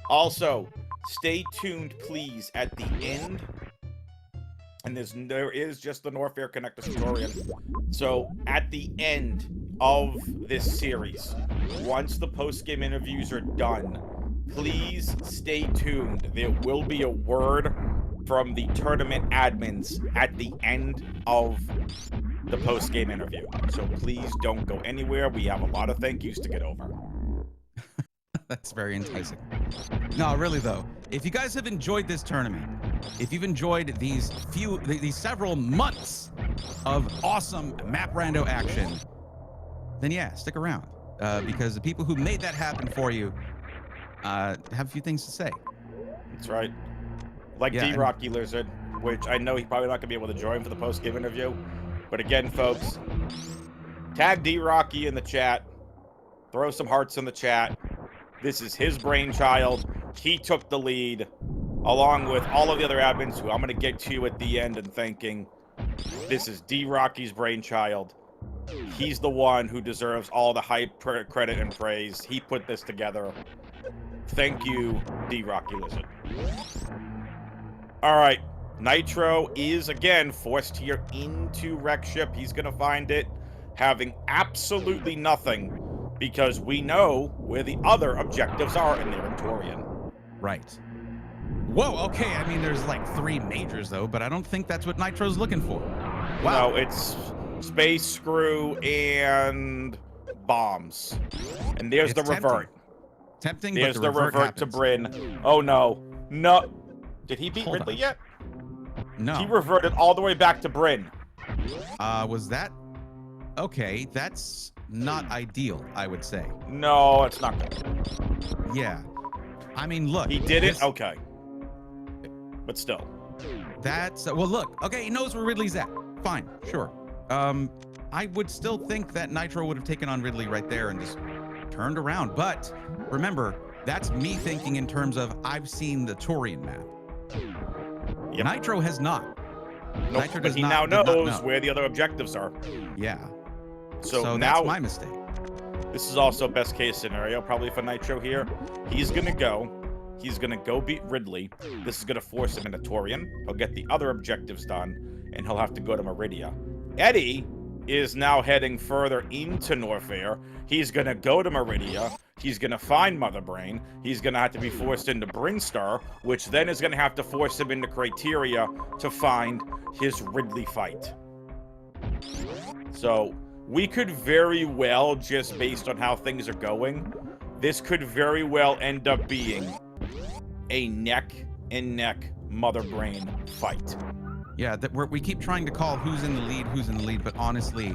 Also, stay tuned, please, at the end. And there is just the Norfair Connector Tutorial. So, at the end of this series, once the post-game interviews are done, please stay tuned. There will be a word from the tournament admins at the end of the post-game interview. So please don't go anywhere. We have a lot of thank yous to get over. That's very enticing. No, really though, if you guys have enjoyed this tournament, if you've enjoyed these several months of awesome map rando action, then yeah, stick around because the people who made that happen for you have a few things to say. That's right. Like Yeah, D-Rocky Lizard, which I know he's probably not going to be able to join for the post-game interview. But again, folks, tag D-Rocky in the chat. Throw some hearts in the chat. This is his brainchild. He took the lead, along with all of the other admins who I'm going to get to at the end and thanking. This is D-Rocky's brainchild. He's the one who deserves all the hype, credit, and praise. He put this together. Thank you, D-Rocky Lizard. All right, Nitro is, again, forced here into Wreck Ship. He's going to find it having absolutely nothing because we know where the other objectives are and they're in Torian. Right. Whoa, okay, I mean, there's like 3 majors, though, but I don't think that's what Nitro's looking for. Wow. No, it's Space Screw and bombs. And there's It's the revert. Tempting, There's but the revert to happens. Bryn. Oh, no. No. Did he beat Hold Ridley on. yet? No. He reverted all the way back to Bryn. Was that... Okay, that's not ideal, I would say. No, it's not good. Yeah. I mean, look. He did it? this- Okay. But still. That's... well, look. Okay, he knows where Ridley's at. Fine, sure. I would still think that Nitro would have taken on Ridley right there and just turned around. But remember, that's me thinking in terms of I've seen the Torian map. Yep. Nitro has not. Nope, Nitro but does he not- now did not knows know. where the other objectives are. Yeah. So now, that's my mistake. this is also best case scenario, probably for Nitro here. He's gonna go beat Ridley. This is gonna force him into Torian. He'll get the other objectives done, and he'll have to go to Meridia. Eddie is now heading further into Norfair. He's gonna go to Meridia. He's gonna find Mother Brain. He's gonna have to be forced into Brinstar, which then is gonna have to force him into Criteria to find his Ridley fight. So we could very well, just based on how things are going, this could very well end up being a neck-and-neck Mother Brain fight. Yeah, that we keep trying to call who's in the lead, but honestly,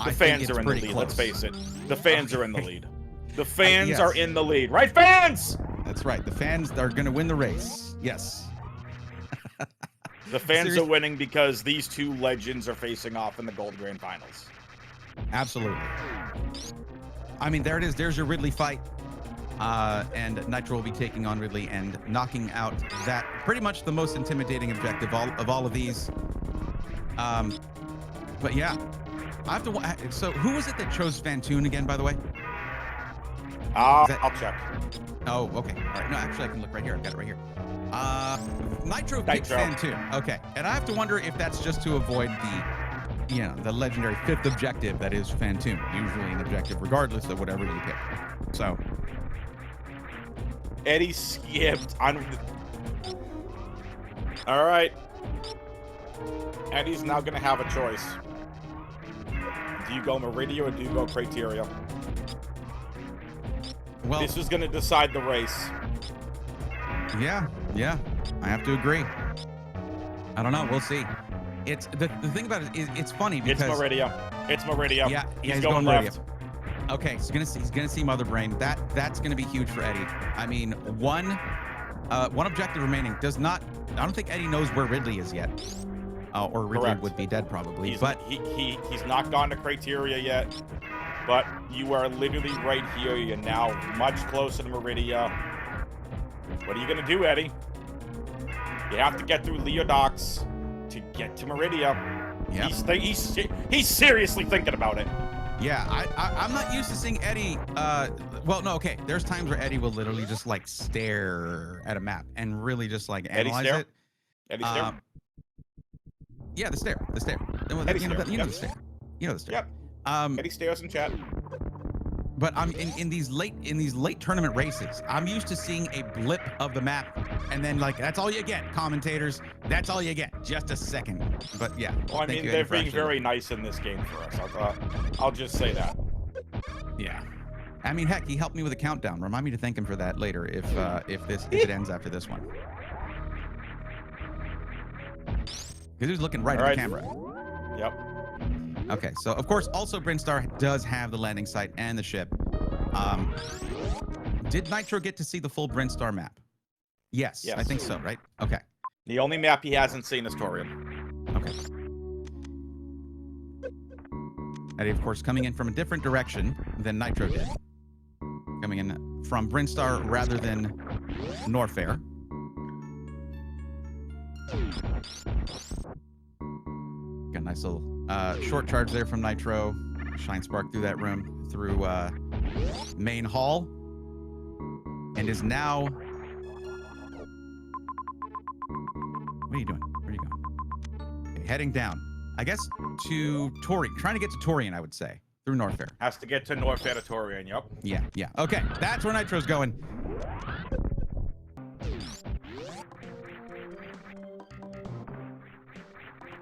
The fans are in the lead, let's face it. The fans are in the lead. The fans yes. are in the lead. Right, fans? That's right. The fans are going to win the race. Yes. The fans Serious- are winning because these two legends are facing off in the Gold Grand Finals. Absolutely. I mean, there it is. There's your Ridley fight. And Nitro will be taking on Ridley and knocking out that pretty much the most intimidating objective of all of these. But yeah, I have to. So who was it that chose Fantoon again, by the way? I'll check. Oh, okay. All right. No, actually, I can look right here. I've got it right here. Nitro picked Fantoon. Okay. And I have to wonder if that's just to avoid the legendary 5th objective that is Fantoon. Usually an objective regardless of whatever you pick. So. Eddie skipped on. All right. Eddie's now going to have a choice. Do you go Meridia or do you go Criteria? Well, This is going to decide the race. yeah, I have to agree. I don't know. We'll see. It's the thing about it is it's funny because It's Meridia. It's Meridia. Yeah, he's going left. Okay, so he's gonna see Mother Brain. That's gonna be huge for Eddie. I mean, one objective remaining does not. I don't think Eddie knows where Ridley is yet, or Ridley Correct. would be dead probably. He's, but he's not gone to Criteria yet, but you are literally right here. You're now much closer to Meridia. What are you gonna do, Eddie? You have to get through Leo Docks to get to Meridia. Yeah. He's seriously thinking about it. Yeah, I'm not used to seeing Eddie. Well, no, okay. There's times where Eddie will literally just like stare at a map and really just like analyze it. Eddie stare. Yeah, the stare. Eddie You know stare. the stare. You know the stare. Yep. Eddie stares in chat. But I'm in these late tournament races. I'm used to seeing a blip of the map, and then like that's all you get. Commentators, that's all you get. Just a second. But yeah. Well, I mean, they're being very nice in this game for us. I'll just say that. Yeah. I mean, heck, he helped me with a countdown. Remind me to thank him for that later if it ends after this one. Because he was looking right at the camera. Yep. Okay, so of course, also Brinstar does have the landing site and the ship. Did Nitro get to see the full Brinstar map? Yes, I think so, right? Okay. The only map he hasn't seen is Torium. Okay. Eddie, of course, coming in from a different direction than Nitro did. Coming in from Brinstar rather than Norfair. Got a nice little short charge there from Nitro. Shine Spark through that room, through main hall. And is now... What are you doing? Where are you going? Okay, heading down. I guess to Torian. Trying to get to Torian, I would say. Through Norfair. Has to get to Norfair to Torian, yep. Yeah. Okay, that's where Nitro's going.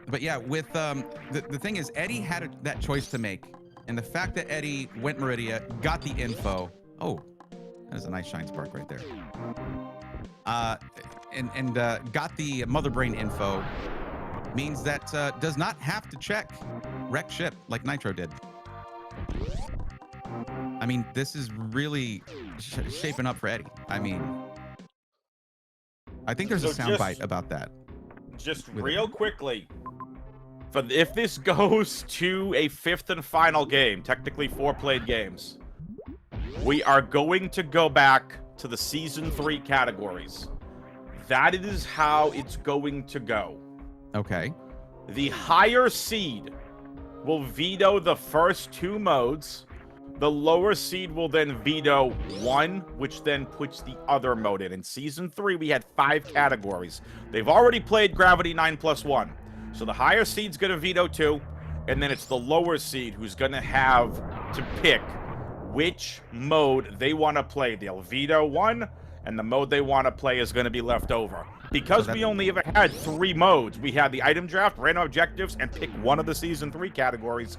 But yeah, with the thing is, Eddie had that choice to make, and the fact that Eddie went Meridia, got the info. Oh, that is a nice Shine Spark right there. And got the Mother Brain info means that does not have to check wreck ship like Nitro did. I mean, this is really shaping up for Eddie. I mean, I think there's a soundbite about that. Just real quickly. But if this goes to a 5th and final game, technically 4 played games, we are going to go back to the Season 3 categories. That is how it's going to go. Okay. The higher seed will veto the first 2 modes. The lower seed will then veto 1, which then puts the other mode in. In Season 3, we had 5 categories. They've already played Gravity 9+1. So the higher seed's going to veto 2, and then it's the lower seed who's going to have to pick which mode they want to play. They'll veto 1, and the mode they want to play is going to be left over. Because we only ever had 3 modes, we had the item draft, random objectives, and pick one of the Season 3 categories.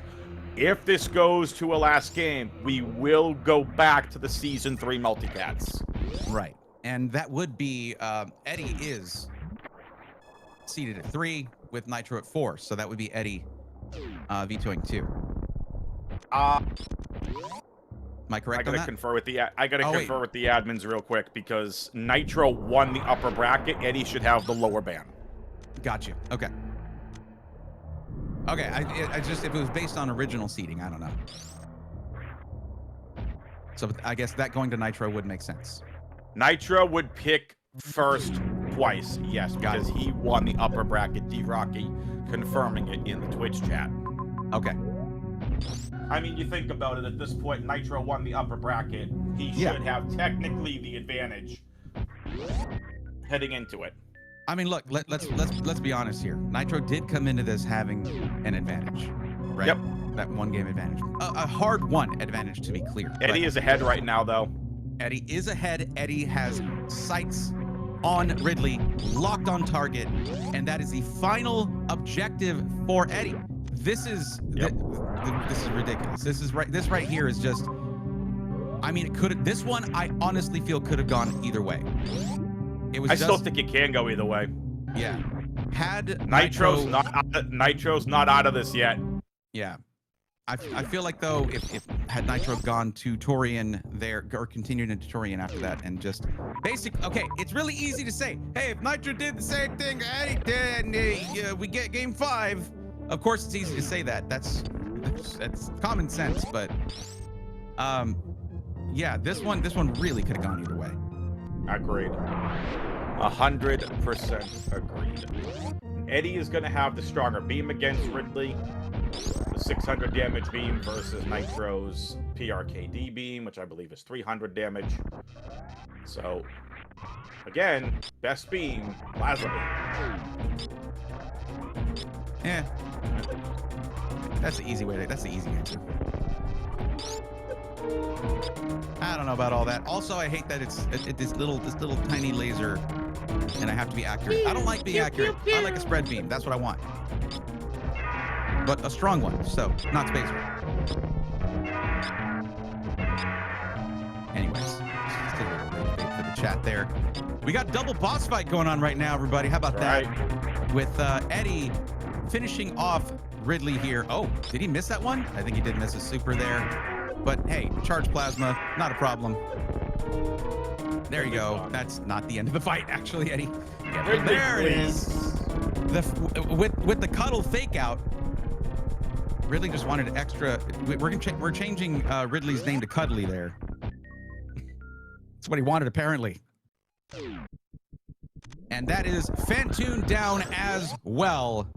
If this goes to a last game, we will go back to the Season 3 multicats. Right. And that would be, Eddie is seated at 3 with Nitro at 4. So that would be Eddie vetoing 2. Am I correct on that? I gotta confer with the admins real quick because Nitro won the upper bracket. Eddie should have the lower band. Got you. Okay. Okay, I just, if it was based on original seeding, I don't know. So I guess that going to Nitro would make sense. Nitro would pick first twice, yes, because he won the upper bracket. D-Rocky confirming it in the Twitch chat. Okay. I mean, you think about it, at this point, Nitro won the upper bracket. He should have technically the advantage heading into it. I mean, look, let's be honest here. Nitro did come into this having an advantage, right? Yep. That 1 game advantage. A hard-won advantage, to be clear. Eddie is ahead right now, though. Eddie is ahead. Eddie has sights on Ridley, locked on target, and that is the final objective for Eddie. This is this is ridiculous. This right here is just, I mean, it could, this one I honestly feel could have gone either way. It was. I still think it can go either way. Yeah. Had Nitro's not out of this yet. Yeah. I feel like though if had Nitro gone to Torian there or continued into Torian after that and just okay, it's really easy to say, hey, if Nitro did the same thing Eddie did and we get game 5. Of course it's easy to say that. That's common sense, but yeah, this one really could have gone either way. Agreed. 100% agreed. Eddie is going to have the stronger beam against Ridley. The 600 damage beam versus Nitro's PRKD beam, which I believe is 300 damage. So, again, best beam, plasma beam. Yeah. That's the easy way. That's the easy answer. I don't know about all that. Also, I hate that it's this little tiny laser, and I have to be accurate. I don't like being accurate. I like a spread beam. That's what I want. But a strong one, so not space. Anyways, just a little bit for the chat there. We got double boss fight going on right now, everybody. How about that? With Eddie finishing off Ridley here. Oh, did he miss that one? I think he did miss a super there. But hey, charge plasma, not a problem. There you go. That's not the end of the fight, actually, Eddie. Yeah, there it is. With the cuddle fake out, Ridley just wanted extra. We're changing Ridley's name to Cuddly there. That's what he wanted, apparently. And that is Fantoon down as well.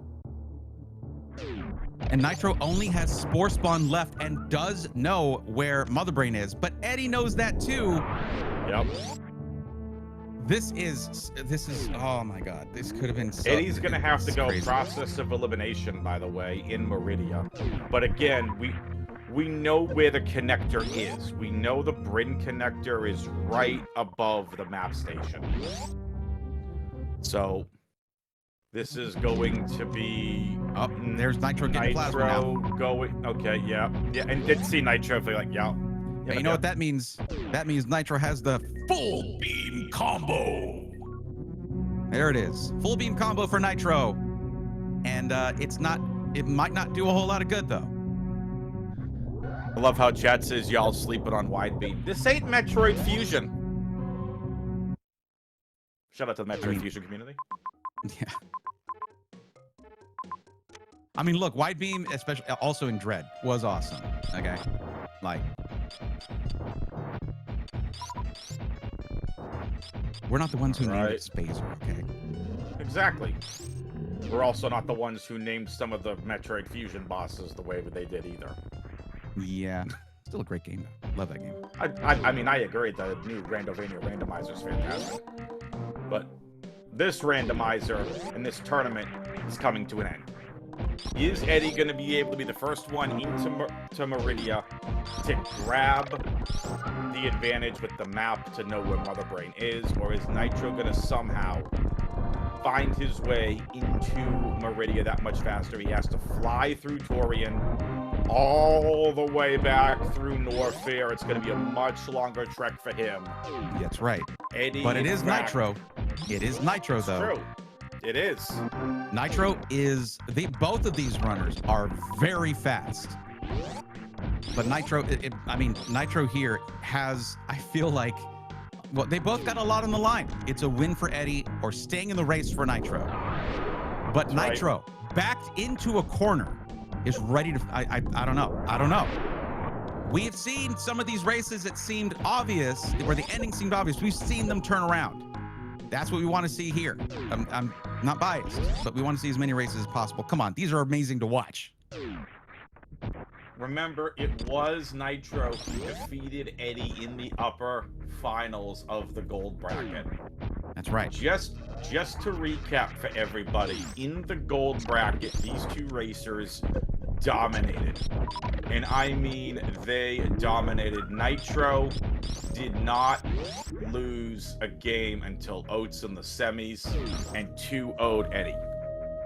And Nitro only has Spore Spawn left and does know where Mother Brain is, but Eddie knows that too. Yep. This is oh my god, this could have been so, Eddie's gonna have to go crazy. process of elimination, by the way, in Meridia. But again, we know where the connector is. We know the Bryn connector is right above the map station. So this is going to be there's Nitro getting plasma now. Going okay, yeah. And did see Nitro for like But you know what that means? That means Nitro has the full beam combo. There it is. Full beam combo for Nitro. And it might not do a whole lot of good though. I love how chat says y'all sleeping on wide beam. This ain't Metroid Fusion. Shout out to the Metroid Fusion community. Yeah. I mean, look, wide beam, especially also in Dread, was awesome. Okay, like we're not the ones who named it Spacer. Okay. Exactly. We're also not the ones who named some of the Metroid Fusion bosses the way that they did either. Yeah. Still a great game though. Love that game. I mean, I agree. The new Randovania randomizer is fantastic, but this randomizer and this tournament is coming to an end. Is Eddie going to be able to be the first one into Meridia to grab the advantage with the map to know where Mother Brain is, or is Nitro going to somehow find his way into Meridia that much faster? He has to fly through Torian all the way back through Norfair. It's going to be a much longer trek for him. That's right. Eddie, but it is Nitro. It is Nitro, though. True. It is. Nitro is both of these runners are very fast. But Nitro, Nitro here has, I feel like, well, they both got a lot on the line. It's a win for Eddie or staying in the race for Nitro. But That's Nitro, backed into a corner, is ready to, I don't know. We have seen some of these races that seemed obvious, where the ending seemed obvious. We've seen them turn around. That's what we want to see here. I'm not biased, but we want to see as many races as possible. Come on, these are amazing to watch. Remember, it was Nitro who defeated Eddie in the upper finals of the gold bracket. That's right. Just to recap for everybody, in the gold bracket, these two racers dominated. And I mean, they dominated. Nitro did not lose a game until Oates in the semis, and 2-0'd Eddie.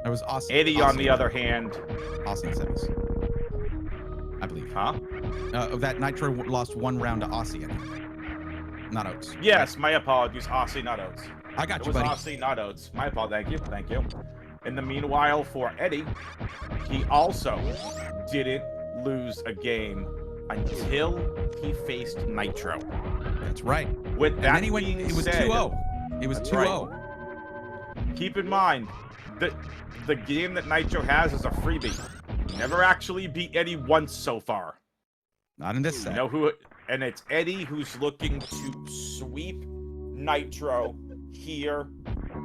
That was awesome. Eddie, awesome. on the other hand, awesome semis, I believe. Huh? That Nitro lost one round to Aussie, not Oates. Yes, my apologies. Aussie, not Oates. I got it you, was buddy. Aussie, not Oates. My apologies. Thank you. In the meanwhile, for Eddie, he also didn't lose a game until he faced Nitro. That's right. With that and then it was 2-0. It was 2-0. Right. Keep in mind that the game that Nitro has is a freebie. Never actually beat Eddie once so far. Not in this set. You know who? And it's Eddie who's looking to sweep Nitro here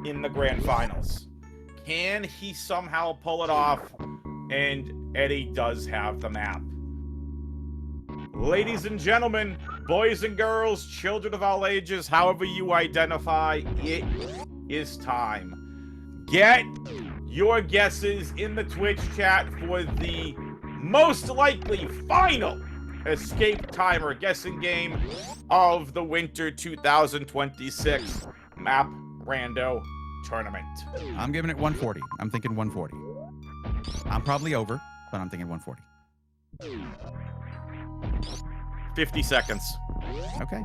in the grand finals. Can he somehow pull it off? And Eddie does have the map. Ladies and gentlemen, boys and girls, children of all ages, however you identify, it is time. Get your guesses in the Twitch chat for the most likely final escape timer guessing game of the Winter 2026 Map Rando Tournament. I'm giving it 140. I'm thinking 140. I'm probably over, but I'm thinking 140. 50 seconds. Okay.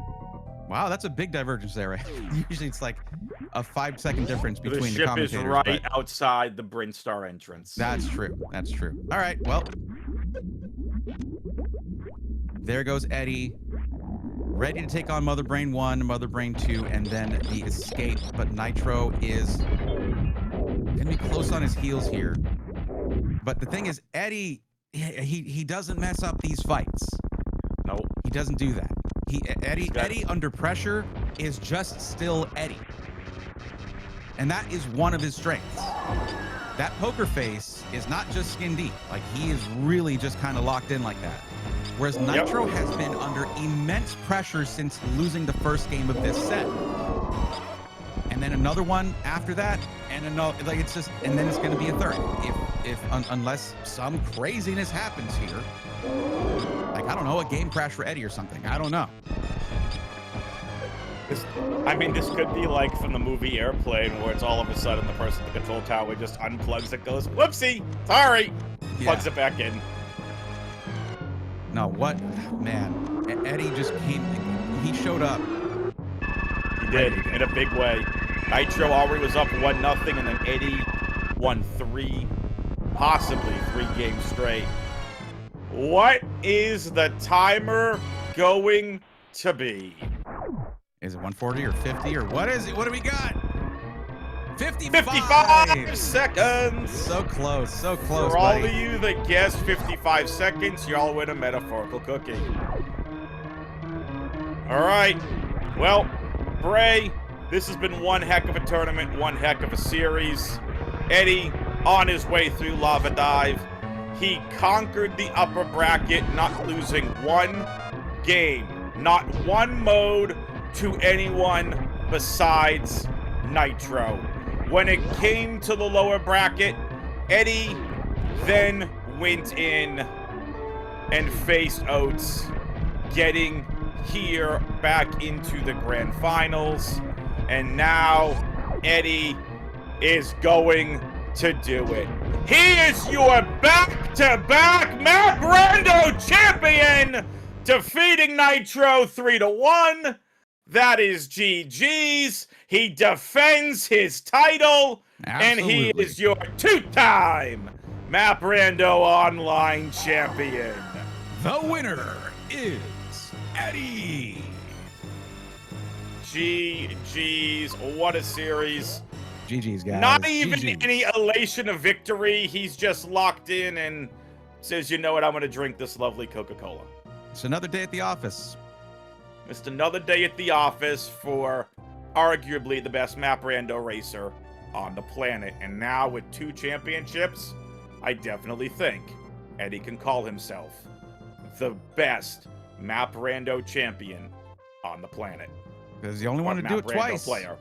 Wow, that's a big divergence there. Right? Usually it's like a 5-second difference between the ship commentators. is right but outside the Brinstar entrance. that's true. That's true. All right. Well, there goes Eddie, ready to take on Mother Brain 1, Mother Brain 2, and then the escape. But Nitro is gonna be close on his heels here. But the thing is, Eddie, he doesn't mess up these fights. Nope. He doesn't do that. Eddie under pressure is just still Eddie. And that is one of his strengths. That poker face is not just skin deep. Like, he is really just kind of locked in like that. Whereas Nitro has been under immense pressure since losing the first game of this set. And then another one after that, and another, like, it's just, and then it's going to be a third. Unless some craziness happens here. Like, I don't know, a game crash for Eddie or something. I don't know. This could be like from the movie Airplane, where it's all of a sudden the person at the control tower just unplugs it, goes, whoopsie, sorry, plugs it back in. No, what? Man, Eddie just came, he showed up. He did, in a big way. Nitro already was up 1-0, and then Eddie won 3, possibly 3 games straight. What is the timer going to be? Is it 140 or 50 or what is it? What do we got? 55! 55 seconds! So close, so close, For all buddy. of you that guessed 55 seconds, y'all win a metaphorical cookie. All right. Well, Bray, this has been one heck of a tournament, one heck of a series. Eddie, on his way through Lava Dive, he conquered the upper bracket, not losing one game, not one mode to anyone besides Nitro. When it came to the lower bracket, Eddie then went in and faced Oates, getting here back into the grand finals. And now Eddie is going to do it. He is your back-to-back Map Rando champion, defeating Nitro 3-1. That is GG's. He defends his title, and he is your 2-time Map Rando Online champion. The winner is Eddie. GG's. What a series. GG's, guys. Not even GG's. any elation of victory. He's just locked in and says, you know what, I'm going to drink this lovely Coca-Cola. It's another day at the office. It's another day at the office for arguably the best Map Rando racer on the planet. And now with 2 championships, I definitely think Eddie can call himself the best Map Rando champion on the planet. Because the only one to do it twice. Player.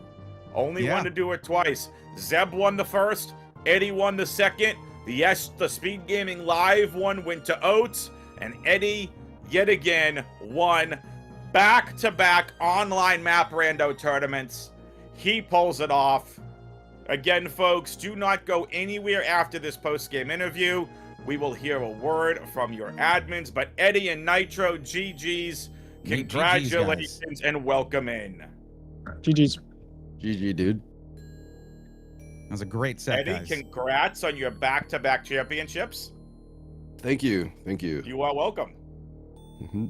Only one to do it twice. Zeb won the first, Eddie won the second. The Speed Gaming Live one went to Oates, and Eddie yet again won back-to-back online Map Rando tournaments. He pulls it off. Again, folks, do not go anywhere after this post-game interview. We will hear a word from your admins, but Eddie and Nitro, GG's, congratulations and welcome in. GG's. GG, dude. That was a great set, Eddie, guys. congrats on your back-to-back championships. Thank you. Thank you. You are welcome. Mm-hmm.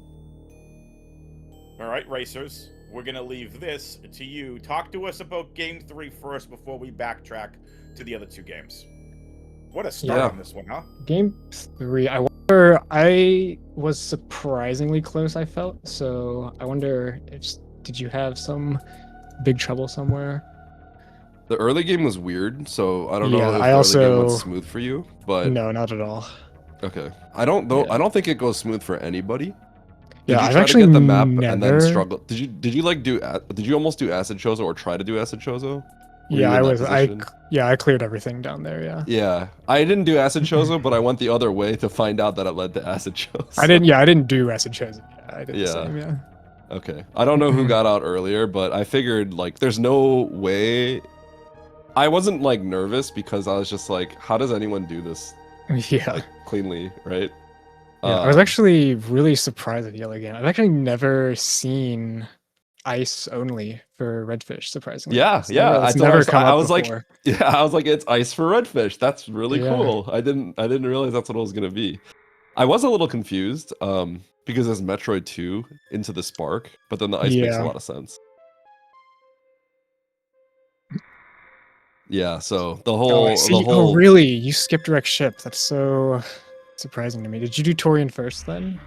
All right, racers, we're going to leave this to you. Talk to us about Game 3 first before we backtrack to the other 2 games. What a start on this one, huh? Game 3, I was surprisingly close, I felt. So I wonder, did you have some Big Trouble Somewhere. The early game was weird, so I don't know Yeah, if I the early game went also- smooth for you, but No, not at all. okay. I don't know. Yeah. I don't think it goes smooth for anybody. Did Yeah, you I've try actually to get the map and then never- struggle? Did you like did you almost do acid chozo or try to do acid chozo? Were Yeah, you in I that was. position? I cleared everything down there. Yeah. Yeah, I didn't do acid chozo, but I went the other way to find out that it led to acid chozo. I didn't. Yeah, I didn't do acid chosen. Yeah, I did Yeah. the same. Yeah. Okay. I don't know who got out earlier, but I figured like there's no way. I wasn't like nervous because I was just like, how does anyone do this Yeah. like cleanly, right? Yeah, I was actually really surprised at the yellow game. I've actually never seen ice only for redfish. Surprisingly, Yeah, It's yeah. never- it's I told never her, come I up was like, before. yeah, I was like, it's ice for redfish. That's really Yeah. cool. I didn't realize that's what it was gonna be. I was a little confused, because there's Metroid 2 into the spark, but then the ice makes a Yeah. lot of sense. Yeah, so the Oh, whole I see. Oh, really? You skipped direct ship. That's so surprising to me. Did you do Torian first then?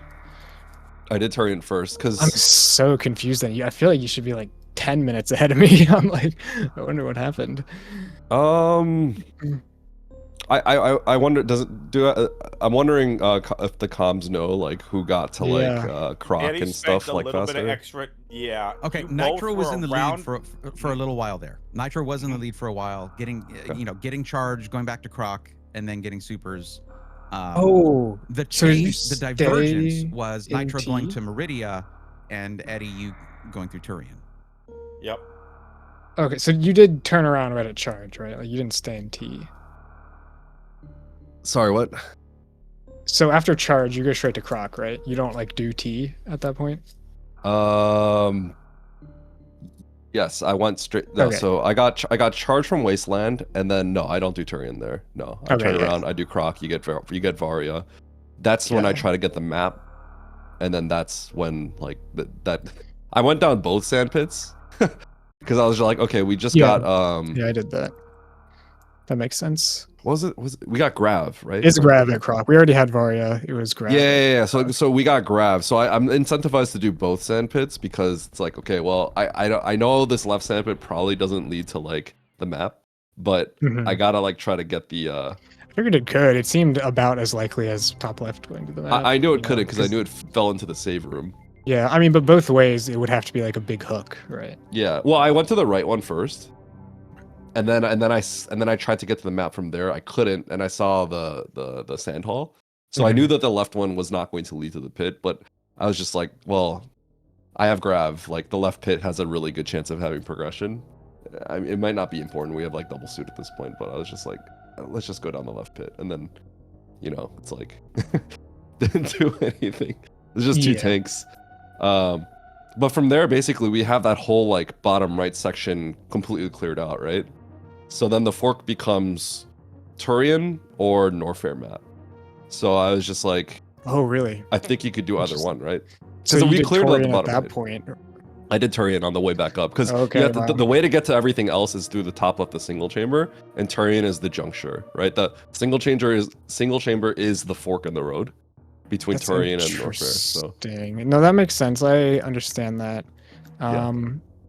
I did Turian first I'm because so confused then. I feel like you should be like 10 minutes ahead of me. I'm like, I wonder what happened. I wonder I'm wondering if the comms know like who got to like Croc Eddie and spent stuff a like little bit of faster. extra. Yeah. Okay, you Nitro both was were in the around- lead for a little while there. Nitro was in the lead for a while, getting getting charged, going back to Croc, and then getting supers. Oh, the so you change, the divergence stay was in Nitro going T? to Meridia, and Eddie you going through Turian. Yep. okay. So you did turn around right at charge, right? Like you didn't stay in T. Sorry, what? So after charge, you go straight to Croc, right? You don't like do T at that point. Yes, I went straight. No, Okay. so I got charged from Wasteland, and then no, I don't do Turian there. No, I Okay, turn yeah. around. I do Croc. You get Varia. That's when I Yeah. try to get the map, and then that's when like that. I went down both sand pits because I was like, okay, we just Yeah. got Yeah, I did that. That makes sense. what was it? We got Grav, right? It's Grav at Croc. We already had Varia. It was Grav. Yeah. So we got Grav. So I'm incentivized to do both sand pits because it's like, okay, well, I know this left sand pit probably doesn't lead to like the map, but Mhm. I gotta like try to get the I figured it could. It seemed about as likely as top left going to the map. I knew it you know, couldn't because I knew it fell into the save room. Yeah, I mean, but both ways, it would have to be like a big hook, right? Yeah. Well, I went to the right one first, and then I tried to get to the map from there. I couldn't, and I saw the sand hall, so I Mhm. knew that the left one was not going to lead to the pit. But I was just like, well, I have Grav. Like the left pit has a really good chance of having progression. It might not be important. We have like double suit at this point, but I was just like, let's just go down the left pit, and then, it's like didn't do anything. There's just two Yeah. tanks. But from there, basically, we have that whole like bottom right section completely cleared out, right? So then the fork becomes Turian or Norfair map. So I was just like, Oh, really? I think you could do either Just- one, right? So we you did cleared out the Torian bottom at that right. point. I did Turian on the way back up because Okay, the, wow. the way to get to everything else is through the top of the single chamber, and Turian is the juncture, right? The single chamber is the fork in the road between That's Turian and Norfair. So interesting. No, that makes sense. I understand that. Yeah.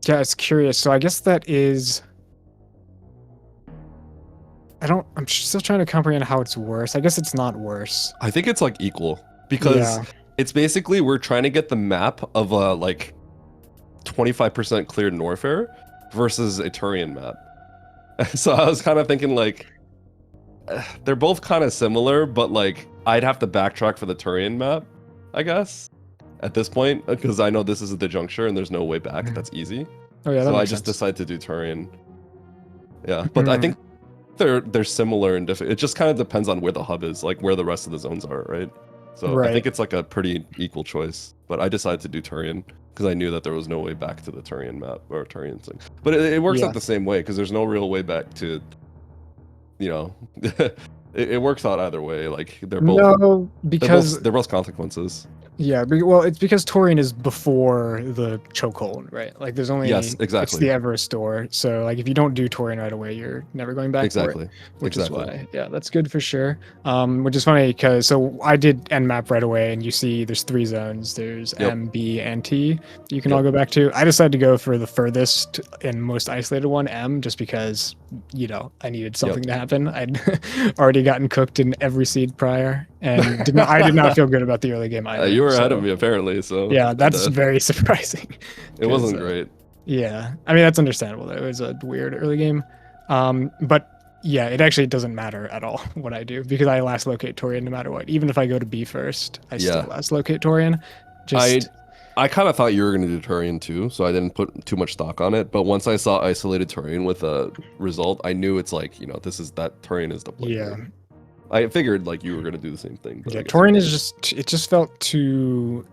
Yeah, it's curious. So I guess that is. I'm still trying to comprehend how it's worse. I guess it's not worse. I think it's like equal because Yeah. it's basically we're trying to get the map of a like 25% cleared Norfair versus a Turian map. So I was kind of thinking like they're both kind of similar, but like I'd have to backtrack for the Turian map, I guess, at this point because I know this is the juncture and there's no way back. Mhm. That's easy. Oh yeah, that So I makes just sense. decided to do Turian. Yeah, but I Mhm. think they're similar and different. It just kind of depends on where the hub is, like where the rest of the zones are, right? So I Right. think it's like a pretty equal choice. But I decided to do Turian because I knew that there was no way back to the Turian map or Turian thing. But it works Yeah. out the same way because there's no real way back to, it works out either way. Like they're both No, because they're both consequences. Yeah, well, it's because Torian is before the chokehold, right? Like, there's only Yes, it's exactly. the Everest store, so like if you don't do Torian right away, you're never going back for it. Exactly. Which Exactly. is why, yeah, that's good for sure. Which is funny because so I did end map right away, and you see there's 3 zones. There's Yep. M, B, and T. You can Yep. all go back to. I decided to go for the furthest and most isolated one, M, just because I needed something to happen. I'd already gotten cooked in every seed prior, and I did not feel good about the early game either. You were ahead so- of me apparently, so Yeah, that's very surprising. it wasn't great. Yeah, I mean that's understandable though. It was a weird early game, but yeah, it actually doesn't matter at all what I do because I last locate Torian no matter what. Even if I go to B first, I still last locate Torian. I kind of thought you were going to do Turian too, so I didn't put too much stock on it. But once I saw isolated Turian with a result, I knew it's like, this is that Turian is the play. Yeah. I figured like you were going to do the same thing. But yeah, Torian is just felt too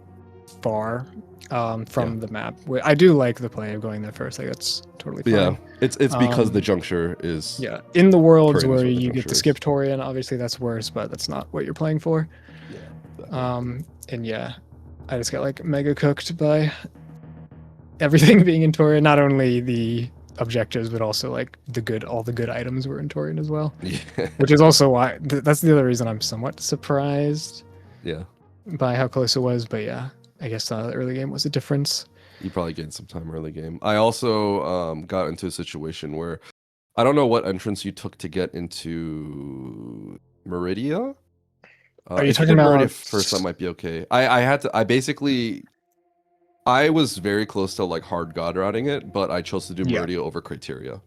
far from the map. I do like the play of going there first. Like that's totally fine. Yeah, it's because the juncture is. Yeah, in the worlds Torian is where what the you get juncture to is. skip Torian, obviously that's worse, but that's not what you're playing for. Yeah. Exactly. And yeah, I just got like mega cooked by everything being in Torian. Not only the objectives, but also like all the good items were in Torian as well. Yeah. Which is also why that's the other reason I'm somewhat surprised. Yeah. By how close it was, but yeah, I guess the early game was a difference. You probably gained some time early game. I also got into a situation where I don't know what entrance you took to get into Meridia. Are you if talking did about Meridia first? That might be okay. I was very close to like hard god routing it, but I chose to do Meridia over Criteria.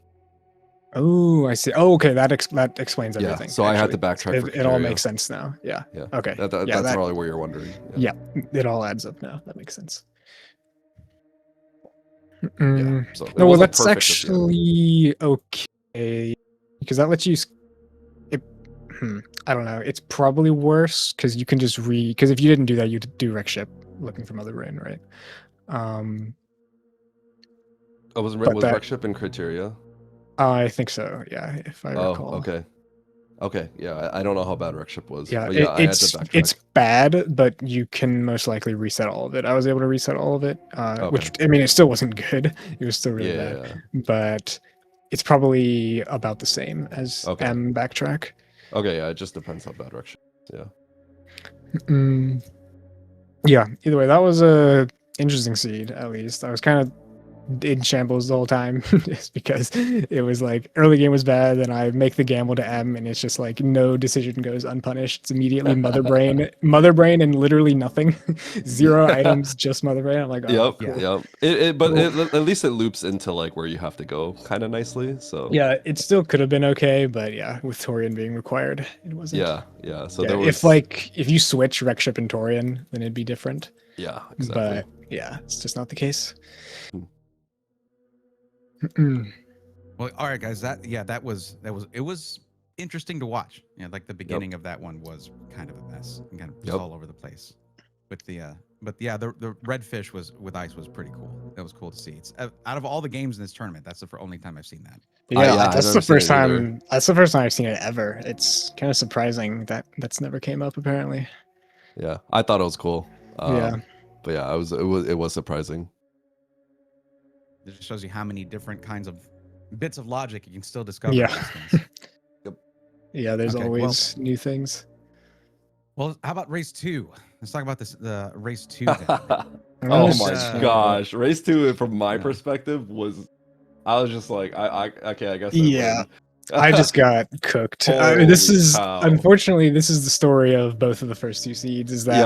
Oh, I see. Oh, okay, that explains everything. Yeah, so I had to backtrack. It all makes sense now. Yeah. Yeah. Okay. That's probably where you're wondering. Yeah, it all adds up now. That makes sense. Yeah. So it No, well, wasn't that's perfect at the end. actually okay because that lets you. I don't know. It's probably worse because you can just because if you didn't do that, you'd do wreck ship looking for Mother Brain, right? Was that- wreck ship in Criteria? I think so. Yeah, if I recall. Okay. Okay. Yeah, I don't know how bad wreck ship was. Yeah, but yeah, I had to backtrack. it's bad, but you can most likely reset all of it. I was able to reset all of it, which I mean, it still wasn't good. It was still really bad, but it's probably about the same as M backtrack. Okay, yeah, it just depends how bad wreck ship is. Yeah. Yeah. Either way, that was a interesting seed. At least I was kind of in shambles the whole time just because it was like early game was bad, then I make the gamble to M and it's just like no decision goes unpunished. It's immediately mother brain and literally nothing. 0 items, just mother brain. I'm like, oh, Yep. At least it loops into like where you have to go kind of nicely. So yeah, it still could have been okay, but yeah, with Torian being required, it wasn't. Yeah. So there was if you switch wreck ship and Torian, then it'd be different. Yeah, exactly. But yeah, it's just not the case. Well, all right, guys. That was interesting to watch. Yeah, like the beginning of that one was kind of a mess and kind of just all over the place. With the the redfish with ice was pretty cool. That was cool to see. It's out of all the games in this tournament, that's the only time I've seen that. Yeah, that's the first time. That's the first time I've seen it ever. It's kind of surprising that that's never came up apparently. Yeah, I thought it was cool. Yeah, but yeah, it was surprising. It just shows you how many different kinds of bits of logic you can still discover. Yeah. These things. Yeah, there's always new things. Well, how about race 2? Let's talk about the race 2. Then. Oh my gosh, race 2 from my perspective was, I was just like, I guess. Yeah. I just got cooked. Unfortunately, this is the story of both of the first 2 seeds. Is that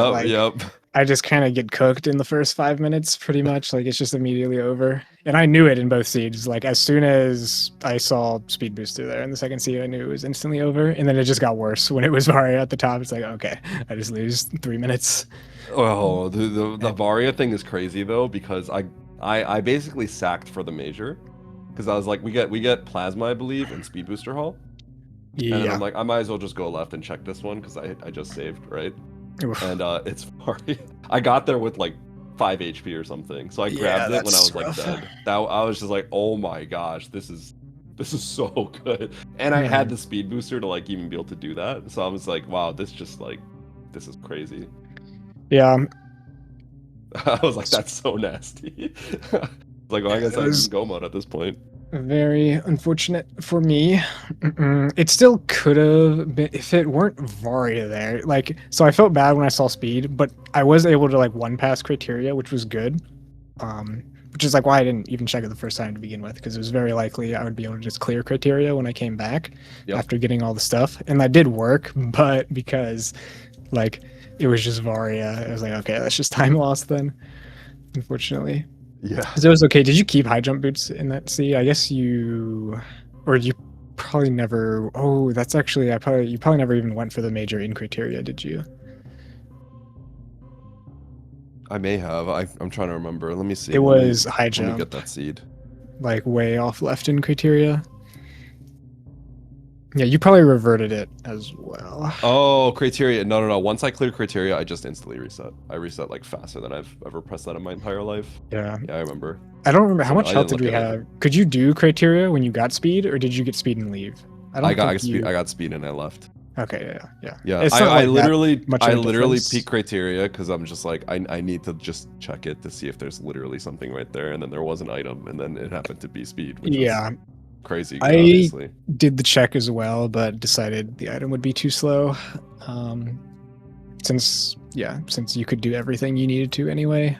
I just kind of get cooked in the first 5 minutes, pretty much. Like it's just immediately over, and I knew it in both seeds. Like as soon as I saw Speed Booster there in the second seed, I knew it was instantly over, and then it just got worse when it was Varia at the top. It's like okay, I just lose 3 minutes. Oh, the Varia thing is crazy though because I basically sacked for the major. Because I was like, we get Plasma, I believe, and Speed Booster Hall. Yeah. And I'm like, I might as well just go left and check this one because I just saved, right? Oof. And it's I got there with like 5 HP or something. So I grabbed it when I was like dead. I was just like, oh my gosh, this is so good. And I had the Speed Booster to like even be able to do that. So I was like, wow, this is crazy. Yeah. I was like, that's so nasty. Like, well, I guess I'm go mode at this point. Very unfortunate for me. It still could have been if it weren't Varia there. Like, so I felt bad when I saw speed, but I was able to like one pass criteria, which was good. Which is like why I didn't even check it the first time to begin with, because it was very likely I would be able to just clear criteria when I came back after getting all the stuff, and that did work. But because like it was just Varia, I was like, okay, that's just time lost then. Unfortunately. Yeah. So it was okay. Did you keep high jump boots in that sea? I guess you probably never. Oh, that's actually you probably never even went for the major in criteria, did you? I may have. I'm trying to remember. Let me see. It was high jump. Let me get that seed. Like way off left in criteria. Yeah, you probably reverted it as well. Oh, criteria. No. Once I cleared criteria, I just instantly reset. I reset like faster than I've ever pressed that in my entire life. Yeah. Yeah, I remember. I don't remember how much health did we have. Could you do criteria when you got speed, or did you get speed and leave? I got speed and I left. Okay, yeah. Yeah, I literally peak criteria because I'm just like I need to just check it to see if there's literally something right there, and then there was an item, and then it happened to be speed. Which was crazy. Obviously. Did the check as well, but decided the item would be too slow. Since you could do everything you needed to anyway.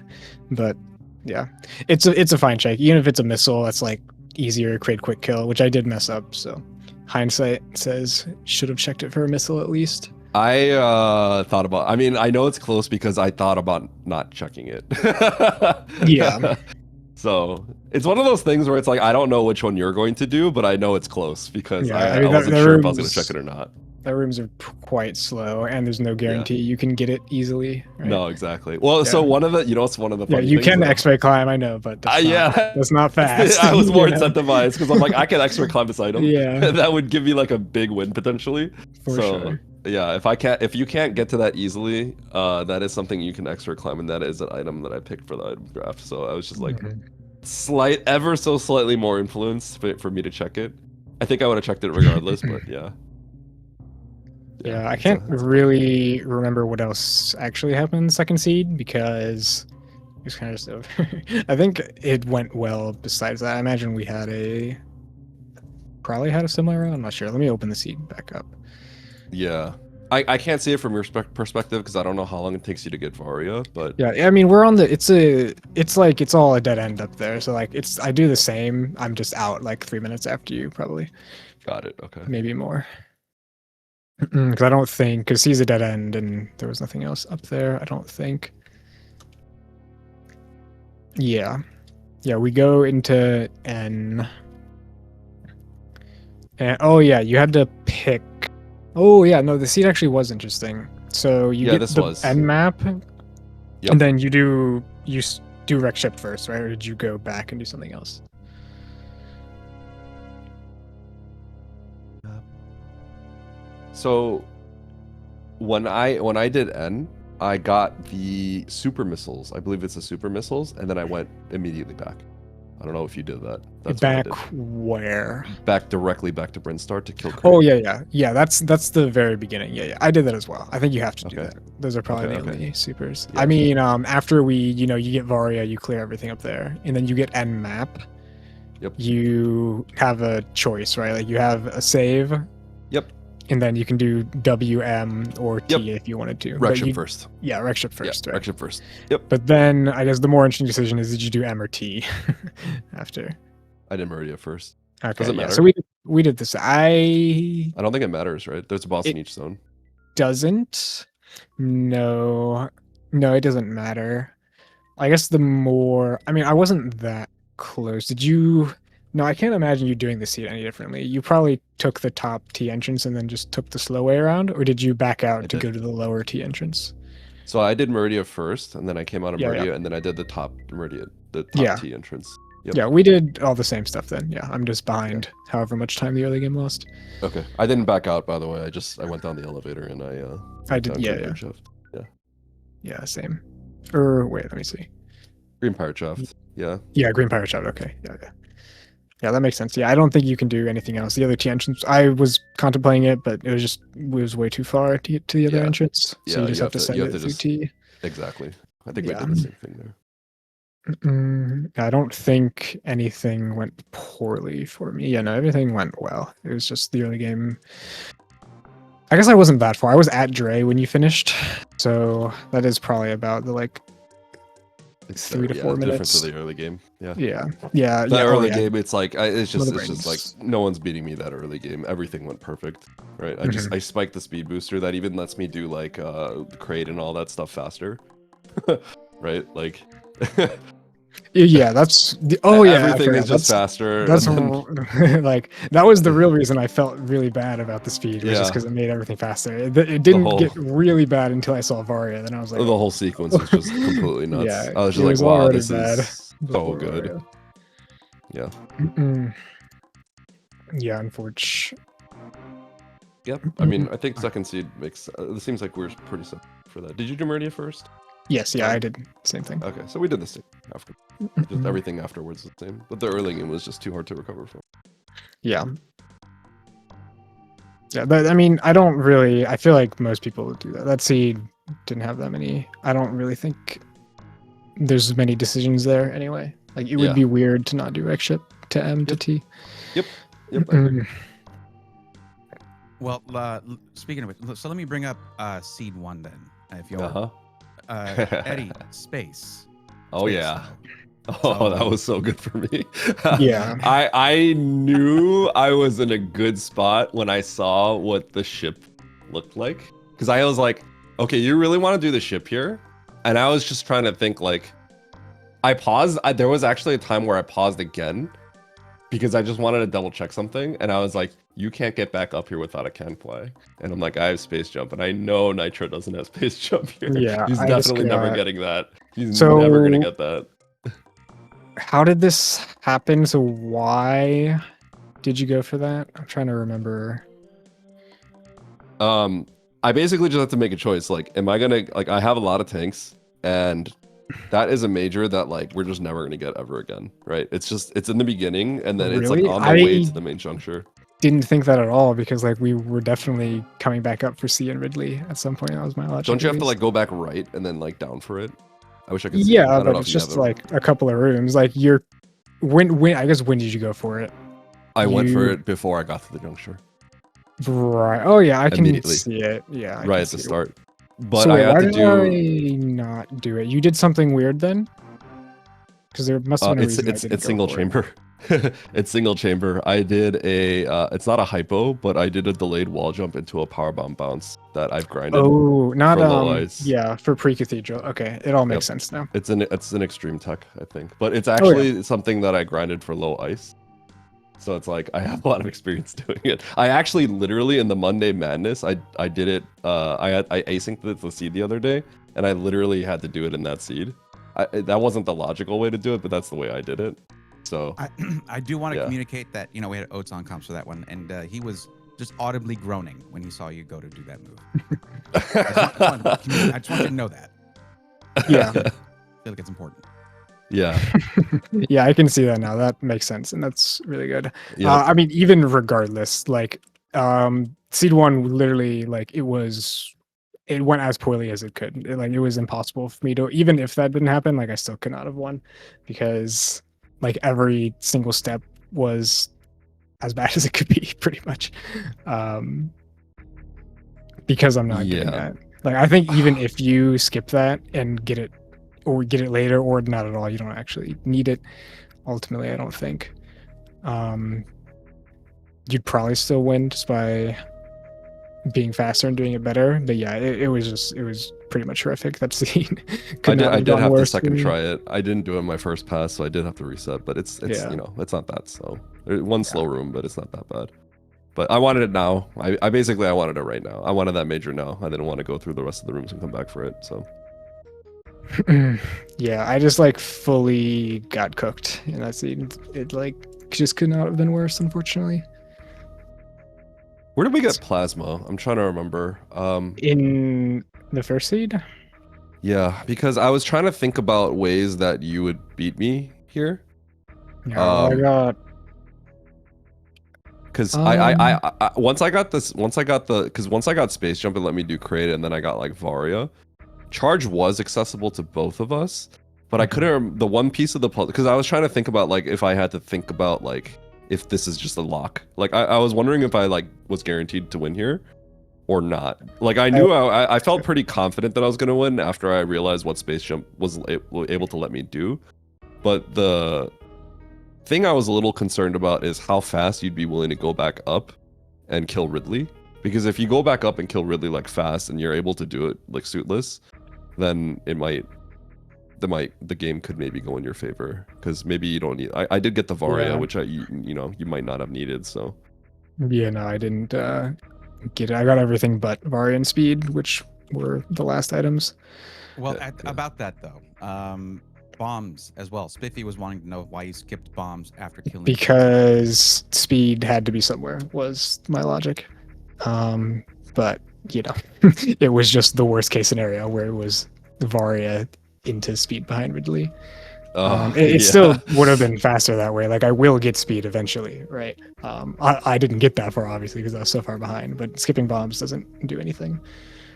But yeah, it's a fine check. Even if it's a missile, that's like easier create quick kill, which I did mess up. So hindsight says should have checked it for a missile at least. I thought about. I mean, I know it's close because I thought about not checking it. Yeah. So it's one of those things where it's like I don't know which one you're going to do, but I know it's close because I wasn't sure if I was going to check it or not. The rooms are quite slow, and there's no guarantee you can get it easily. Right? No, exactly. Well, so one of the it's one of the funny you things can X-ray climb, I know, but that's not fast. I was more incentivized because I'm like I can X-ray climb this item. Yeah, that would give me like a big win potentially. For sure. Yeah, if you can't get to that easily, that is something you can X-ray climb, and that is an item that I picked for the item graph. So I was just like ever so slightly more influence for me to check it. I think I would have checked it regardless, but yeah. Yeah, I can't really remember what else actually happened in second seed because it was kind of just over. I think it went well besides that. I imagine we probably had a similar round. I'm not sure. Let me open the seed back up. Yeah. I can't see it from your perspective because I don't know how long it takes you to get Varia, but yeah, I mean we're on the it's all a dead end up there. So like I do the same. I'm just out like 3 minutes after you probably. Got it. Okay. Maybe more. Because I don't think, because he's a dead end and there was nothing else up there, I don't think. Yeah, we go into N. And oh yeah, you had to pick. Oh yeah, no, the seed actually was interesting. So you get the N map, and then you do rec ship first, right? Or did you go back and do something else? So when I did N, I got the super missiles. I believe it's the super missiles, and then I went immediately back. I don't know if you did that. That's back where? Back directly back to Brinstar to kill Craig. Oh yeah. That's the very beginning. Yeah. I did that as well. I think you have to do that. Those are probably the only supers. Yeah. I mean, after you get Varia, you clear everything up there, and then you get N map. Yep. You have a choice, right? Like you have a save. Yep. And then you can do WM or T if you wanted to. Rec ship first. Yeah, rec ship first. Right? Rec ship first. Yep. But then I guess the more interesting decision is, did you do M or T after? I did Meridia first. Okay. Does it matter? So we did this. I don't think it matters, right? There's a boss in each zone. Doesn't? No, it doesn't matter. I guess the more. I mean, I wasn't that close. Did you? No, I can't imagine you doing the seat any differently. You probably took the top T entrance and then just took the slow way around, or did you back out to go to the lower T entrance? So I did Meridia first, and then I came out of Meridia, and then I did the top Meridia, the top T entrance. Yep. Yeah, we did all the same stuff then. Yeah, I'm just behind however much time the early game lost. Okay, I didn't back out, by the way. I went down the elevator and I did. Yeah, same. Or wait, let me see. Green Pirate Shaft. Yeah. Yeah, Green Pirate Shaft. Okay. Yeah, that makes sense. Yeah, I don't think you can do anything else. The other T entrance, I was contemplating it, but it was way too far to get to the other entrance. So you just have to send it through T. Exactly. I think we did the same thing there. I don't think anything went poorly for me. Yeah, no, everything went well. It was just the early game. I guess I wasn't that far. I was at Dre when you finished, so that is probably about the like 3 to 4 minutes. Difference of the early game. Yeah. The early game, it's like it's just like no one's beating me that early game. Everything went perfect, right? I spiked the speed booster that even lets me do like crate and all that stuff faster, right? Like. Yeah, that's everything is just faster. That's like that was the real reason I felt really bad about the speed, was just because it made everything faster. It didn't get really bad until I saw Varia. Then I was like, the whole sequence was just completely nuts. Yeah, I was just like, wow, this is so good. Yeah. Yeah, unfortunately. Yep. I mean, I think second seed makes. It seems like we're pretty set for that. Did you do Meridia first? Yes, yeah, I did. Same thing. Okay, so we did the same after. Just everything afterwards the same. But the early game was just too hard to recover from. Yeah. Yeah, but I mean, I feel like most people would do that. That seed didn't have that many. I don't really think there's many decisions there anyway. Like, it would be weird to not do X ship to M to T. Yep. Well, speaking of it, so let me bring up seed 1 then, if you'll. Eddie, space. Oh yeah. Oh, that was so good for me. Yeah. I knew I was in a good spot when I saw what the ship looked like. Because I was like, okay, you really want to do the ship here? And I was just trying to think, like, I paused. There was actually a time where I paused again because I just wanted to double check something. And I was like, you can't get back up here without a can fly. And I'm like, I have space jump. And I know Nitro doesn't have space jump here. Yeah, He's definitely never getting that. He's never going to get that. How did this happen? So why did you go for that? I'm trying to remember. I basically just have to make a choice. Like, am I going to, like, I have a lot of tanks, and that is a major that, like, we're just never going to get ever again, right? It's in the beginning, and then it's like on the way to the main juncture. Didn't think that at all, because like we were definitely coming back up for C and Ridley at some point. That was my logic. Don't you have to like go back right and then like down for it? I wish I could. Yeah, but it's just like a couple of rooms. Like when I guess when did you go for it? I went for it before I got to the juncture. Right. Oh yeah, I can see it. Yeah. Right at the start. But so I had why to did I not do it? You did something weird then? Because there must have been a reason it's single chamber. It's single chamber. I did a it's not a hypo, but I did a delayed wall jump into a powerbomb bounce that I've grinded. Oh, not for low ice. Yeah, for pre-cathedral. Okay, it all makes sense now. It's an extreme tech, I think, but it's actually something that I grinded for low ice. So it's like I have a lot of experience doing it. I actually literally in the Monday Madness, I did it. I asynced the seed the other day, and I literally had to do it in that seed. That wasn't the logical way to do it, but that's the way I did it. So I do want to communicate that, you know, we had Oates on comps for that one, and he was just audibly groaning when he saw you go to do that move. I just want you to know that. Yeah. I feel like it's important. Yeah. Yeah, I can see that now. That makes sense, and that's really good. Yeah. I mean, even regardless, like seed 1 literally, like it went as poorly as it could. It was impossible for me to, even if that didn't happen, like I still could not have won, because like every single step was as bad as it could be, pretty much. Because I'm not getting that. Like, I think even if you skip that and get it, or get it later, or not at all, you don't actually need it. Ultimately, I don't think. You'd probably still win just by being faster and doing it better. But yeah, it was pretty much horrific, that scene. I did have to second try it. I didn't do it in my first pass, so I did have to reset, but it's you know, it's not that, so one slow room, but it's not that bad. But I wanted it now. I basically wanted it right now. I wanted that major now. I didn't want to go through the rest of the rooms and come back for it, so yeah, I just like fully got cooked in that scene. It like just could not have been worse, unfortunately. Where did we get plasma? I'm trying to remember. In the first seed? Yeah, because I was trying to think about ways that you would beat me here. Yeah, I got. Because I once I got space jump, it let me do crate, and then I got like Varia. charge was accessible to both of us, but I couldn't. The one piece of the puzzle, because I was trying to think about like if I had to think about like if this is just a lock. Like I was wondering if I like was guaranteed to win here or not. Like I knew I felt pretty confident that I was gonna win after I realized what Space Jump was able to let me do. But the thing I was a little concerned about is how fast you'd be willing to go back up and kill Ridley. Because if you go back up and kill Ridley like fast and you're able to do it like suitless, then the game could maybe go in your favor. Because maybe you don't need. I did get the Varia, which you might not have needed. So yeah, no, I didn't get it. I got everything but Varia and Speed, which were the last items. Well, about that though, bombs as well. Spiffy was wanting to know why you skipped bombs after killing. Because Speed had to be somewhere was my logic. But you know, it was just the worst case scenario where it was Varia into Speed behind Ridley. It still would have been faster that way. Like I will get Speed eventually, right? I didn't get that far obviously because I was so far behind. But skipping bombs doesn't do anything.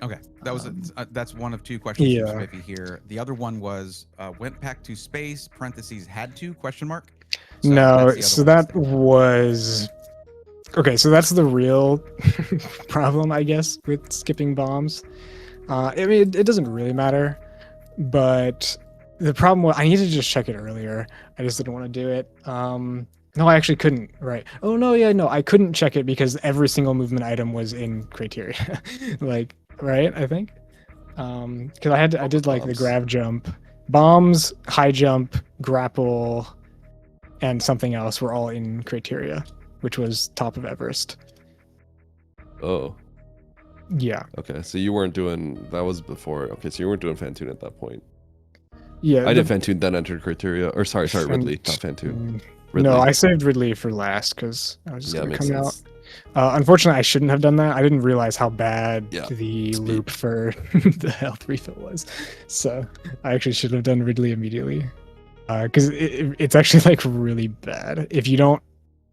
Okay, that was that's one of two questions from Spiffy here. The other one was went back to space (parentheses had to question mark). So no, so that was okay. So that's the real problem, I guess, with skipping bombs. I mean, it doesn't really matter, but the problem was I needed to just check it earlier. I just didn't want to do it. No, I actually couldn't. Right. Oh no, yeah, no, I couldn't check it because every single movement item was in criteria. Like, right? I think. Because I did like the grab jump, bombs, high jump, grapple, and something else were all in criteria, which was top of Everest. Oh. Yeah. Okay, so you weren't doing that was before. Okay, so you weren't doing Fantoon at that point. Yeah. I did Fantoon, then entered criteria. Or sorry, Ridley, not Fantoon. Ridley. No, I saved Ridley for last because I was just gonna come out. Unfortunately, I shouldn't have done that. I didn't realize how bad the loop for the health refill was. So I actually should have done Ridley immediately. Because it's actually like really bad. If you don't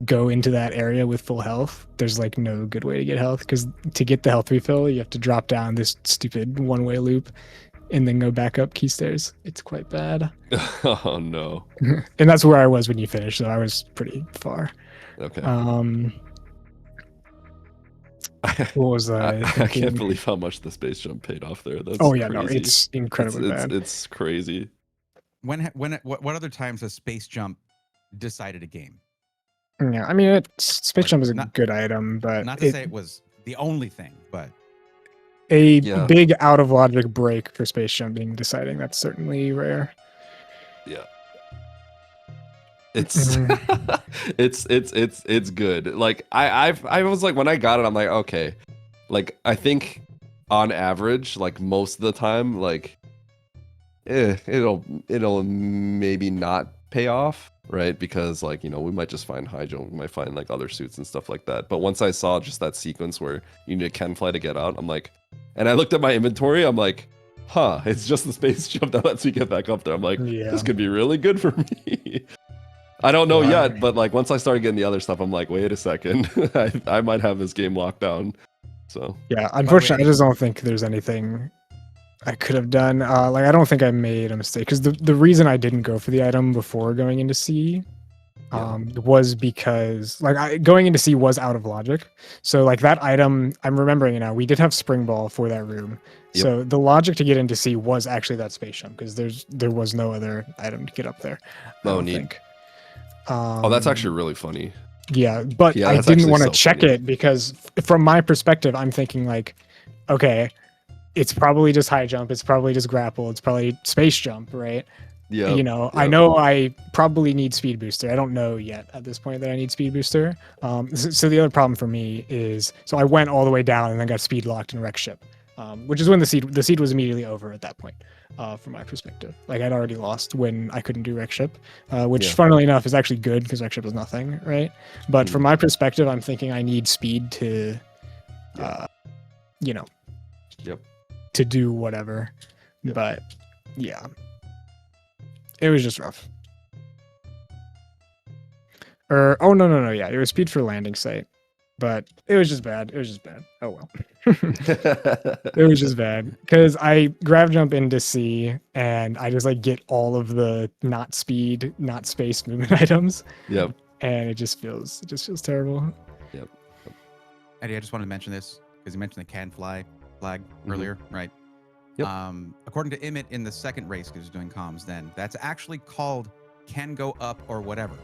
go into that area with full health, there's like no good way to get health. Because to get the health refill, you have to drop down this stupid one-way loop and then go back up key stairs. It's quite bad. Oh no. And that's where I was when you finished, so I was pretty far. Okay. What was I can't believe how much the space jump paid off there. That's crazy. No, it's incredibly bad. It's crazy. What other times has space jump decided a game? Yeah, I mean, space jump is a good item, but not to say it was the only thing, but a big out of logic break for space jump being deciding, that's certainly rare. Yeah. It's it's good. Like I was like when I got it, I'm like, okay. Like I think on average, like most of the time, like it'll maybe not pay off, right? Because like, you know, we might just find high jump, we might find like other suits and stuff like that. But once I saw just that sequence where you need a Ken fly to get out, I'm like, and I looked at my inventory, I'm like, huh, it's just the space jump that lets me get back up there. I'm like, this could be really good for me. I don't know yet, but like once I started getting the other stuff, I'm like, wait a second, I might have this game locked down. So yeah, unfortunately, I just don't think there's anything I could have done. Like I don't think I made a mistake because the reason I didn't go for the item before going into C was because like going into C was out of logic. So like that item, I'm remembering it now. We did have Spring Ball for that room. Yep. So the logic to get into C was actually that space jump because there was no other item to get up there. Oh, neat. That's actually really funny. Yeah, but I didn't want to check it because from my perspective, I'm thinking like, okay, it's probably just high jump, it's probably just grapple, it's probably space jump, right? Yeah. You know, I know I probably need speed booster. I don't know yet at this point that I need speed booster. So the other problem for me is, so I went all the way down and then got speed locked in wreck ship, which is when the seed was immediately over at that point. From my perspective, like I'd already lost when I couldn't do wreck ship, which funnily enough is actually good because wreck ship is nothing, right? But from my perspective, I'm thinking I need speed to, you know, to do whatever. But yeah, it was just rough. Or oh no, yeah, it was speed for landing site. but it was just bad. It was just bad. Oh well. It was just bad because I grab jump into C and I just like get all of the not speed, not space movement items. Yep. And it just feels terrible. Yep. Eddie, I just wanted to mention this because you mentioned the can fly flag earlier, right? Yep. According to Emmett in the second race, because he was doing comms then, that's actually called can go up or whatever.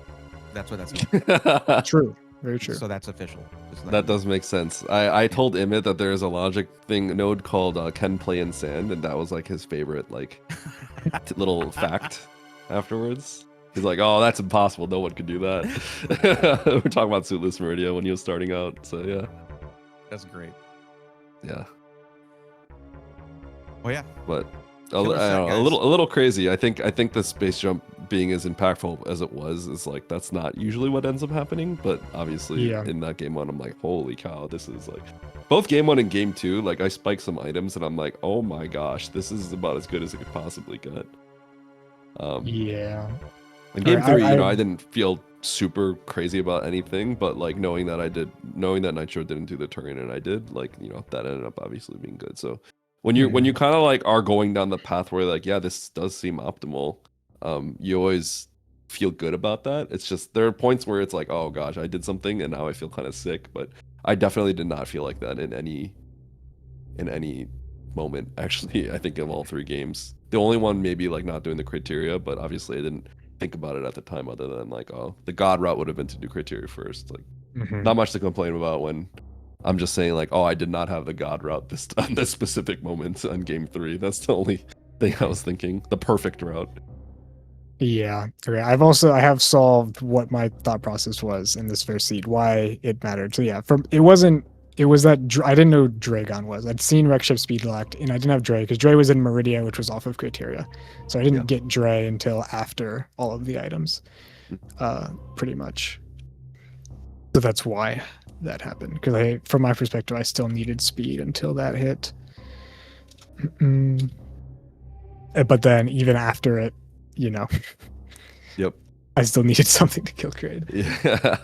That's what that's called. True. Very true. So that's official. That does make sense. I told Emmett that there is a logic thing node called Can Play in Sand, and that was like his favorite like little fact afterwards. He's like, oh, that's impossible. No one could do that. We're talking about Suitless Meridia when he was starting out. So yeah. That's great. Yeah. Well, yeah. But I don't know, a little crazy. I think the space jump being as impactful as it was is like that's not usually what ends up happening. But obviously in that game 1, I'm like, holy cow, this is like both game 1 and game 2. Like I spiked some items and I'm like, oh my gosh, this is about as good as it could possibly get. Yeah. In game 3, I didn't feel super crazy about anything, but like knowing that Nitro didn't do the Turian and I did, like, you know, that ended up obviously being good. So when you kind of like are going down the path where like, yeah, this does seem optimal, you always feel good about that. It's just there are points where it's like, oh gosh, I did something and now I feel kind of sick, but I definitely did not feel like that in any moment, actually. I think of all 3 games. The only one maybe like not doing the criteria, but obviously I didn't think about it at the time other than like, oh, the god route would have been to do criteria first. Like not much to complain about when I'm just saying like, oh, I did not have the god route this specific moment on game 3. That's the only thing I was thinking. The perfect route. Yeah. Okay. I have solved what my thought process was in this first seed, why it mattered. So yeah, it was that I didn't know Dragon was. I'd seen Wreckship Speed Locked, and I didn't have Dre because Dre was in Meridia, which was off of criteria. So I didn't get Dre until after all of the items, pretty much. So that's why that happened. Because from my perspective, I still needed speed until that hit. But then even after it, you know, I still needed something to kill Kraid. Yeah.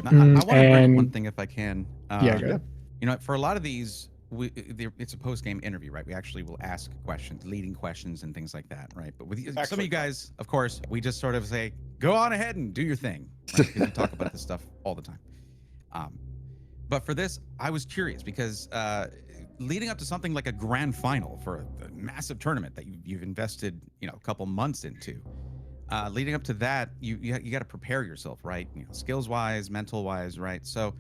I want to bring one thing if I can. Go ahead. You know, for a lot of these, it's a post-game interview, right? We actually will ask questions, leading questions and things like that, right? But with some of you guys, of course, we just sort of say, go on ahead and do your thing. Right? Because we talk about this stuff all the time. But for this, I was curious because leading up to something like a grand final for a massive tournament that you've invested, you know, a couple months into, leading up to that, you got to prepare yourself, right? You know, skills wise, mental wise, right? So,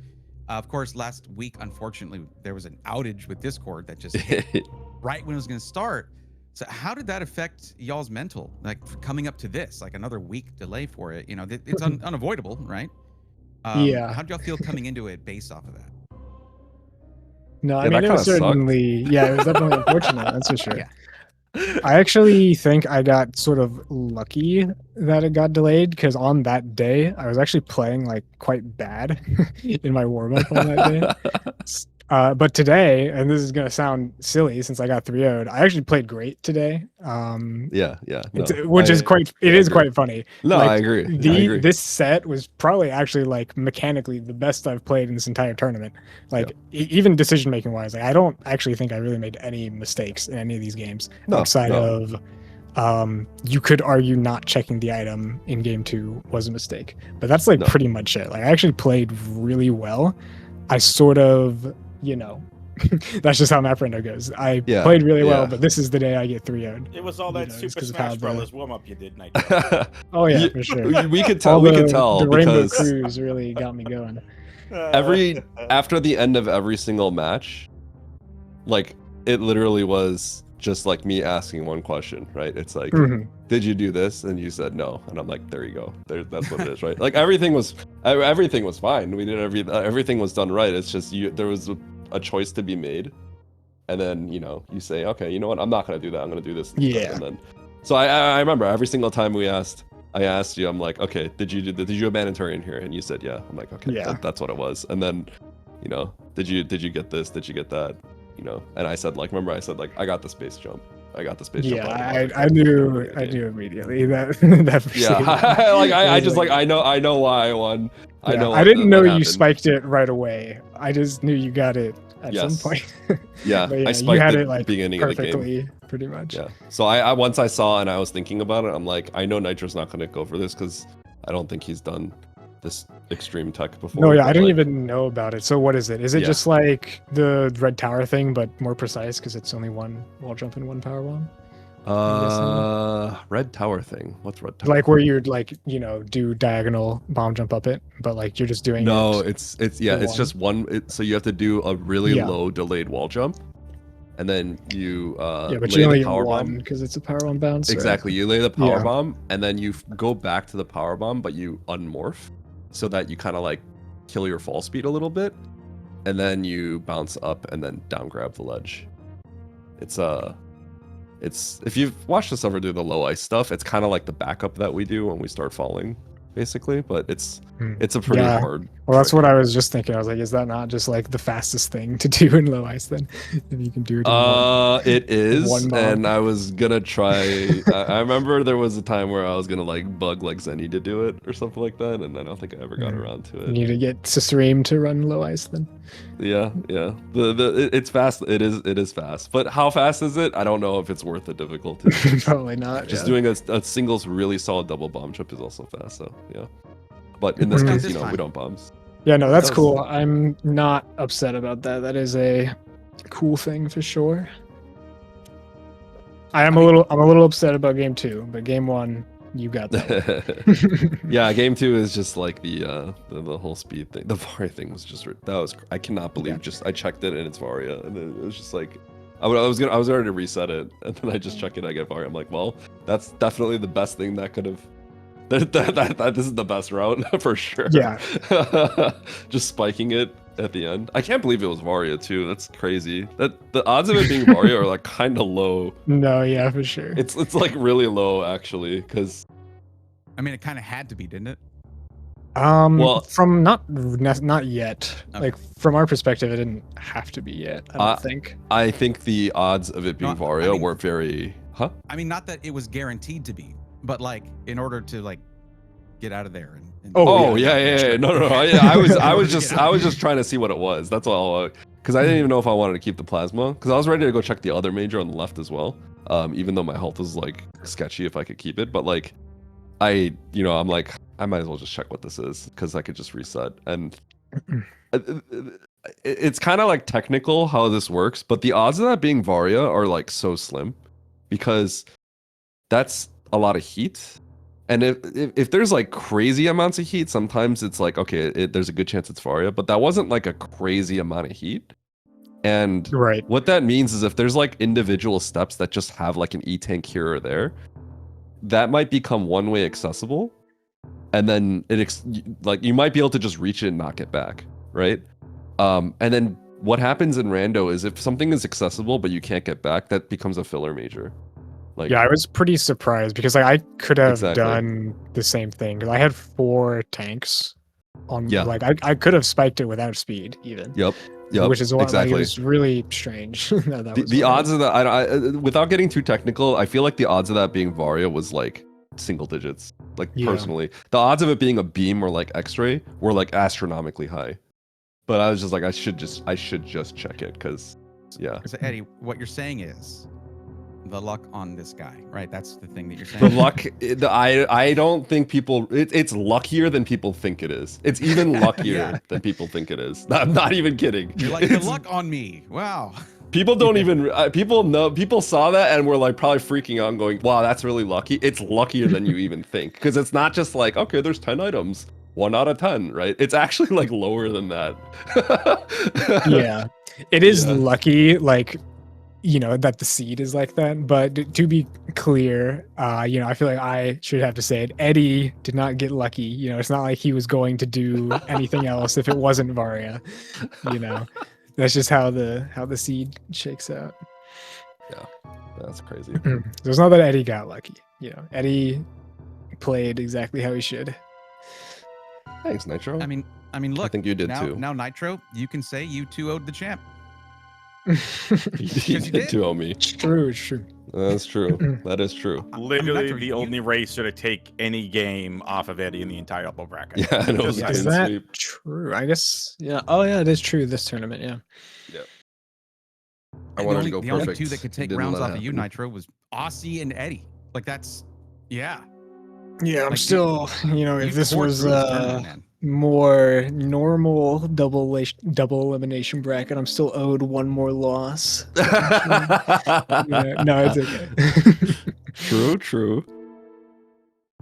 of course, last week, unfortunately, there was an outage with Discord that just hit right when it was going to start. So, how did that affect y'all's mental? Like coming up to this, like another week delay for it. You know, it's unavoidable, right? Yeah. How did y'all feel coming into it based off of that? No, I mean, it was certainly, it was definitely unfortunate. That's for sure. Yeah. I actually think I got sort of lucky that it got delayed because on that day I was actually playing like quite bad in my warm-up on that day. But today, and this is gonna sound silly since I got 3-0'd, I actually played great today. Which is quite funny. No, like, I agree. This set was probably actually like mechanically the best I've played in this entire tournament. Like even decision making wise, like I don't actually think I really made any mistakes in any of these games outside of you could argue not checking the item in game 2 was a mistake, but that's like pretty much it. Like I actually played really well. I sort of, you know, that's just how Map Rando goes. I played really well, but this is the day I get 3-0'd. It was all that Super Smash Brothers warm-up you did, Nitro. Oh yeah, for sure. We could tell. The Rainbow Cruise really got me going. After the end of every single match, like it literally was just like me asking one question, right? It's like, did you do this? And you said no, and I'm like, there you go. That's what it is, right? Like everything was fine. We did everything was done right. It's just there was a choice to be made, and then you know you say, okay, you know what? I'm not gonna do that. I'm gonna do this. Yeah. And then, so I remember every single time I asked you, I'm like, okay, did you abandon Turian here? And you said yeah. I'm like, okay, that's what it was. And then, you know, did you get this? Did you get that? You know, and I said like, remember I said like, I got the space jump. I got the space jump. Yeah, I knew immediately that that. Yeah, like I just like I know why I won. Yeah, I know. I didn't know you happened. spiked it right away. I just knew you got it at some point. Yeah, But yeah, I spiked you had it it like beginning perfectly, of the game. pretty much. Yeah. So I once I saw and I was thinking about it, I'm like, I know Nitro's not gonna go for this because I don't think he's done this extreme tech before. No, yeah, I didn't even know about it. So what is it? Is it Yeah. just like the red tower thing, but more precise because it's only one wall jump and one power bomb? Red tower thing. What's red tower? Like where you'd like, you know, do diagonal bomb jump up it, but like you're just doing No, it. it's just one. So you have to do a really low delayed wall jump, and then you but lay you only the get power one bomb. because it's a power bomb bounce. Exactly. You lay the power Yeah. bomb, and then you go back to the power bomb, but you unmorph, so that you kind of like kill your fall speed a little bit, and then you bounce up and then down grab the ledge. It's if you've watched us ever do the low ice stuff, it's kind of like the backup that we do when we start falling, basically. But it's a pretty hard. Well, that's trick. what I was just thinking. I was like, is that not just like the fastest thing to do in low ice then? If you can do it. It is, one bomb. and I was gonna try. I remember there was a time where I was gonna like bug like Zenny to do it or something like that, and I don't think I ever got around to You it. need to get Stream to run low ice then. Yeah. It's fast. It is fast, but how fast is it? I don't know if it's worth the difficulty. Probably not. Just yeah. doing a singles really solid double bomb jump is also fast. So yeah, but in this Mhm. case, This you know, time. we don't bombs. Yeah, no, that's Does- cool. I'm not upset about that. That is a cool thing for sure. I'm a little upset about game 2, but game 1, you got that. Yeah, game 2 is just like the whole speed thing. The Varia thing was just I cannot believe I checked it and it's Varia, and then it was just like I was ready to reset it, and then I just check it, I get Varia. I'm like, well, that's definitely the best thing that could have. That this is the best route for sure. Yeah. Just spiking it at the end. I can't believe it was Varia too. That's crazy. That the odds of it being Varia are like kind of low. No, yeah, for sure. It's like really low actually, because I mean, it kind of had to be, didn't it? Well- From not yet. Okay. Like from our perspective, it didn't have to be yet. I don't think. I think the odds of it being No, I Varia mean- were very. Huh? I mean, not that it was guaranteed to be, but like in order to like get out of there. And Oh yeah. No. I was just trying to see what it was. That's all. Because I didn't even know if I wanted to keep the plasma. Because I was ready to go check the other major on the left as well. Even though my health was like sketchy if I could keep it, but like I'm like I might as well just check what this is because I could just reset. And it's kind of like technical how this works, but the odds of that being Varia are like so slim because that's a lot of heat. And if there's like crazy amounts of heat, sometimes it's like, okay, there's a good chance it's Varia, but that wasn't like a crazy amount of heat. And Right. what that means is if there's like individual steps that just have like an E-tank here or there, that might become one-way accessible. And then like you might be able to just reach it and knock it back, right? And then what happens in Rando is if something is accessible but you can't get back, that becomes a filler major. Like, Yeah, I was pretty surprised because like I could have Exactly. done the same thing because I had 4 tanks on. Yeah. Like I could have spiked it without speed even. Yep. Which is why exactly. like, it was really strange. that was The Varia. odds of that, I without getting too technical, I feel like the odds of that being Varia was like single digits. Like Yeah. personally, the odds of it being a beam or like X-ray were like astronomically high. But I was just like, I should just check it because, yeah. So Eddie, what you're saying is the luck on this guy, right? That's the thing that you're saying. The luck, I don't think people. It's luckier than people think it is. It's even luckier Yeah. than people think it is. I'm not even kidding. You're like, the It's- luck on me. Wow. People don't even people saw that and were like probably freaking out and going, wow, that's really lucky. It's luckier than you even think because it's not just like, okay, there's 10 items, 1 out of 10, right? It's actually like lower than that. Yeah, it is Yeah. lucky, like, you know, that the seed is like that. But to be clear, you know, I feel like I should have to say it. Eddie did not get lucky. You know, it's not like he was going to do anything else if it wasn't Varia. You know, that's just how the seed shakes out. That's crazy. So it's not that Eddie got lucky. You know, Eddie played exactly how he should. Thanks, Nitro. I mean, look. I think you did now, too. Now, Nitro, you can say you 2-0'd the champ. You did too, homie. It's true. It's true. That's true. That is true. Literally the only racer to take any game off of Eddie in the entire upper bracket. Yeah, I know. Just Is that true? I guess. Yeah. Oh, yeah. It is true. This tournament. Yeah. Yeah. I wanted to go perfect. The only two that could take rounds off of you, Nitro, was Aussie and Eddie. Like that's, yeah. Yeah, I'm still, if this was more normal double elimination bracket, I'm still owed one more loss. No, it's okay. True.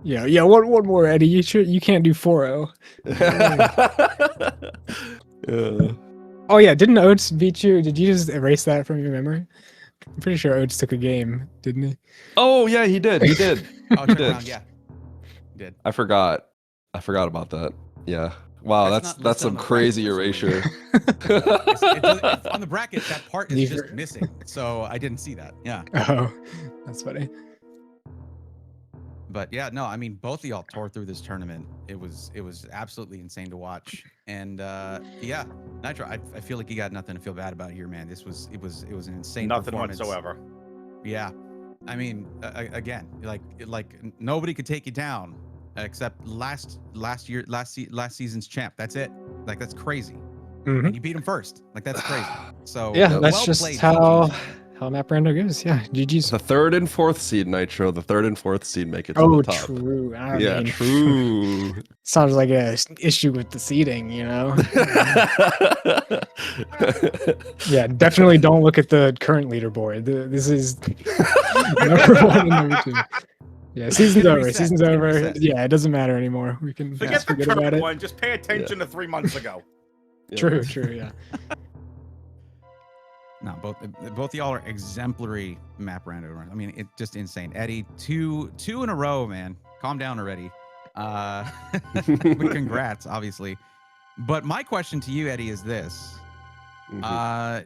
Yeah, one more, Eddie. You can't do 4-0. Oh yeah, didn't Oates beat you? Did you just erase that from your memory? I'm pretty sure Oates took a game, didn't he? Oh yeah, he did. Oh, turn around, yeah. Did. I forgot about that. Yeah. Wow, that's some crazy erasure. It's on the bracket, that part is just missing. So I didn't see that. Yeah. Oh, that's funny. But yeah, no, I mean, both of y'all tore through this tournament. It was absolutely insane to watch. And yeah, Nitro, I feel like you got nothing to feel bad about here, man. It was an insane performance. Nothing whatsoever. Yeah. I mean, again, like nobody could take you down except last season's champ. That's it. Like that's crazy. Mm-hmm. And you beat him first. Like that's crazy. So yeah, that's just how Map Rando goes. Yeah, GG's. The 3rd and 4th seed, Nitro. The 3rd and 4th seed make it to the top. True. True. Sounds like a issue with the seeding, Yeah, definitely don't look at the current leaderboard. This is number 1 and number 2. Yeah, season's over. Season's over. Yeah, it doesn't matter anymore. We can forget the about current it. one. Just pay attention to 3 months ago. True. Yeah. No, both y'all are exemplary Map Rando. I mean, it's just insane. Eddie, two in a row, man. Calm down already. But congrats, obviously. But my question to you, Eddie, is this: are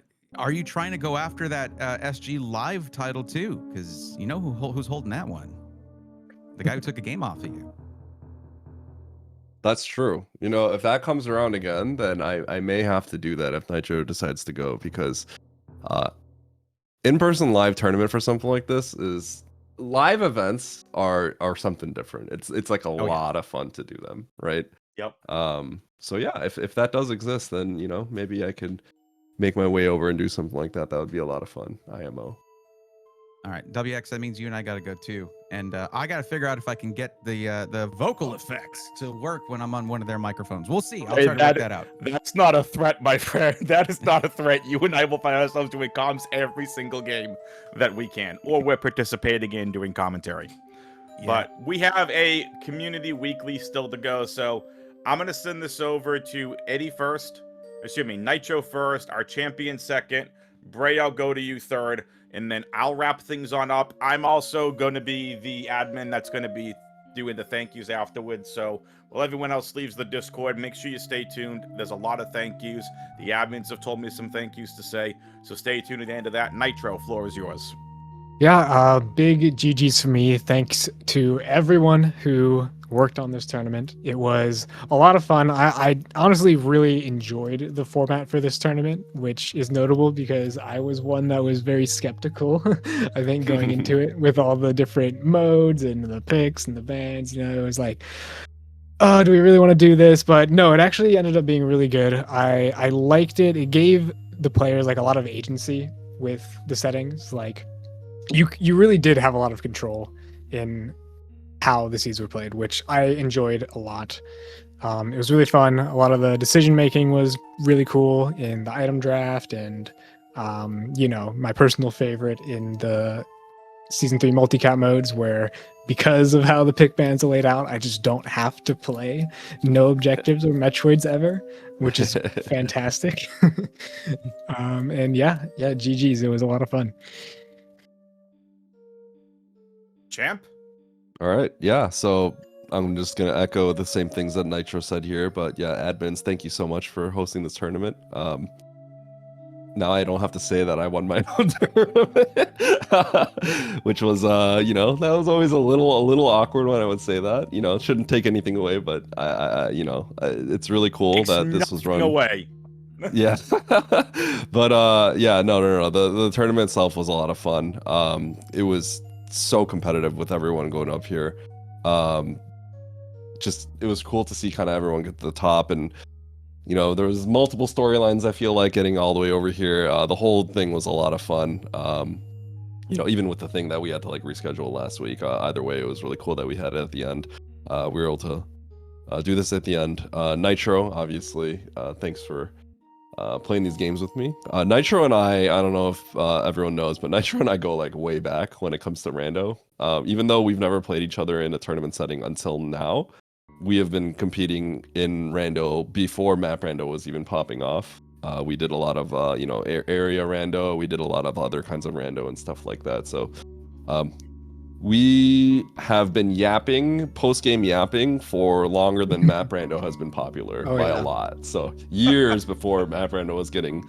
you trying to go after that SG Live title too? Because you know who's holding that one? The guy who took a game off of you. That's true. If that comes around again, then I may have to do that if Nitro decides to go, because in-person live tournament for something like this is live events are something different. It's like a lot of fun to do them, right? Yep. So yeah, if that does exist, then maybe I could make my way over and do something like that. That would be a lot of fun. IMO. All right, WX, that means you and I got to go too. And I got to figure out if I can get the vocal effects to work when I'm on one of their microphones. We'll see. I'll try to work that out. That's not a threat, my friend. That is not a threat. You and I will find ourselves doing comms every single game that we can, or we're participating in doing commentary. Yeah. But we have a community weekly still to go, so I'm going to send this over to Eddie first. Excuse me, Nitro first, our champion second. Bray, I'll go to you third. And then I'll wrap things on up. I'm also going to be the admin that's going to be doing the thank yous afterwards. So while everyone else leaves the Discord, make sure you stay tuned. There's a lot of thank yous. The admins have told me some thank yous to say. So stay tuned at the end of that. Nitro, floor is yours. Yeah, big GG's for me. Thanks to everyone who worked on this tournament. It was a lot of fun. I honestly really enjoyed the format for this tournament, which is notable because I was one that was very skeptical, I think, going into it with all the different modes and the picks and the bans. It was like, oh, do we really want to do this? But no, it actually ended up being really good. I liked it. It gave the players like a lot of agency with the settings. Like you really did have a lot of control in how the seeds were played, which I enjoyed a lot. It was really fun. A lot of the decision making was really cool in the item draft, and my personal favorite in the season 3 multi-cap modes, where because of how the pick bans are laid out, I just don't have to play no objectives or Metroids ever, which is fantastic. And yeah, GG's. It was a lot of fun. Champ? All right, yeah, so I'm just going to echo the same things that Nitro said here, but yeah, admins, thank you so much for hosting this tournament. Now I don't have to say that I won my own tournament, which was, that was always a little awkward when I would say that. It shouldn't take anything away, but it's really cool that this was run. Yeah. But yeah, no. The tournament itself was a lot of fun. It was so competitive with everyone going up here. Just it was cool to see kind of everyone get to the top, and there was multiple storylines. I feel like getting all the way over here. The whole thing was a lot of fun. Even with the thing that we had to like reschedule last week. Either way, it was really cool that we had it at the end. We were able to do this at the end. Nitro, obviously, thanks for playing these games with me. Nitro and I don't know if everyone knows, but Nitro and I go like way back when it comes to Rando. Even though we've never played each other in a tournament setting until now, we have been competing in Rando before Map Rando was even popping off. We did a lot of area Rando. We did a lot of other kinds of Rando and stuff like that. So we have been post-game yapping for longer than Map Rando has been popular by a lot. So years before Map Rando was getting,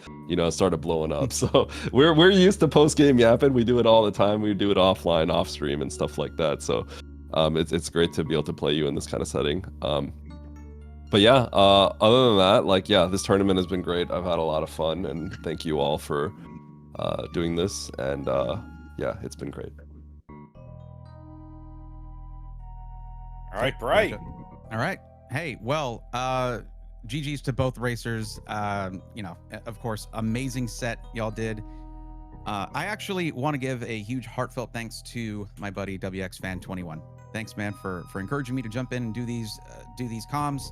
started blowing up. So we're used to post-game yapping. We do it all the time. We do it offline, off stream and stuff like that. So it's great to be able to play you in this kind of setting. But yeah, other than that, this tournament has been great. I've had a lot of fun, and thank you all for doing this. And yeah, it's been great. All right, Bray. All right. Hey, well, GG's to both racers. Of course, amazing set y'all did. I actually want to give a huge heartfelt thanks to my buddy WXFan21. Thanks, man, for encouraging me to jump in and do these comms.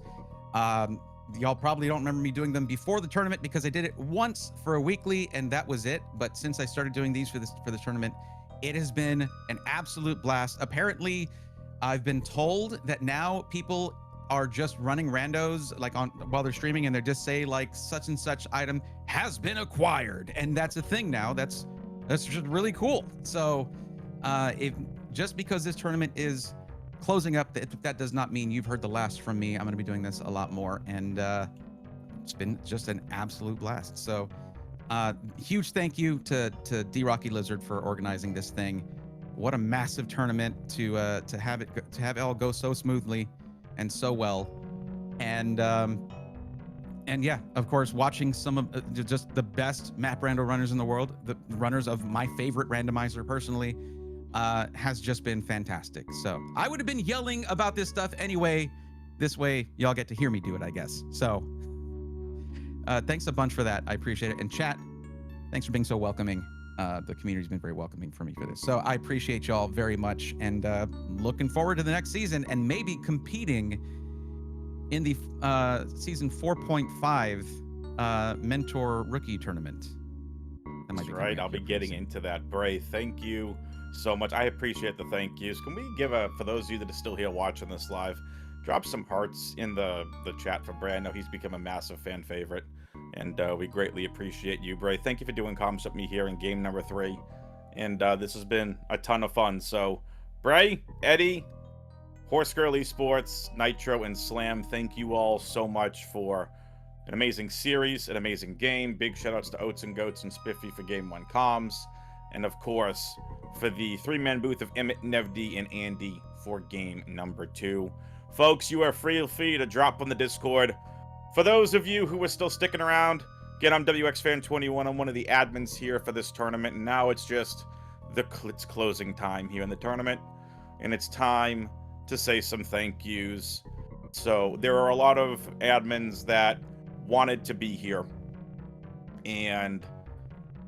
Y'all probably don't remember me doing them before the tournament because I did it once for a weekly and that was it. But since I started doing these for the tournament, it has been an absolute blast. Apparently, I've been told that now people are just running randos while they're streaming, and they just say like such and such item has been acquired, and that's a thing now. That's just really cool. So, just because this tournament is closing up, that does not mean you've heard the last from me. I'm going to be doing this a lot more, and it's been just an absolute blast. So, huge thank you to D Rocky Lizard for organizing this thing. What a massive tournament to have it all go so smoothly and so well, and yeah, of course, watching some of just the best map rando runners in the world, the runners of my favorite randomizer personally, has just been fantastic. So I would have been yelling about this stuff anyway. This way, y'all get to hear me do it, I guess. So thanks a bunch for that. I appreciate it. And chat, thanks for being so welcoming. The community's been very welcoming for me for this. So I appreciate y'all very much, and looking forward to the next season and maybe competing in the season 4.5 mentor rookie tournament. That's right. I'll be getting into that. Bray, thank you so much. I appreciate the thank yous. Can we give for those of you that are still here watching this live, drop some hearts in the chat for Bray. I know he's become a massive fan favorite. And we greatly appreciate you, Bray. Thank you for doing comms with me here in game number 3. And this has been a ton of fun. So, Bray, Eddie, Horse Girl Esports, Nitro, and Slam, thank you all so much for an amazing series, an amazing game. Big shout-outs to Oats and Goats and Spiffy for Game 1 comms. And, of course, for the 3-man booth of Emmett, Nevd, and Andy for game number 2. Folks, you are free to drop on the Discord. For those of you who are still sticking around, again, I'm WXFan21. I'm one of the admins here for this tournament, and now it's just it's closing time here in the tournament, and it's time to say some thank yous. So there are a lot of admins that wanted to be here, and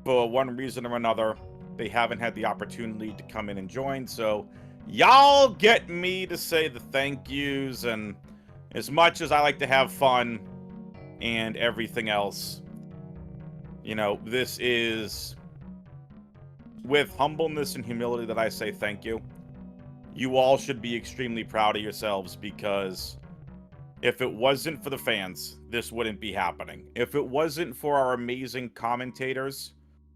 for one reason or another, they haven't had the opportunity to come in and join. So y'all get me to say the thank yous, and as much as I like to have fun and everything else, this is with humbleness and humility that I say thank you. You all should be extremely proud of yourselves, because if it wasn't for the fans, this wouldn't be happening. If it wasn't for our amazing commentators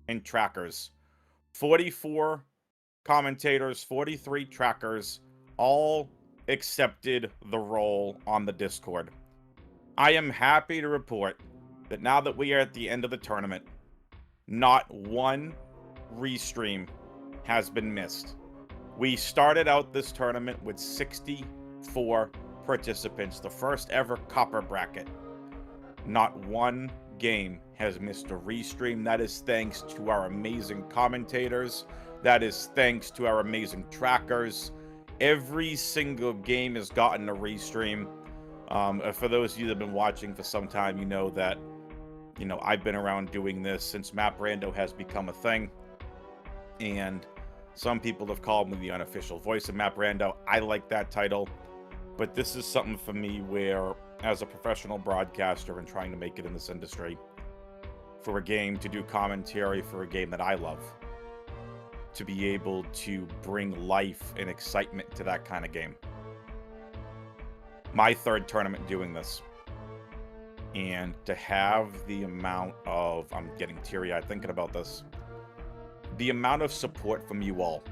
and trackers, 44 commentators, 43 trackers, all accepted the role on the Discord. I am happy to report that now that we are at the end of the tournament, not one restream has been missed. We started out this tournament with 64 participants, the first ever copper bracket. Not one game has missed a restream. That is thanks to our amazing commentators. That is thanks to our amazing trackers. Every single game has gotten a restream. For those of you that have been watching for some time, you know that, I've been around doing this since Map Rando has become a thing. And some people have called me the unofficial voice of Map Rando. I like that title. But this is something for me where, as a professional broadcaster and trying to make it in this industry, for a game to do commentary for a game that I love, to be able to bring life and excitement to that kind of game. My third tournament doing this. And to have the amount of, I'm getting teary-eyed thinking about this, the amount of support from you all,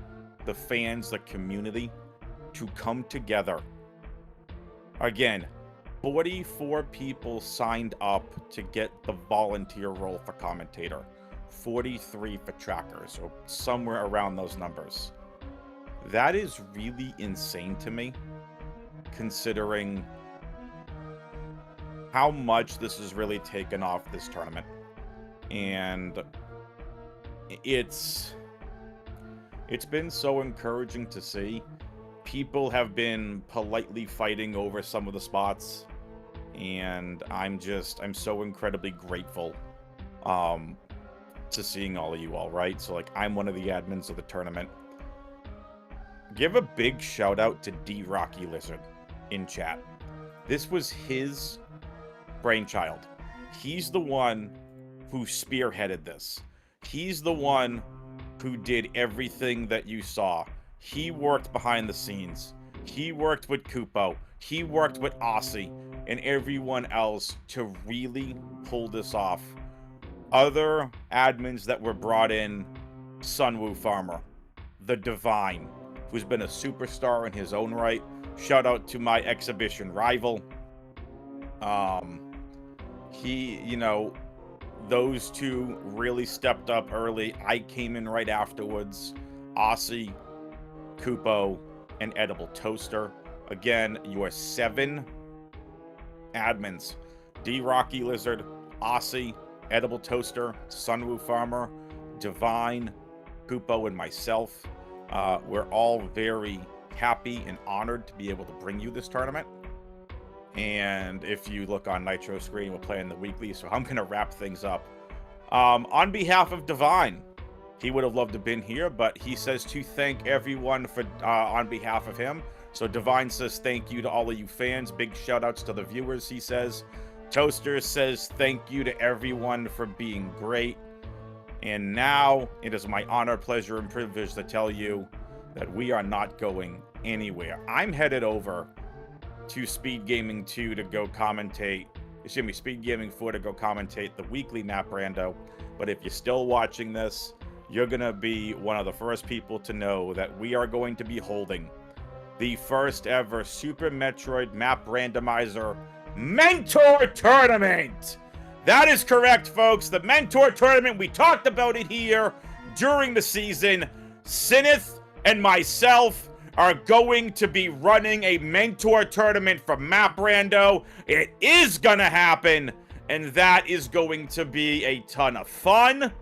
the fans, the community, to come together. Again, 44 people signed up to get the volunteer role for commentator. 43 for trackers, or somewhere around those numbers. That is really insane to me, considering how much this has really taken off this tournament. And it's been so encouraging to see. People have been politely fighting over some of the spots, and I'm so incredibly grateful to seeing all of you all, right? So, like, I'm one of the admins of the tournament. Give a big shout out to D Rocky Lizard in chat. This was his brainchild. He's the one who spearheaded this. He's the one who did everything that you saw. He worked behind the scenes. He worked with Kupo. He worked with Aussie and everyone else to really pull this off. Other admins that were brought in, Sunwoo Farmer, The Divine, who's been a superstar in his own right. Shout out to my exhibition rival. Those two really stepped up early. I came in right afterwards. Aussie, Kupo, and Edible Toaster. Again, you are 7 admins. D Rocky Lizard, Aussie, Edible Toaster, Sunwoo Farmer, Divine, Kupo, and myself. We're all very happy and honored to be able to bring you this tournament. And if you look on Nitro screen, we're playing the weekly, so I'm going to wrap things up. On behalf of Divine, he would have loved to have been here, but he says to thank everyone for on behalf of him. So Divine says thank you to all of you fans. Big shout outs to the viewers, he says. Toaster says thank you to everyone for being great. And now it is my honor, pleasure, and privilege to tell you that we are not going anywhere. I'm headed over to SpeedGaming 2 to go commentate. Excuse me, SpeedGaming 4 to go commentate the weekly Map Rando. But if you're still watching this, you're going to be one of the first people to know that we are going to be holding the first ever Super Metroid Map Randomizer Mentor Tournament. That is correct, folks. The Mentor Tournament, we talked about it here during the season. Sinith and myself are going to be running a Mentor Tournament for Map Rando. It is going to happen, and that is going to be a ton of fun.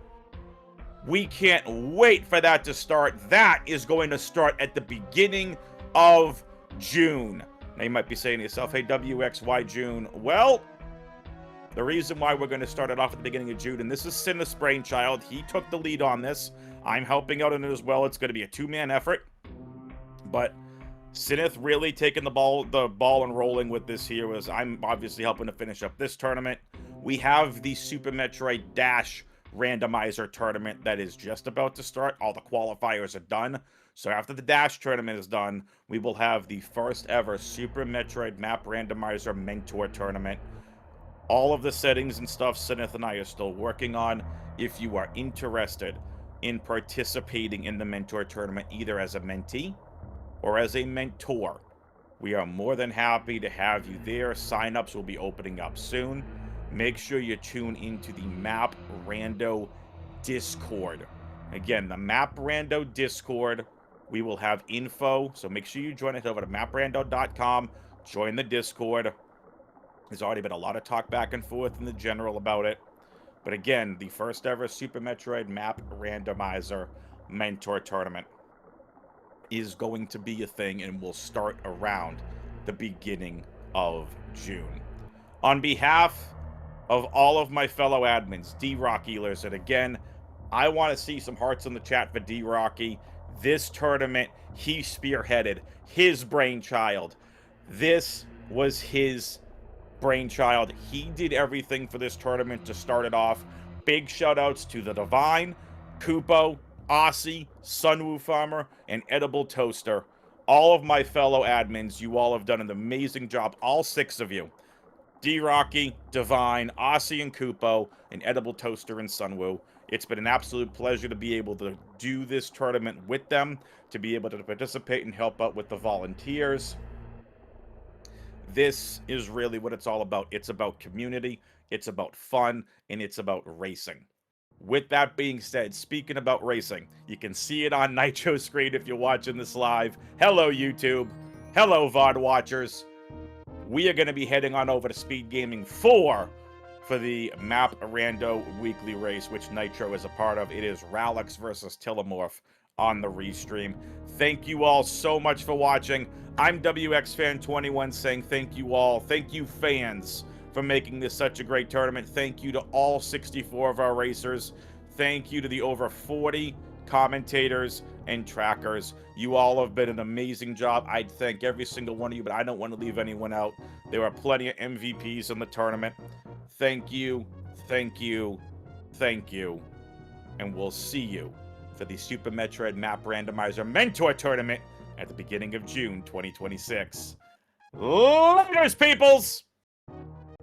We can't wait for that to start. That is going to start at the beginning of June. Now, you might be saying to yourself, hey, WXY June. Well, the reason why we're going to start it off at the beginning of June, and this is Sinith's brainchild. He took the lead on this. I'm helping out in it as well. It's going to be a 2-man effort. But Sinith really taking the ball and rolling with this here, as I'm obviously helping to finish up this tournament. We have the Super Metroid Dash Randomizer Tournament that is just about to start. All the qualifiers are done. So after the Dash Tournament is done, we will have the first ever Super Metroid Map Randomizer Mentor Tournament. All of the settings and stuff Sinith and I are still working on. If you are interested in participating in the Mentor Tournament, either as a mentee or as a mentor, we are more than happy to have you there. Sign-ups will be opening up soon. Make sure you tune into the Map Rando Discord. Again, the Map Rando Discord, we will have info, so make sure you join it over to maprando.com. Join the Discord. There's already been a lot of talk back and forth in the general about it. But again, the first ever Super Metroid Map Randomizer Mentor Tournament is going to be a thing and will start around the beginning of June. On behalf of all of my fellow admins, D-Rocky-lers, and again, I want to see some hearts in the chat for D-Rocky. This tournament, he spearheaded, his brainchild. This was his brainchild. He did everything for this tournament to start it off. Big shout-outs to the Divine, Kupo, Aussie, Sunwoo Farmer, and Edible Toaster. All of my fellow admins, you all have done an amazing job. All 6 of you. D-Rocky, Divine, Aussie and Kupo, and Edible Toaster and Sunwoo. It's been an absolute pleasure to be able to do this tournament with them, to be able to participate and help out with the volunteers. This is really what it's all about. It's about community, it's about fun, and it's about racing. With that being said, speaking about racing, you can see it on Nitro's screen if you're watching this live. Hello, YouTube. Hello, VOD watchers. We are going to be heading on over to SpeedGaming 4 for the Map Rando weekly race, which Nitro is a part of. It is Ralix versus Telemorph on the restream. Thank you all so much for watching. I'm WXFan21 saying thank you all. Thank you, fans, for making this such a great tournament. Thank you to all 64 of our racers. Thank you to the over 40 commentators and trackers. You all have been an amazing job. I'd thank every single one of you, but I don't want to leave anyone out. There are plenty of MVPs in the tournament. Thank you, thank you, thank you, and we'll see you for the Super Metroid Map Randomizer Mentor Tournament at the beginning of June 2026. Laters, peoples!